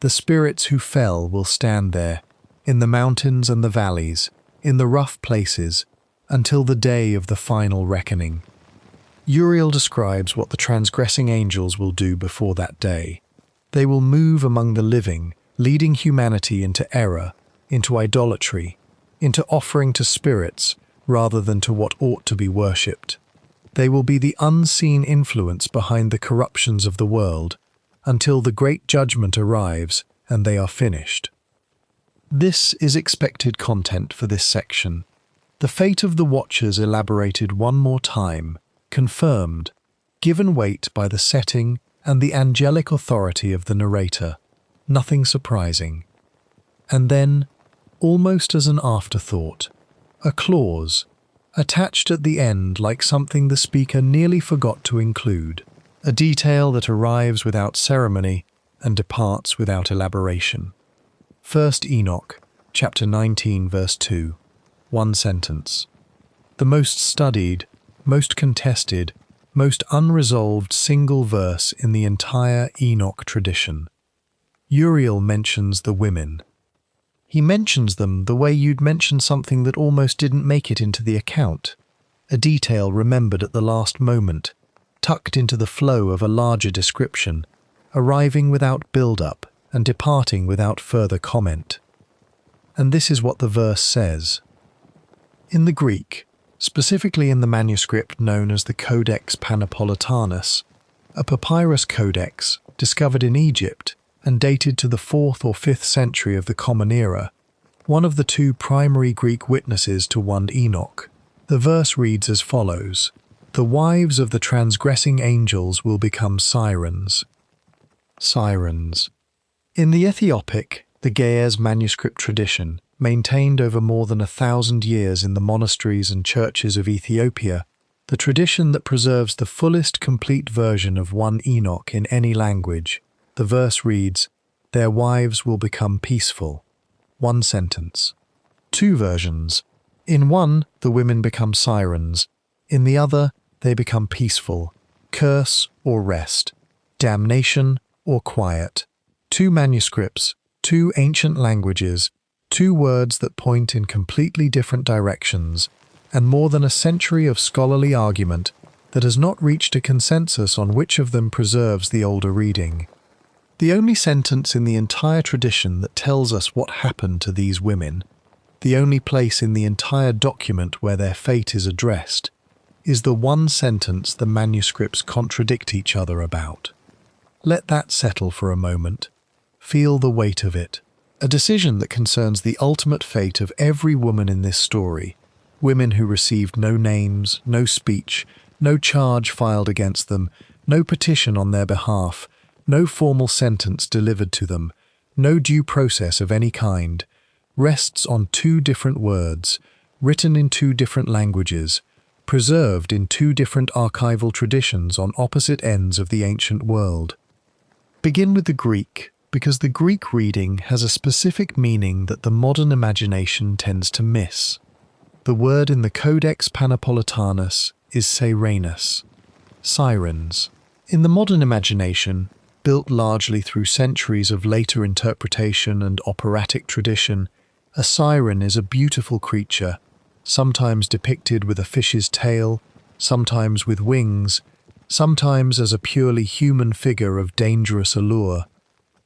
The spirits who fell will stand there, in the mountains and the valleys, in the rough places, until the day of the final reckoning. Uriel describes what the transgressing angels will do before that day. They will move among the living, leading humanity into error, into idolatry, into offering to spirits rather than to what ought to be worshipped. They will be the unseen influence behind the corruptions of the world, until the great judgment arrives and they are finished. This is expected content for this section. The fate of the Watchers elaborated one more time, confirmed, given weight by the setting and the angelic authority of the narrator. Nothing surprising. And then, almost as an afterthought, a clause, attached at the end like something the speaker nearly forgot to include. A detail that arrives without ceremony and departs without elaboration. 1 Enoch, chapter 19, verse 2. One sentence. The most studied, most contested, most unresolved single verse in the entire Enoch tradition. Uriel mentions the women. He mentions them the way you'd mention something that almost didn't make it into the account, a detail remembered at the last moment, tucked into the flow of a larger description, arriving without build-up and departing without further comment. And this is what the verse says. In the Greek, specifically in the manuscript known as the Codex Panapolitanus, a papyrus codex discovered in Egypt and dated to the 4th or 5th century of the Common Era, one of the two primary Greek witnesses to 1 Enoch. The verse reads as follows: "The wives of the transgressing angels will become sirens." Sirens. In the Ethiopic, the Ge'ez manuscript tradition, maintained over more than 1,000 years in the monasteries and churches of Ethiopia, the tradition that preserves the fullest complete version of 1 Enoch in any language, the verse reads, "Their wives will become peaceful." One sentence. Two versions. In one, the women become sirens. In the other, they become peaceful. Curse or rest. Damnation or quiet. Two manuscripts, two ancient languages, two words that point in completely different directions, and more than a century of scholarly argument that has not reached a consensus on which of them preserves the older reading. The only sentence in the entire tradition that tells us what happened to these women, the only place in the entire document where their fate is addressed, is the one sentence the manuscripts contradict each other about. Let that settle for a moment. Feel the weight of it. A decision that concerns the ultimate fate of every woman in this story, women who received no names, no speech, no charge filed against them, no petition on their behalf, no formal sentence delivered to them, no due process of any kind, rests on two different words, written in two different languages, preserved in two different archival traditions on opposite ends of the ancient world. Begin with the Greek, because the Greek reading has a specific meaning that the modern imagination tends to miss. The word in the Codex Panapolitanus is Sirenes, sirens. In the modern imagination, built largely through centuries of later interpretation and operatic tradition, a siren is a beautiful creature, sometimes depicted with a fish's tail, sometimes with wings, sometimes as a purely human figure of dangerous allure,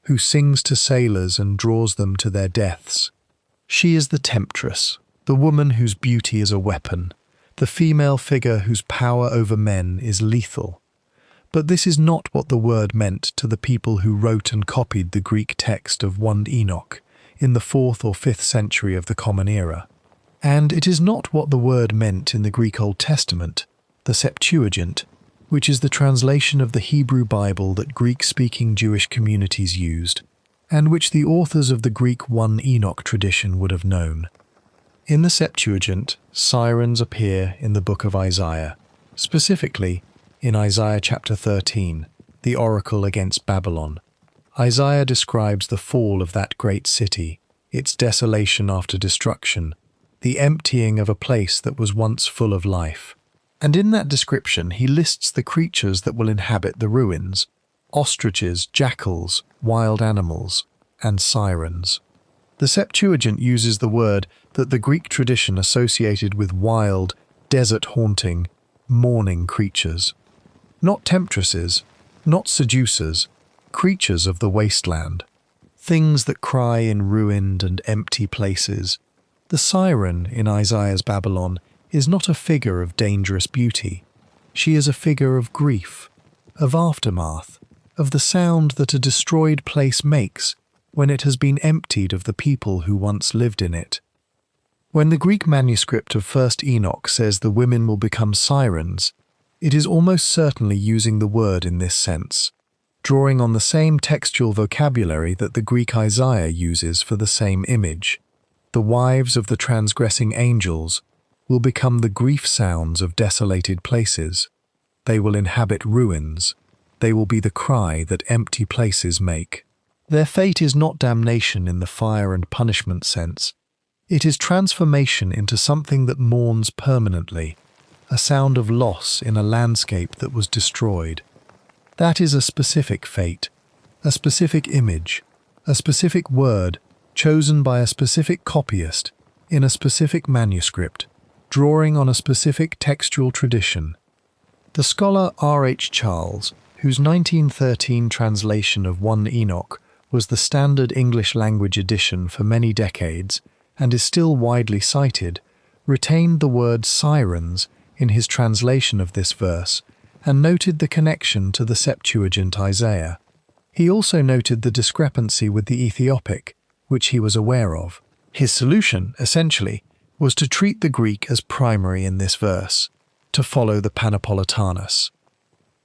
who sings to sailors and draws them to their deaths. She is the temptress, the woman whose beauty is a weapon, the female figure whose power over men is lethal. But this is not what the word meant to the people who wrote and copied the Greek text of 1 Enoch in the 4th or 5th century of the Common Era. And it is not what the word meant in the Greek Old Testament, the Septuagint, which is the translation of the Hebrew Bible that Greek-speaking Jewish communities used, and which the authors of the Greek 1 Enoch tradition would have known. In the Septuagint, sirens appear in the book of Isaiah, specifically in Isaiah chapter 13, the oracle against Babylon. Isaiah describes the fall of that great city, its desolation after destruction, the emptying of a place that was once full of life. And in that description he lists the creatures that will inhabit the ruins: ostriches, jackals, wild animals, and sirens. The Septuagint uses the word that the Greek tradition associated with wild, desert-haunting, mourning creatures. Not temptresses, not seducers, creatures of the wasteland. Things that cry in ruined and empty places. The siren in Isaiah's Babylon is not a figure of dangerous beauty. She is a figure of grief, of aftermath, of the sound that a destroyed place makes when it has been emptied of the people who once lived in it. When the Greek manuscript of 1 Enoch says the women will become sirens, it is almost certainly using the word in this sense, drawing on the same textual vocabulary that the Greek Isaiah uses for the same image. The wives of the transgressing angels will become the grief sounds of desolated places. They will inhabit ruins. They will be the cry that empty places make. Their fate is not damnation in the fire and punishment sense. It is transformation into something that mourns permanently, a sound of loss in a landscape that was destroyed. That is a specific fate, a specific image, a specific word chosen by a specific copyist in a specific manuscript, drawing on a specific textual tradition. The scholar R.H. Charles, whose 1913 translation of 1 Enoch was the standard English language edition for many decades and is still widely cited, retained the word sirens in his translation of this verse and noted the connection to the Septuagint Isaiah. He also noted the discrepancy with the Ethiopic, which he was aware of. His solution, essentially, was to treat the Greek as primary in this verse, to follow the Panapolitanus.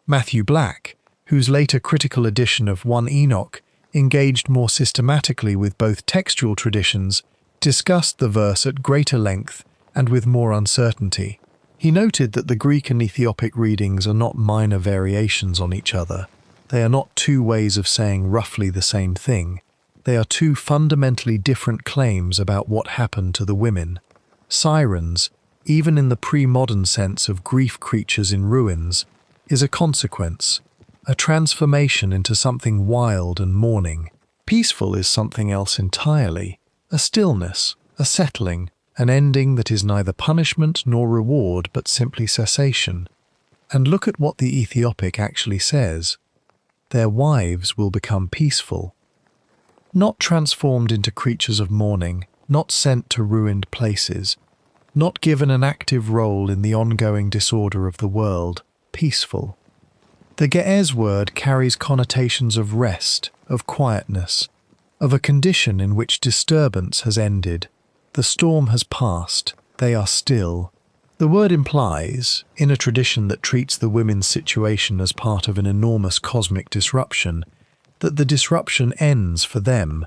Matthew Black, whose later critical edition of 1 Enoch engaged more systematically with both textual traditions, discussed the verse at greater length and with more uncertainty. He noted that the Greek and Ethiopic readings are not minor variations on each other. They are not two ways of saying roughly the same thing. They are two fundamentally different claims about what happened to the women. Sirens, even in the pre-modern sense of grief creatures in ruins, is a consequence, a transformation into something wild and mourning. Peaceful is something else entirely, a stillness, a settling, an ending that is neither punishment nor reward but simply cessation. And look at what the Ethiopic actually says. Their wives will become peaceful. Not transformed into creatures of mourning, not sent to ruined places, not given an active role in the ongoing disorder of the world, peaceful. The Ge'ez word carries connotations of rest, of quietness, of a condition in which disturbance has ended. The storm has passed, they are still. The word implies, in a tradition that treats the women's situation as part of an enormous cosmic disruption, that the disruption ends for them.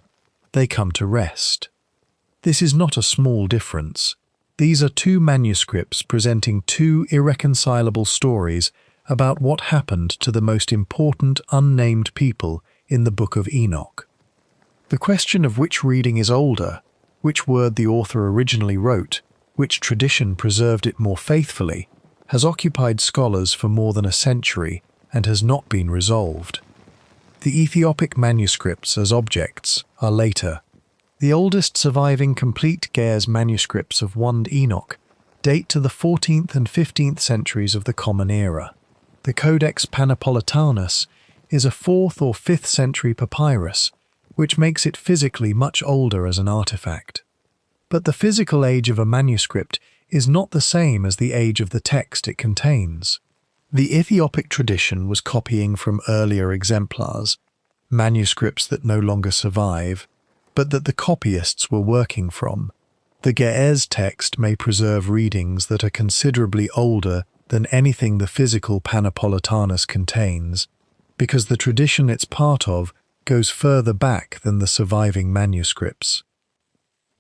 They come to rest. This is not a small difference. These are two manuscripts presenting two irreconcilable stories about what happened to the most important unnamed people in the Book of Enoch. The question of which reading is older, which word the author originally wrote, which tradition preserved it more faithfully, has occupied scholars for more than a century and has not been resolved. The Ethiopic manuscripts as objects are later. The oldest surviving complete Ge'ez manuscripts of 1 Enoch date to the 14th and 15th centuries of the Common Era. The Codex Panapolitanus is a 4th or 5th century papyrus, which makes it physically much older as an artifact. But the physical age of a manuscript is not the same as the age of the text it contains. The Ethiopic tradition was copying from earlier exemplars, manuscripts that no longer survive, but that the copyists were working from. The Ge'ez text may preserve readings that are considerably older than anything the physical Panapolitanus contains, because the tradition it's part of goes further back than the surviving manuscripts.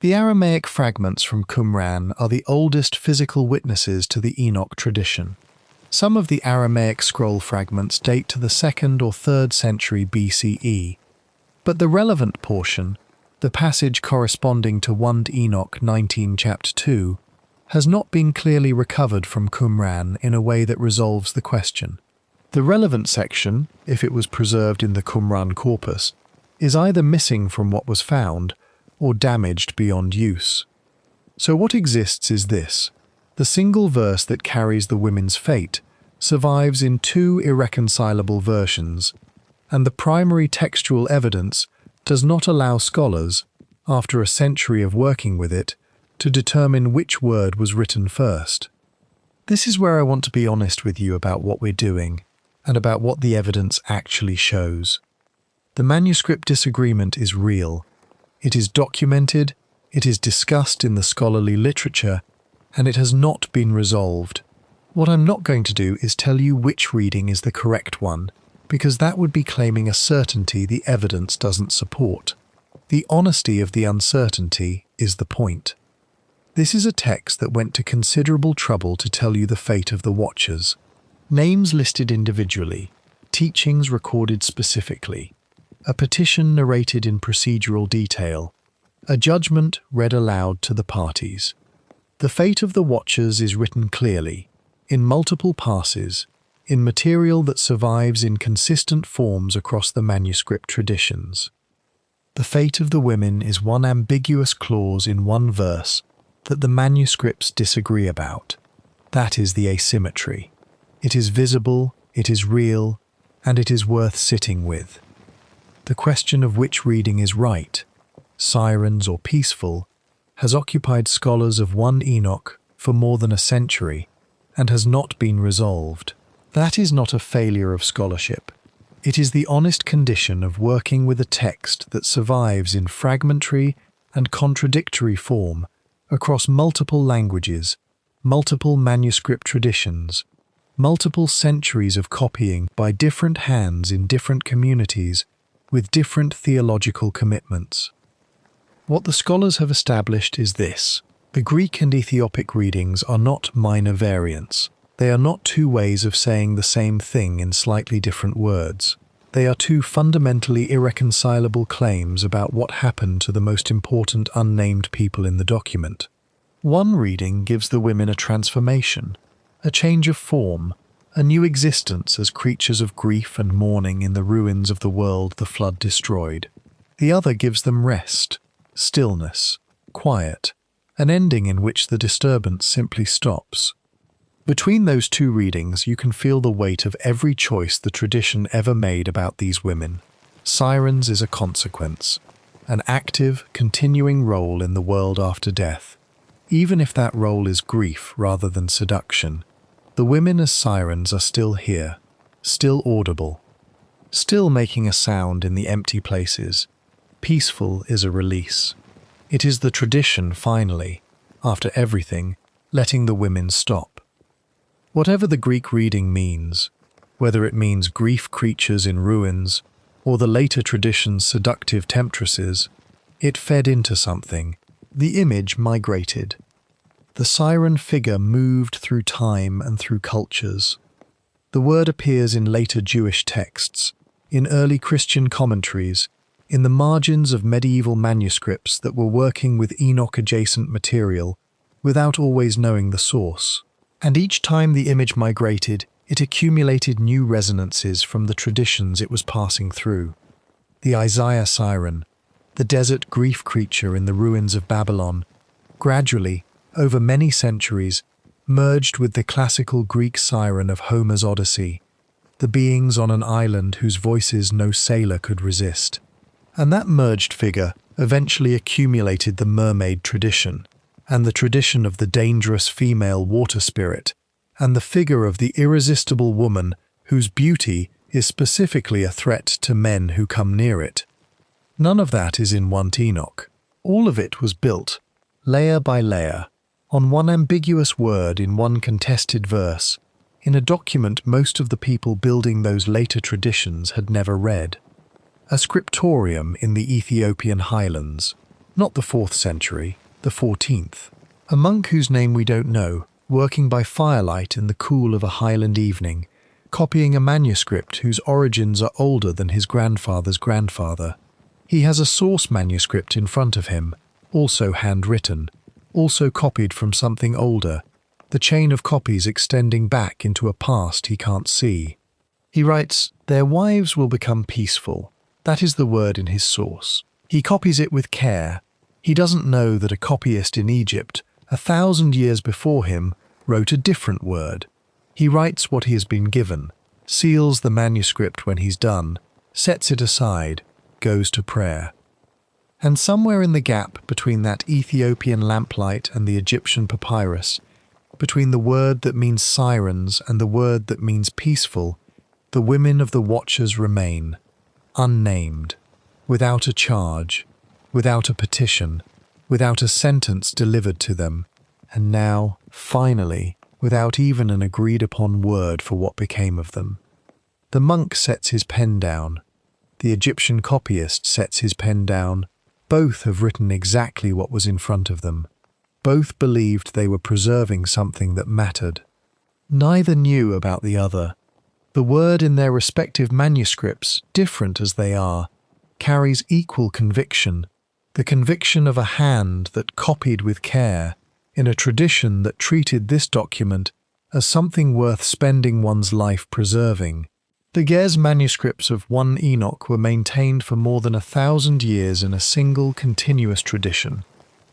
The Aramaic fragments from Qumran are the oldest physical witnesses to the Enoch tradition. Some of the Aramaic scroll fragments date to the 2nd or 3rd century BCE, but the relevant portion, the passage corresponding to 1 Enoch 19 chapter 2, has not been clearly recovered from Qumran in a way that resolves the question. The relevant section, if it was preserved in the Qumran corpus, is either missing from what was found or damaged beyond use. So what exists is this: the single verse that carries the women's fate survives in two irreconcilable versions, and the primary textual evidence does not allow scholars, after a century of working with it, to determine which word was written first. This is where I want to be honest with you about what we're doing, and about what the evidence actually shows. The manuscript disagreement is real. It is documented, it is discussed in the scholarly literature, and it has not been resolved. What I'm not going to do is tell you which reading is the correct one, because that would be claiming a certainty the evidence doesn't support. The honesty of the uncertainty is the point. This is a text that went to considerable trouble to tell you the fate of the watchers. Names listed individually, teachings recorded specifically, a petition narrated in procedural detail, a judgment read aloud to the parties. The fate of the watchers is written clearly, in multiple passes, in material that survives in consistent forms across the manuscript traditions. The fate of the women is one ambiguous clause in one verse that the manuscripts disagree about. That is the asymmetry. It is visible, it is real, and it is worth sitting with. The question of which reading is right, sirens or peaceful, has occupied scholars of 1 Enoch for more than a century and has not been resolved. That is not a failure of scholarship. It is the honest condition of working with a text that survives in fragmentary and contradictory form across multiple languages, multiple manuscript traditions, multiple centuries of copying by different hands in different communities with different theological commitments. What the scholars have established is this: the Greek and Ethiopic readings are not minor variants. They are not two ways of saying the same thing in slightly different words. They are two fundamentally irreconcilable claims about what happened to the most important unnamed people in the document. One reading gives the women a transformation, a change of form, a new existence as creatures of grief and mourning in the ruins of the world the flood destroyed. The other gives them rest, stillness, quiet, an ending in which the disturbance simply stops. Between those two readings, you can feel the weight of every choice the tradition ever made about these women. Sirens is a consequence, an active, continuing role in the world after death. Even if that role is grief rather than seduction, the women as sirens are still here, still audible, still making a sound in the empty places. Peaceful is a release. It is the tradition finally, after everything, letting the women stop. Whatever the Greek reading means, whether it means grief creatures in ruins or the later tradition's seductive temptresses, it fed into something. The image migrated. The siren figure moved through time and through cultures. The word appears in later Jewish texts, in early Christian commentaries, in the margins of medieval manuscripts that were working with Enoch-adjacent material without always knowing the source. And each time the image migrated, it accumulated new resonances from the traditions it was passing through. The Isaiah siren, the desert grief creature in the ruins of Babylon, gradually, over many centuries, merged with the classical Greek siren of Homer's Odyssey, the beings on an island whose voices no sailor could resist. And that merged figure eventually accumulated the mermaid tradition, and the tradition of the dangerous female water spirit, and the figure of the irresistible woman whose beauty is specifically a threat to men who come near it. None of that is in 1 Enoch. All of it was built, layer by layer, on one ambiguous word in one contested verse, in a document most of the people building those later traditions had never read. A scriptorium in the Ethiopian highlands, not the 4th century, the 14th. A monk whose name we don't know, working by firelight in the cool of a highland evening, copying a manuscript whose origins are older than his grandfather's grandfather. He has a source manuscript in front of him, also handwritten, also copied from something older, the chain of copies extending back into a past he can't see. He writes, "Their wives will become peaceful." That is the word in his source. He copies it with care. He doesn't know that a copyist in Egypt, 1,000 years before him, wrote a different word. He writes what he has been given, seals the manuscript when he's done, sets it aside, goes to prayer. And somewhere in the gap between that Ethiopian lamplight and the Egyptian papyrus, between the word that means sirens and the word that means peaceful, the women of the Watchers remain, unnamed, without a charge, without a petition, without a sentence delivered to them, and now, finally, without even an agreed-upon word for what became of them. The monk sets his pen down. The Egyptian copyist sets his pen down. Both have written exactly what was in front of them. Both believed they were preserving something that mattered. Neither knew about the other. The word in their respective manuscripts, different as they are, carries equal conviction, the conviction of a hand that copied with care, in a tradition that treated this document as something worth spending one's life preserving. The Gez manuscripts of 1 Enoch were maintained for more than 1,000 years in a single continuous tradition.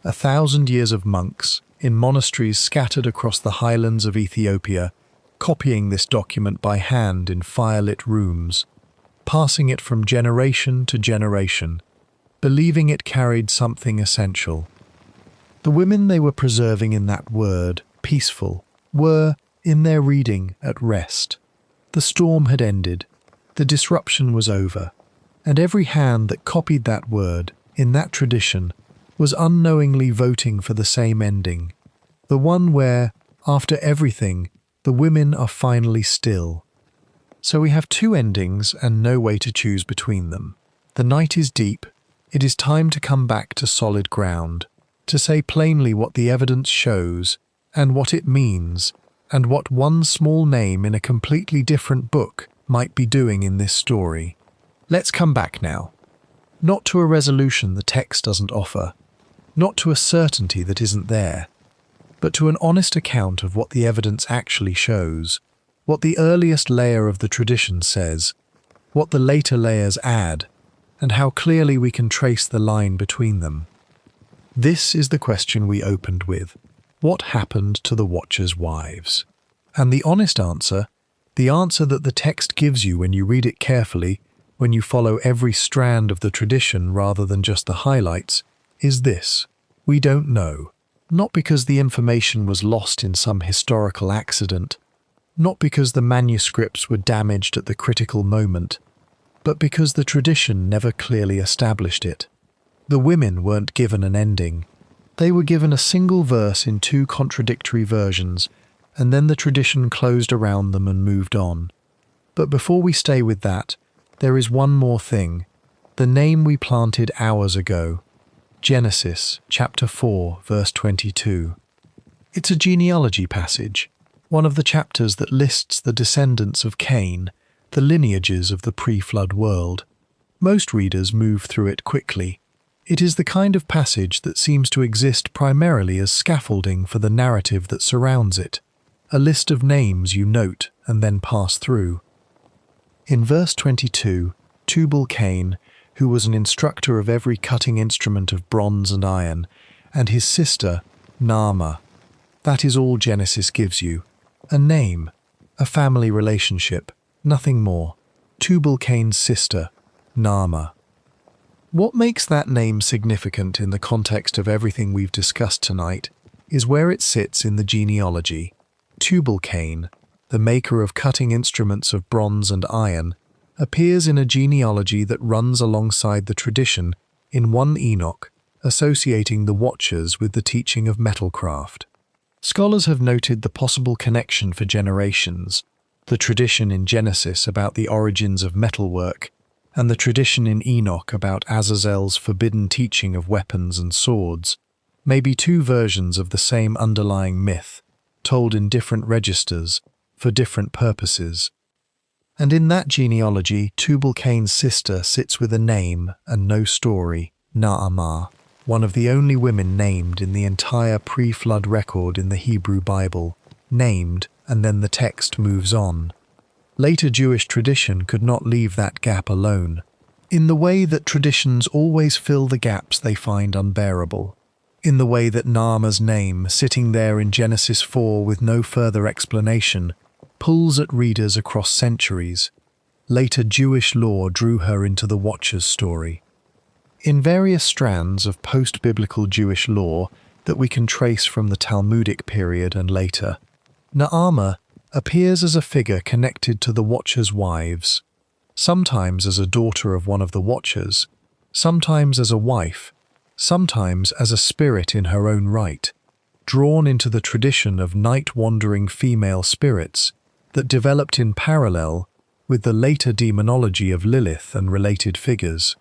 1,000 years of monks, in monasteries scattered across the highlands of Ethiopia, copying this document by hand in firelit rooms, passing it from generation to generation, believing it carried something essential. The women they were preserving in that word, peaceful, were, in their reading, at rest. The storm had ended, the disruption was over, and every hand that copied that word, in that tradition, was unknowingly voting for the same ending, the one where, after everything, the women are finally still. So we have two endings and no way to choose between them. The night is deep, it is time to come back to solid ground, to say plainly what the evidence shows, and what it means, and what one small name in a completely different book might be doing in this story. Let's come back now. Not to a resolution the text doesn't offer, not to a certainty that isn't there, but to an honest account of what the evidence actually shows, what the earliest layer of the tradition says, what the later layers add, and how clearly we can trace the line between them. This is the question we opened with. What happened to the Watchers' wives? And the honest answer, the answer that the text gives you when you read it carefully, when you follow every strand of the tradition rather than just the highlights, is this: we don't know. Not because the information was lost in some historical accident, not because the manuscripts were damaged at the critical moment, but because the tradition never clearly established it. The women weren't given an ending. They were given a single verse in two contradictory versions, and then the tradition closed around them and moved on. But before we stay with that, there is one more thing, the name we planted hours ago. Genesis, chapter 4, verse 22. It's a genealogy passage, one of the chapters that lists the descendants of Cain, the lineages of the pre-flood world. Most readers move through it quickly. It is the kind of passage that seems to exist primarily as scaffolding for the narrative that surrounds it, a list of names you note and then pass through. In verse 22, Tubal-Cain, who was an instructor of every cutting instrument of bronze and iron, and his sister, Naamah. That is all Genesis gives you. A name, a family relationship, nothing more. Tubal-Cain's sister, Naamah. What makes that name significant in the context of everything we've discussed tonight is where it sits in the genealogy. Tubal-Cain, the maker of cutting instruments of bronze and iron, appears in a genealogy that runs alongside the tradition in 1 Enoch, associating the Watchers with the teaching of metalcraft. Scholars have noted the possible connection for generations, the tradition in Genesis about the origins of metalwork, and the tradition in Enoch about Azazel's forbidden teaching of weapons and swords, may be two versions of the same underlying myth, told in different registers, for different purposes. And in that genealogy, Tubal-Cain's sister sits with a name and no story, Naamah, one of the only women named in the entire pre-flood record in the Hebrew Bible, named, and then the text moves on. Later Jewish tradition could not leave that gap alone, in the way that traditions always fill the gaps they find unbearable, in the way that Naamah's name, sitting there in Genesis 4 with no further explanation, pulls at readers across centuries. Later Jewish law drew her into the Watchers' story. In various strands of post-biblical Jewish law that we can trace from the Talmudic period and later, Naamah appears as a figure connected to the Watchers' wives, sometimes as a daughter of one of the Watchers, sometimes as a wife, sometimes as a spirit in her own right, drawn into the tradition of night-wandering female spirits that developed in parallel with the later demonology of Lilith and related figures.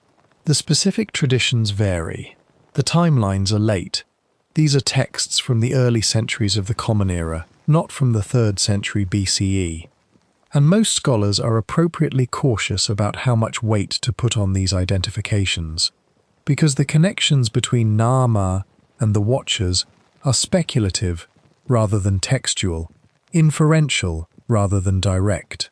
The specific traditions vary. The timelines are late. These are texts from the early centuries of the Common Era, not from the 3rd century BCE. And most scholars are appropriately cautious about how much weight to put on these identifications, because the connections between Naamah and the Watchers are speculative rather than textual, inferential rather than direct.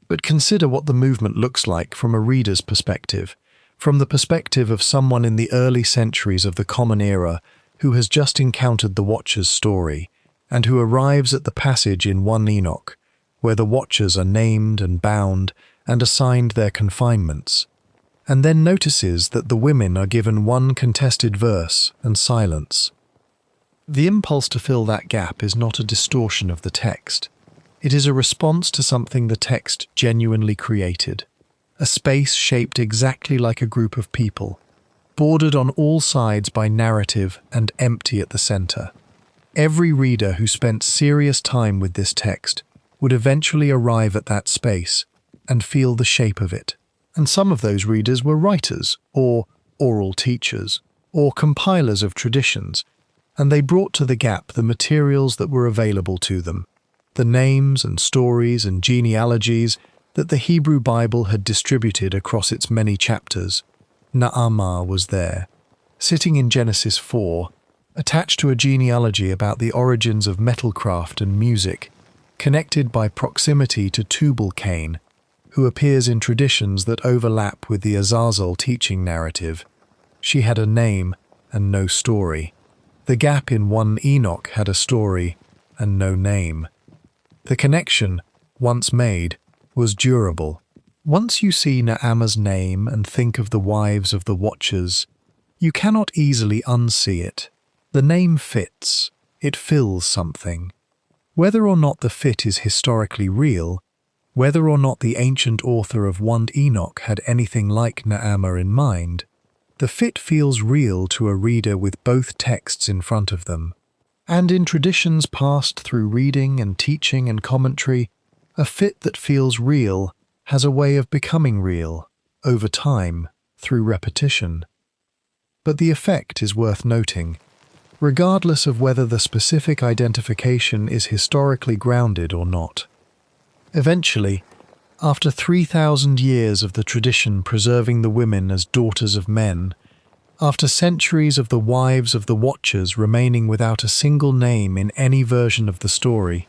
But consider what the movement looks like from a reader's perspective, from the perspective of someone in the early centuries of the Common Era who has just encountered the Watcher's story, and who arrives at the passage in 1 Enoch, where the Watchers are named and bound and assigned their confinements, and then notices that the women are given one contested verse and silence. The impulse to fill that gap is not a distortion of the text. It is a response to something the text genuinely created, a space shaped exactly like a group of people, bordered on all sides by narrative and empty at the center. Every reader who spent serious time with this text would eventually arrive at that space and feel the shape of it. And some of those readers were writers, or oral teachers, or compilers of traditions, and they brought to the gap the materials that were available to them, the names and stories and genealogies that the Hebrew Bible had distributed across its many chapters. Naamah was there, sitting in Genesis 4, attached to a genealogy about the origins of metalcraft and music, connected by proximity to Tubal-Cain, who appears in traditions that overlap with the Asael teaching narrative. She had a name and no story. The gap in 1 Enoch had a story and no name. The connection, once made, was durable. Once you see Naamah's name and think of the wives of the Watchers, you cannot easily unsee it. The name fits. It fills something. Whether or not the fit is historically real, whether or not the ancient author of 1 Enoch had anything like Naamah in mind, the fit feels real to a reader with both texts in front of them. And in traditions passed through reading and teaching and commentary, a fit that feels real has a way of becoming real, over time, through repetition. But the effect is worth noting, regardless of whether the specific identification is historically grounded or not. Eventually, after 3,000 years of the tradition preserving the women as daughters of men, after centuries of the wives of the Watchers remaining without a single name in any version of the story,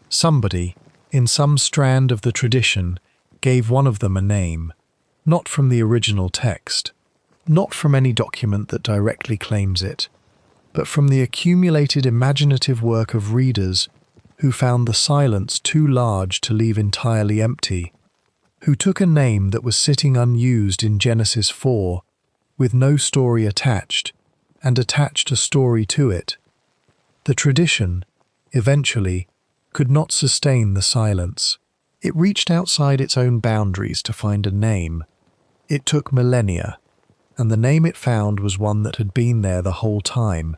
somebody, in some strand of the tradition, gave one of them a name, not from the original text, not from any document that directly claims it, but from the accumulated imaginative work of readers who found the silence too large to leave entirely empty, who took a name that was sitting unused in Genesis 4, with no story attached, and attached a story to it. The tradition, eventually, could not sustain the silence. It reached outside its own boundaries to find a name. It took millennia, and the name it found was one that had been there the whole time,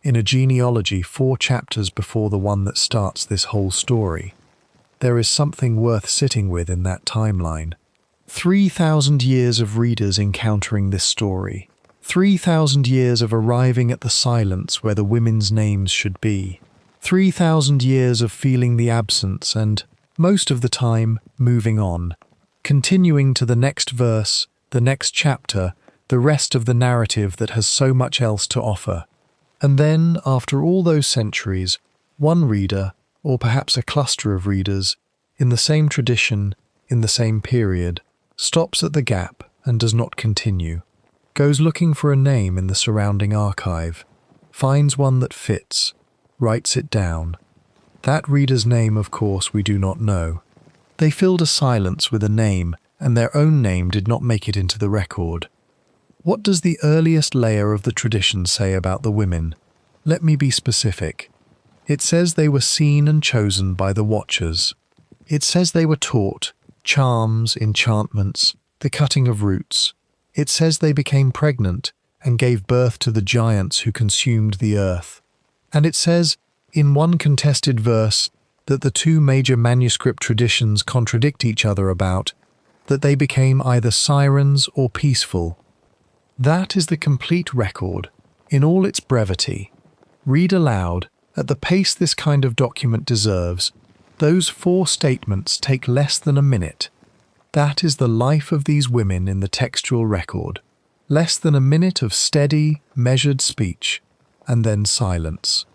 in a genealogy 4 chapters before the one that starts this whole story. There is something worth sitting with in that timeline. 3,000 years of readers encountering this story. 3,000 years of arriving at the silence where the women's names should be. 3,000 years of feeling the absence and, most of the time, moving on. Continuing to the next verse, the next chapter, the rest of the narrative that has so much else to offer. And then, after all those centuries, one reader, or perhaps a cluster of readers, in the same tradition, in the same period, stops at the gap and does not continue, goes looking for a name in the surrounding archive, finds one that fits, writes it down. That reader's name, of course, we do not know. They filled a silence with a name, and their own name did not make it into the record. What does the earliest layer of the tradition say about the women? Let me be specific. It says they were seen and chosen by the Watchers. It says they were taught charms, enchantments, the cutting of roots. It says they became pregnant and gave birth to the giants who consumed the earth. And it says, in one contested verse, that the 2 major manuscript traditions contradict each other about, that they became either sirens or peaceful. That is the complete record, in all its brevity. Read aloud, at the pace this kind of document deserves. Those 4 statements take less than a minute. That is the life of these women in the textual record. Less than a minute of steady, measured speech, and then silence.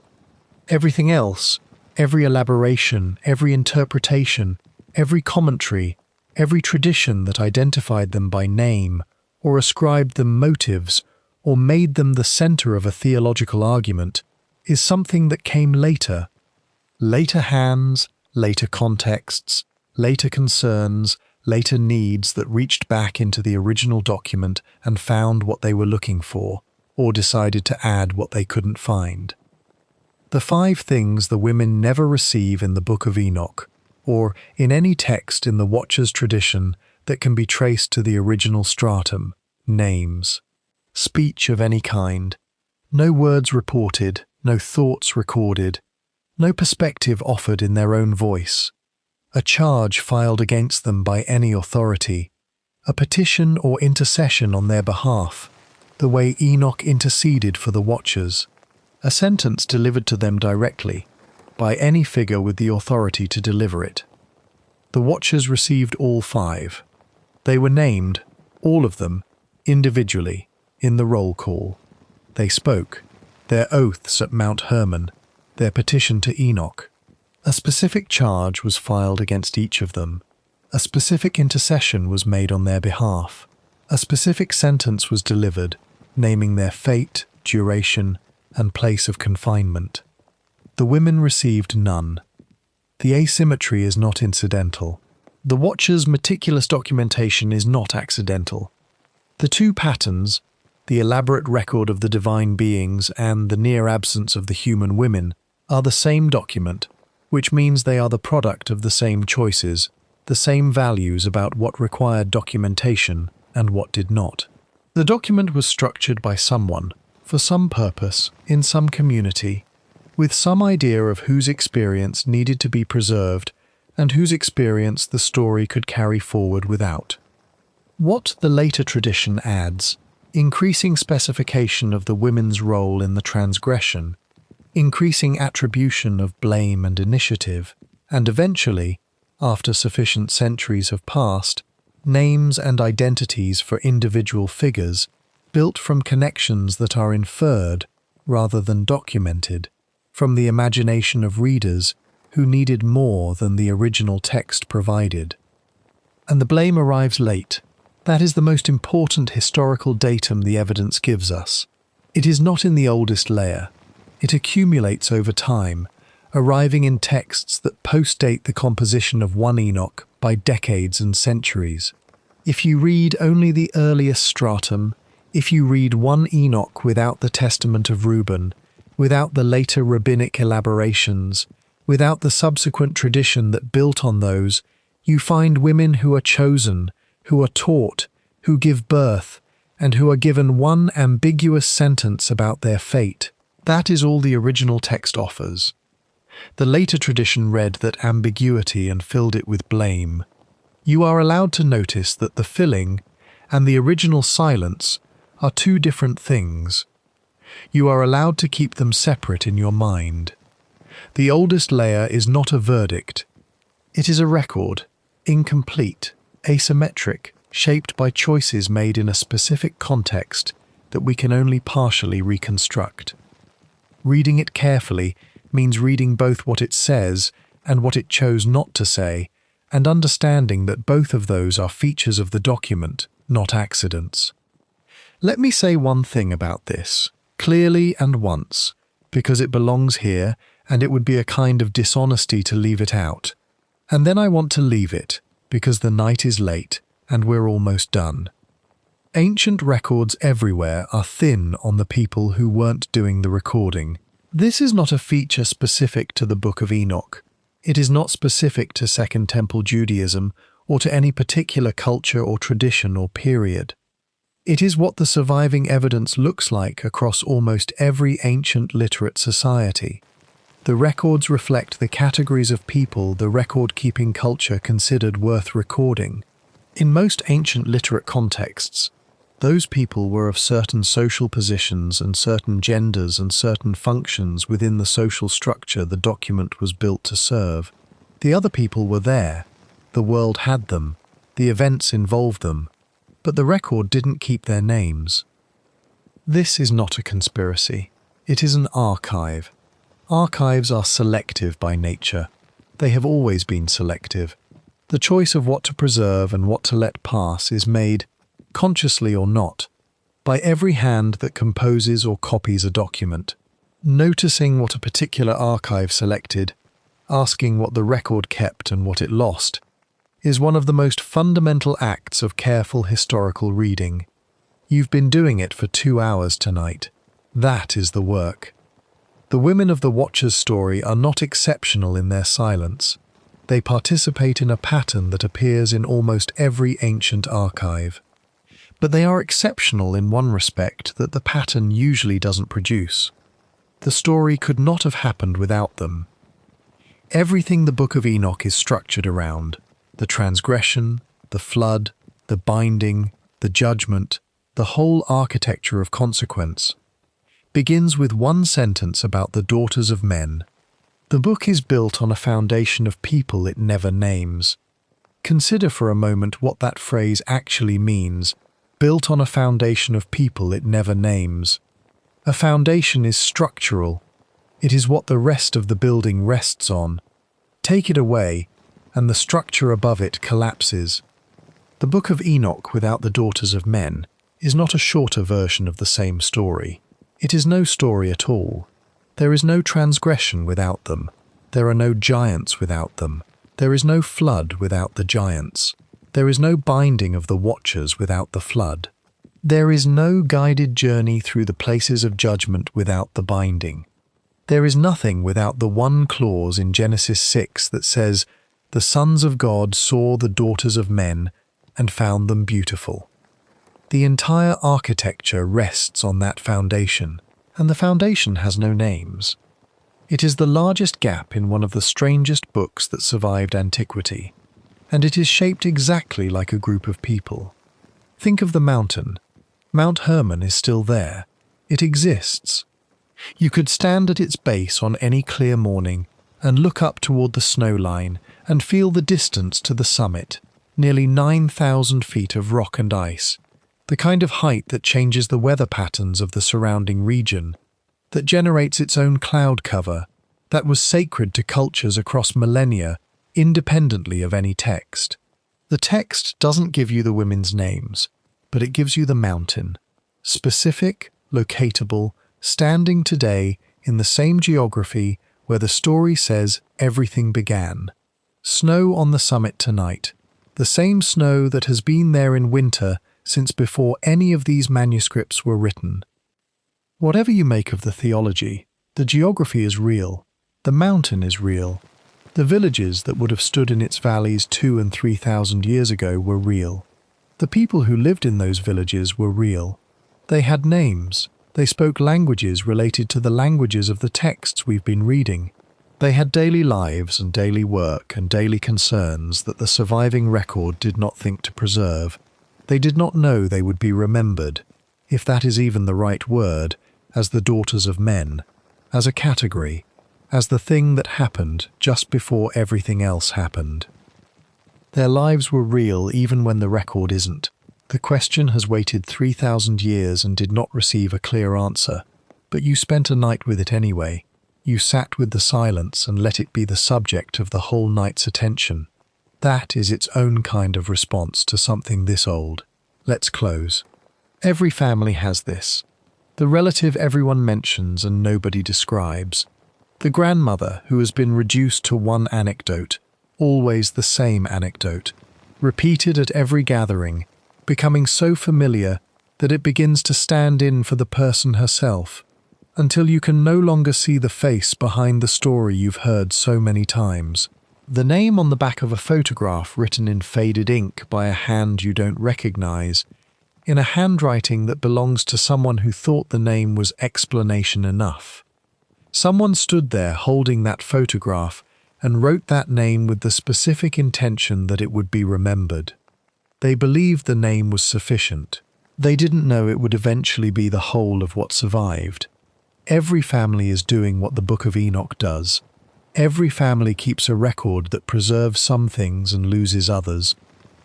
Everything else, every elaboration, every interpretation, every commentary, every tradition that identified them by name, or ascribed them motives, or made them the center of a theological argument, is something that came later. Later hands, later contexts, later concerns, later needs that reached back into the original document and found what they were looking for, or decided to add what they couldn't find. The 5 things the women never receive in the Book of Enoch, or in any text in the Watcher's tradition that can be traced to the original stratum: names, speech of any kind, no words reported, no thoughts recorded, no perspective offered in their own voice, a charge filed against them by any authority, a petition or intercession on their behalf, the way Enoch interceded for the Watchers, a sentence delivered to them directly, by any figure with the authority to deliver it. The Watchers received all 5. They were named, all of them, individually, in the roll call. They spoke, their oaths at Mount Hermon, their petition to Enoch. A specific charge was filed against each of them. A specific intercession was made on their behalf. A specific sentence was delivered, naming their fate, duration, and place of confinement. The women received none. The asymmetry is not incidental. The Watcher's meticulous documentation is not accidental. The 2 patterns, the elaborate record of the divine beings and the near absence of the human women, are the same document, which means they are the product of the same choices, the same values about what required documentation and what did not. The document was structured by someone, for some purpose, in some community, with some idea of whose experience needed to be preserved and whose experience the story could carry forward without. What the later tradition adds, increasing specification of the women's role in the transgression, increasing attribution of blame and initiative, and eventually, after sufficient centuries have passed, names and identities for individual figures built from connections that are inferred rather than documented, from the imagination of readers who needed more than the original text provided. And the blame arrives late. That is the most important historical datum the evidence gives us. It is not in the oldest layer. It accumulates over time, arriving in texts that postdate the composition of one Enoch by decades and centuries. If you read only the earliest stratum, if you read one Enoch without the Testament of Reuben, without the later rabbinic elaborations, without the subsequent tradition that built on those, you find women who are chosen, who are taught, who give birth, and who are given one ambiguous sentence about their fate. That is all the original text offers. The later tradition read that ambiguity and filled it with blame. You are allowed to notice that the filling and the original silence are 2 different things. You are allowed to keep them separate in your mind. The oldest layer is not a verdict. It is a record, incomplete, asymmetric, shaped by choices made in a specific context that we can only partially reconstruct. Reading it carefully means reading both what it says and what it chose not to say, and understanding that both of those are features of the document, not accidents. Let me say one thing about this, clearly and once, because it belongs here and it would be a kind of dishonesty to leave it out. And then I want to leave it, because the night is late and we're almost done. Ancient records everywhere are thin on the people who weren't doing the recording. This is not a feature specific to the Book of Enoch. It is not specific to Second Temple Judaism or to any particular culture or tradition or period. It is what the surviving evidence looks like across almost every ancient literate society. The records reflect the categories of people the record-keeping culture considered worth recording. In most ancient literate contexts, those people were of certain social positions and certain genders and certain functions within the social structure the document was built to serve. The other people were there. The world had them. The events involved them. But the record didn't keep their names. This is not a conspiracy. It is an archive. Archives are selective by nature. They have always been selective. The choice of what to preserve and what to let pass is made, consciously or not, by every hand that composes or copies a document. Noticing what a particular archive selected, asking what the record kept and what it lost, is one of the most fundamental acts of careful historical reading. You've been doing it for 2 hours tonight. That is the work. The women of the Watcher's story are not exceptional in their silence. They participate in a pattern that appears in almost every ancient archive. But they are exceptional in one respect that the pattern usually doesn't produce. The story could not have happened without them. Everything the Book of Enoch is structured around, the transgression, the flood, the binding, the judgment, the whole architecture of consequence, begins with one sentence about the daughters of men. The book is built on a foundation of people it never names. Consider for a moment what that phrase actually means, built on a foundation of people it never names. A foundation is structural. It is what the rest of the building rests on. Take it away, and the structure above it collapses. The Book of Enoch without the daughters of men is not a shorter version of the same story. It is no story at all. There is no transgression without them. There are no giants without them. There is no flood without the giants. There is no binding of the watchers without the flood. There is no guided journey through the places of judgment without the binding. There is nothing without the one clause in Genesis 6 that says, "The sons of God saw the daughters of men and found them beautiful." The entire architecture rests on that foundation, and the foundation has no names. It is the largest gap in one of the strangest books that survived antiquity, and it is shaped exactly like a group of people. Think of the mountain. Mount Hermon is still there. It exists. You could stand at its base on any clear morning and look up toward the snow line and feel the distance to the summit, nearly 9,000 feet of rock and ice, the kind of height that changes the weather patterns of the surrounding region, that generates its own cloud cover, that was sacred to cultures across millennia, independently of any text. The text doesn't give you the women's names, but it gives you the mountain, specific, locatable, standing today in the same geography where the story says everything began. Snow on the summit tonight, the same snow that has been there in winter since before any of these manuscripts were written. Whatever you make of the theology, the geography is real, the mountain is real. The villages that would have stood in its valleys 2,000 and 3,000 years ago were real. The people who lived in those villages were real. They had names. They spoke languages related to the languages of the texts we've been reading. They had daily lives and daily work and daily concerns that the surviving record did not think to preserve. They did not know they would be remembered, if that is even the right word, as the daughters of men, as a category, as the thing that happened just before everything else happened. Their lives were real even when the record isn't. The question has waited 3,000 years and did not receive a clear answer, but you spent a night with it anyway. You sat with the silence and let it be the subject of the whole night's attention. That is its own kind of response to something this old. Let's close. Every family has this. The relative everyone mentions and nobody describes. The grandmother who has been reduced to one anecdote, always the same anecdote, repeated at every gathering, becoming so familiar that it begins to stand in for the person herself, until you can no longer see the face behind the story you've heard so many times. The name on the back of a photograph written in faded ink by a hand you don't recognize, in a handwriting that belongs to someone who thought the name was explanation enough. Someone stood there holding that photograph and wrote that name with the specific intention that it would be remembered. They believed the name was sufficient. They didn't know it would eventually be the whole of what survived. Every family is doing what the Book of Enoch does. Every family keeps a record that preserves some things and loses others,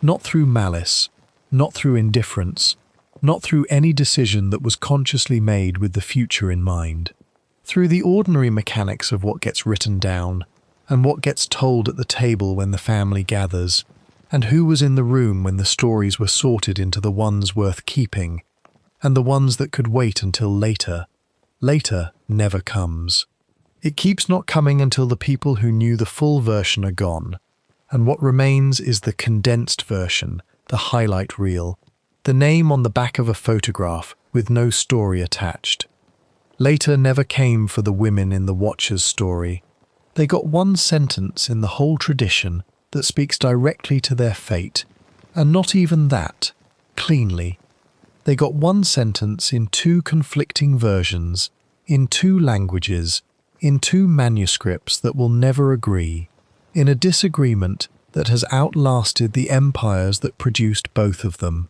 not through malice, not through indifference, not through any decision that was consciously made with the future in mind. Through the ordinary mechanics of what gets written down, and what gets told at the table when the family gathers, and who was in the room when the stories were sorted into the ones worth keeping, and the ones that could wait until later. Later never comes. It keeps not coming until the people who knew the full version are gone, and what remains is the condensed version, the highlight reel, the name on the back of a photograph with no story attached. Later never came for the women in the Watcher's story. They got one sentence in the whole tradition that speaks directly to their fate, and not even that, cleanly. They got one sentence in two conflicting versions, in two languages, in two manuscripts that will never agree, in a disagreement that has outlasted the empires that produced both of them.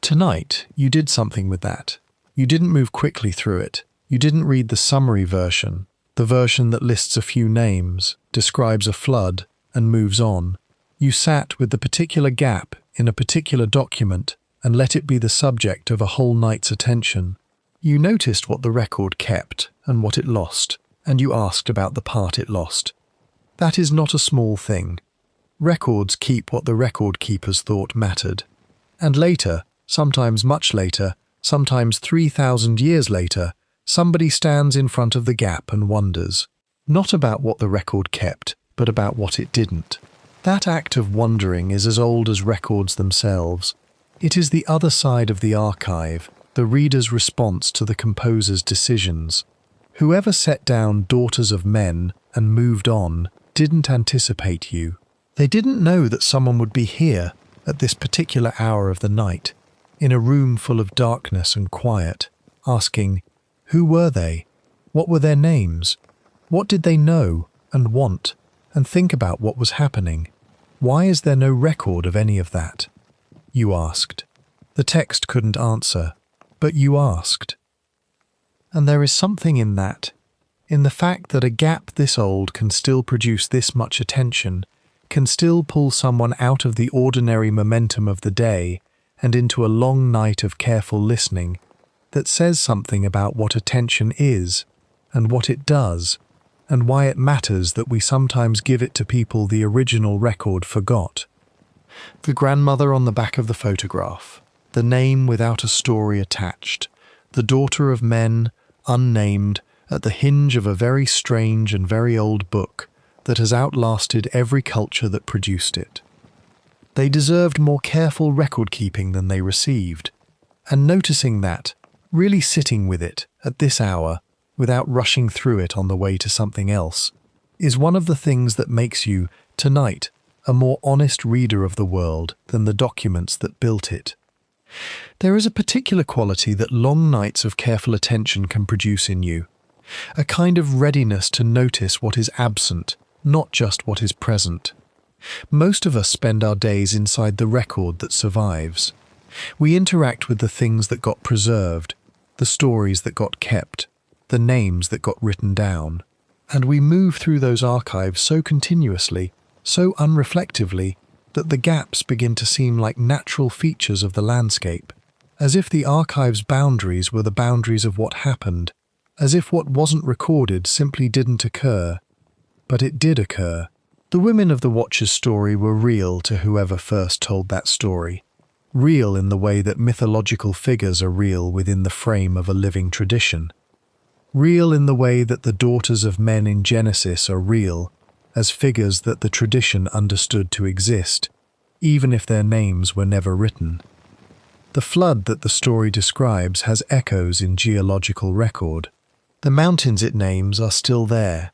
Tonight, you did something with that. You didn't move quickly through it. You didn't read the summary version, the version that lists a few names, describes a flood, and moves on. You sat with the particular gap in a particular document and let it be the subject of a whole night's attention. You noticed what the record kept and what it lost, and you asked about the part it lost. That is not a small thing. Records keep what the record keepers thought mattered. And later, sometimes much later, sometimes 3,000 years later, somebody stands in front of the gap and wonders, not about what the record kept, but about what it didn't. That act of wondering is as old as records themselves. It is the other side of the archive, the reader's response to the composer's decisions. Whoever set down Daughters of Men and moved on didn't anticipate you. They didn't know that someone would be here at this particular hour of the night, in a room full of darkness and quiet, asking, who were they? What were their names? What did they know and want and think about what was happening? Why is there no record of any of that? You asked. The text couldn't answer, but you asked. And there is something in that, in the fact that a gap this old can still produce this much attention, can still pull someone out of the ordinary momentum of the day and into a long night of careful listening, that says something about what attention is, and what it does, and why it matters that we sometimes give it to people the original record forgot. The grandmother on the back of the photograph, the name without a story attached, the daughter of men, unnamed, at the hinge of a very strange and very old book that has outlasted every culture that produced it. They deserved more careful record-keeping than they received, and noticing that, really sitting with it at this hour, without rushing through it on the way to something else, is one of the things that makes you, tonight, a more honest reader of the world than the documents that built it. There is a particular quality that long nights of careful attention can produce in you, a kind of readiness to notice what is absent, not just what is present. Most of us spend our days inside the record that survives. We interact with the things that got preserved, the stories that got kept, the names that got written down, and we move through those archives so continuously, so unreflectively, that the gaps begin to seem like natural features of the landscape, as if the archive's boundaries were the boundaries of what happened, as if what wasn't recorded simply didn't occur. But it did occur. The women of the Watcher's story were real to whoever first told that story. Real in the way that mythological figures are real within the frame of a living tradition. Real in the way that the daughters of men in Genesis are real, as figures that the tradition understood to exist, even if their names were never written. The flood that the story describes has echoes in geological record. The mountains it names are still there.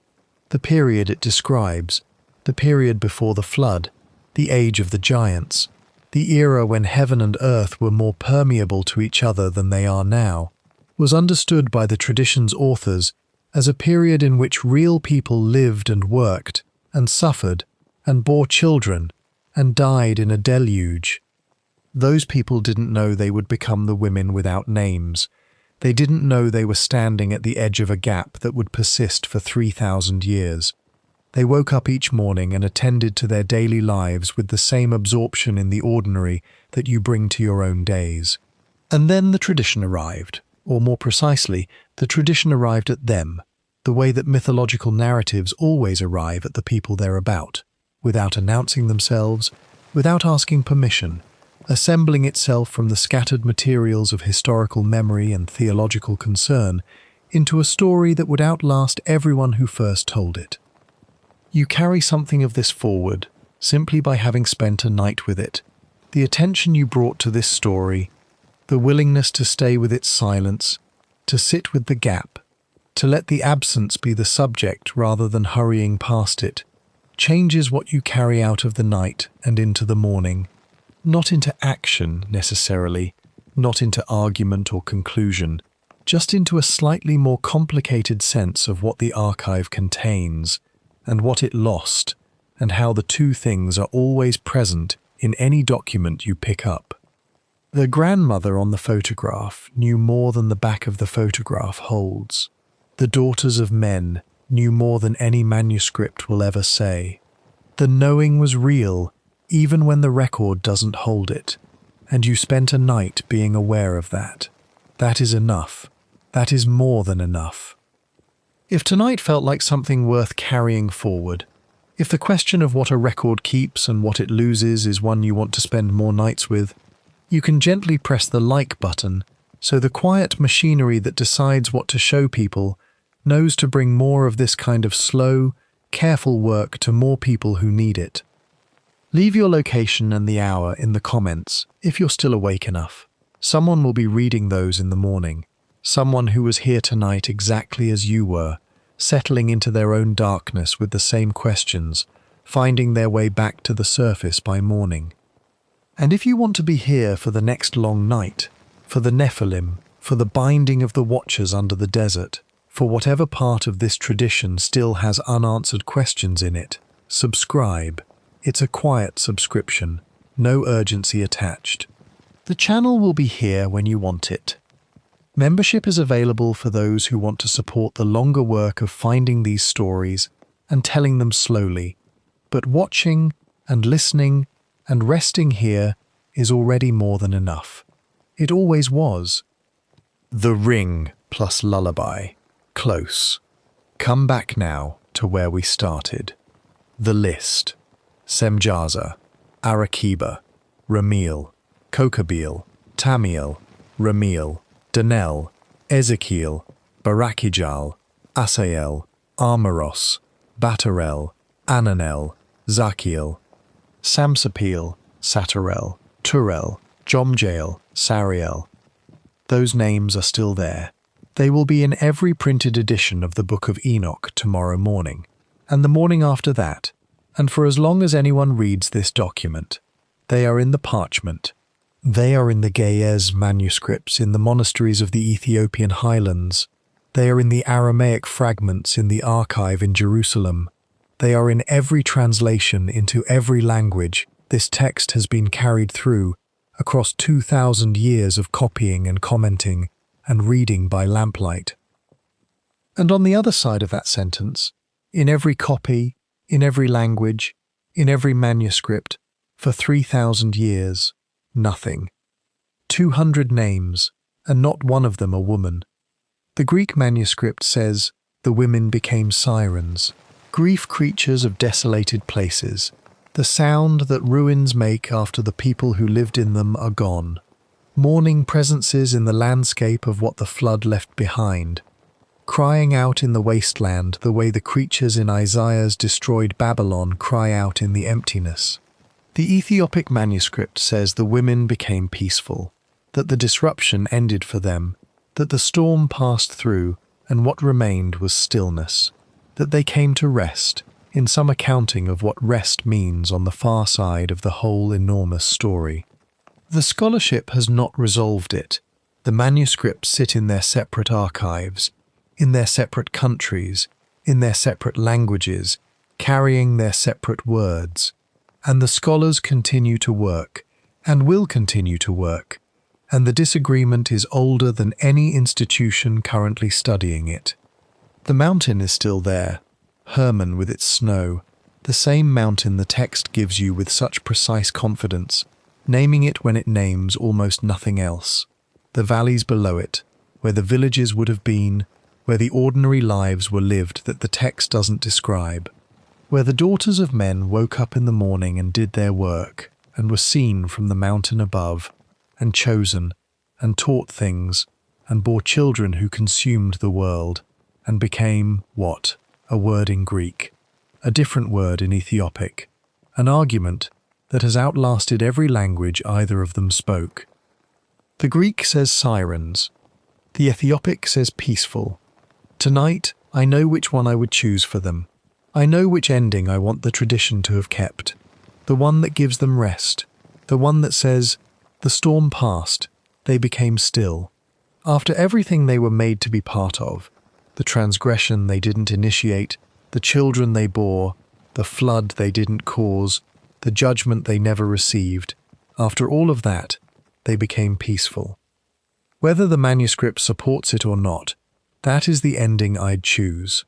The period it describes, the period before the flood, the age of the giants, the era when heaven and earth were more permeable to each other than they are now, was understood by the tradition's authors as a period in which real people lived and worked, and suffered, and bore children, and died in a deluge. Those people didn't know they would become the women without names. They didn't know they were standing at the edge of a gap that would persist for 3,000 years. They woke up each morning and attended to their daily lives with the same absorption in the ordinary that you bring to your own days. And then the tradition arrived, or more precisely, the tradition arrived at them. the way that mythological narratives always arrive at the people they're about, without announcing themselves, without asking permission, assembling itself from the scattered materials of historical memory and theological concern into a story that would outlast everyone who first told it. You carry something of this forward simply by having spent a night with it, the attention you brought to this story, the willingness to stay with its silence, to sit with the gap, to let the absence be the subject rather than hurrying past it, changes what you carry out of the night and into the morning, not into action necessarily, not into argument or conclusion, just into a slightly more complicated sense of what the archive contains and what it lost, and how the two things are always present in any document you pick up. The grandmother on the photograph knew more than the back of the photograph holds. The daughters of men knew more than any manuscript will ever say. The knowing was real, even when the record doesn't hold it, and you spent a night being aware of that. That is enough. That is more than enough. If tonight felt like something worth carrying forward, if the question of what a record keeps and what it loses is one you want to spend more nights with, you can gently press the like button so the quiet machinery that decides what to show people knows to bring more of this kind of slow, careful work to more people who need it. Leave your location and the hour in the comments if you're still awake enough. Someone will be reading those in the morning. Someone who was here tonight exactly as you were, settling into their own darkness with the same questions, finding their way back to the surface by morning. And if you want to be here for the next long night, for the Nephilim, for the binding of the watchers under the desert, for whatever part of this tradition still has unanswered questions in it, subscribe. It's a quiet subscription, no urgency attached. The channel will be here when you want it. Membership is available for those who want to support the longer work of finding these stories and telling them slowly, but watching and listening and resting here is already more than enough. It always was. The Ring plus Lullaby. Close. Come back now to where we started. The list. Semjaza, Arakiba, Rameel, Kokabiel, Tamiel, Rameel, Danel, Ezeqeel, Baraqijal, Asael, Armaros, Batarel, Ananel, Ezeqeel, Samsapiel, Satarel, Turel, Jomjael, Sariel. Those names are still there. They will be in every printed edition of the Book of Enoch tomorrow morning, and the morning after that, and for as long as anyone reads this document. They are in the parchment. They are in the Ge'ez manuscripts in the monasteries of the Ethiopian highlands. They are in the Aramaic fragments in the archive in Jerusalem. They are in every translation into every language this text has been carried through across 2,000 years of copying and commenting and reading by lamplight. And on the other side of that sentence, in every copy, in every language, in every manuscript, for 3,000 years, nothing. 200 names, and not one of them a woman. The Greek manuscript says the women became sirens, grief creatures of desolated places, the sound that ruins make after the people who lived in them are gone, mourning presences in the landscape of what the flood left behind, crying out in the wasteland the way the creatures in Isaiah's destroyed Babylon cry out in the emptiness. The Ethiopic manuscript says the women became peaceful, that the disruption ended for them, that the storm passed through and what remained was stillness, that they came to rest, in some accounting of what rest means on the far side of the whole enormous story. The scholarship has not resolved it. The manuscripts sit in their separate archives, in their separate countries, in their separate languages, carrying their separate words. And the scholars continue to work, and will continue to work, and the disagreement is older than any institution currently studying it. The mountain is still there, Hermon with its snow, the same mountain the text gives you with such precise confidence, naming it when it names almost nothing else. The valleys below it, where the villages would have been, where the ordinary lives were lived that the text doesn't describe, where the daughters of men woke up in the morning and did their work, and were seen from the mountain above, and chosen, and taught things, and bore children who consumed the world, and became, what? A word in Greek, a different word in Ethiopic, an argument that has outlasted every language either of them spoke. The Greek says sirens, the Ethiopic says peaceful. Tonight, I know which one I would choose for them. I know which ending I want the tradition to have kept, the one that gives them rest, the one that says, the storm passed, they became still. After everything they were made to be part of, the transgression they didn't initiate, the children they bore, the flood they didn't cause, the judgment they never received, after all of that, they became peaceful. Whether the manuscript supports it or not, that is the ending I'd choose.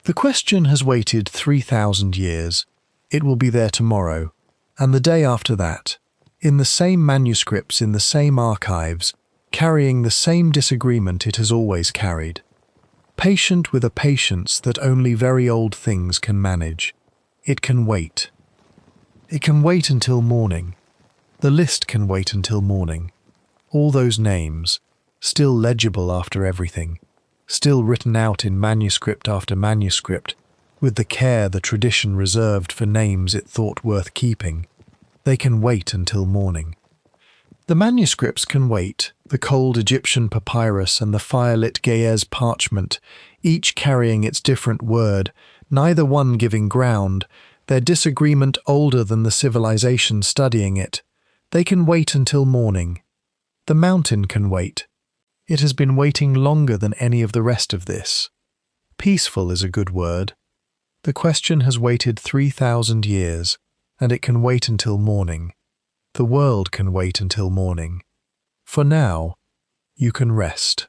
The question has waited 3,000 years. It will be there tomorrow, and the day after that, in the same manuscripts in the same archives, carrying the same disagreement it has always carried. Patient with a patience that only very old things can manage. It can wait. It can wait until morning. The list can wait until morning. All those names, still legible after everything, still written out in manuscript after manuscript, with the care the tradition reserved for names it thought worth keeping, they can wait until morning. The manuscripts can wait, the cold Egyptian papyrus and the fire-lit Ge'ez parchment, each carrying its different word, neither one giving ground, their disagreement older than the civilization studying it. They can wait until morning. The mountain can wait. It has been waiting longer than any of the rest of this. Peaceful is a good word. The question has waited 3,000 years, and it can wait until morning. The world can wait until morning. For now, you can rest.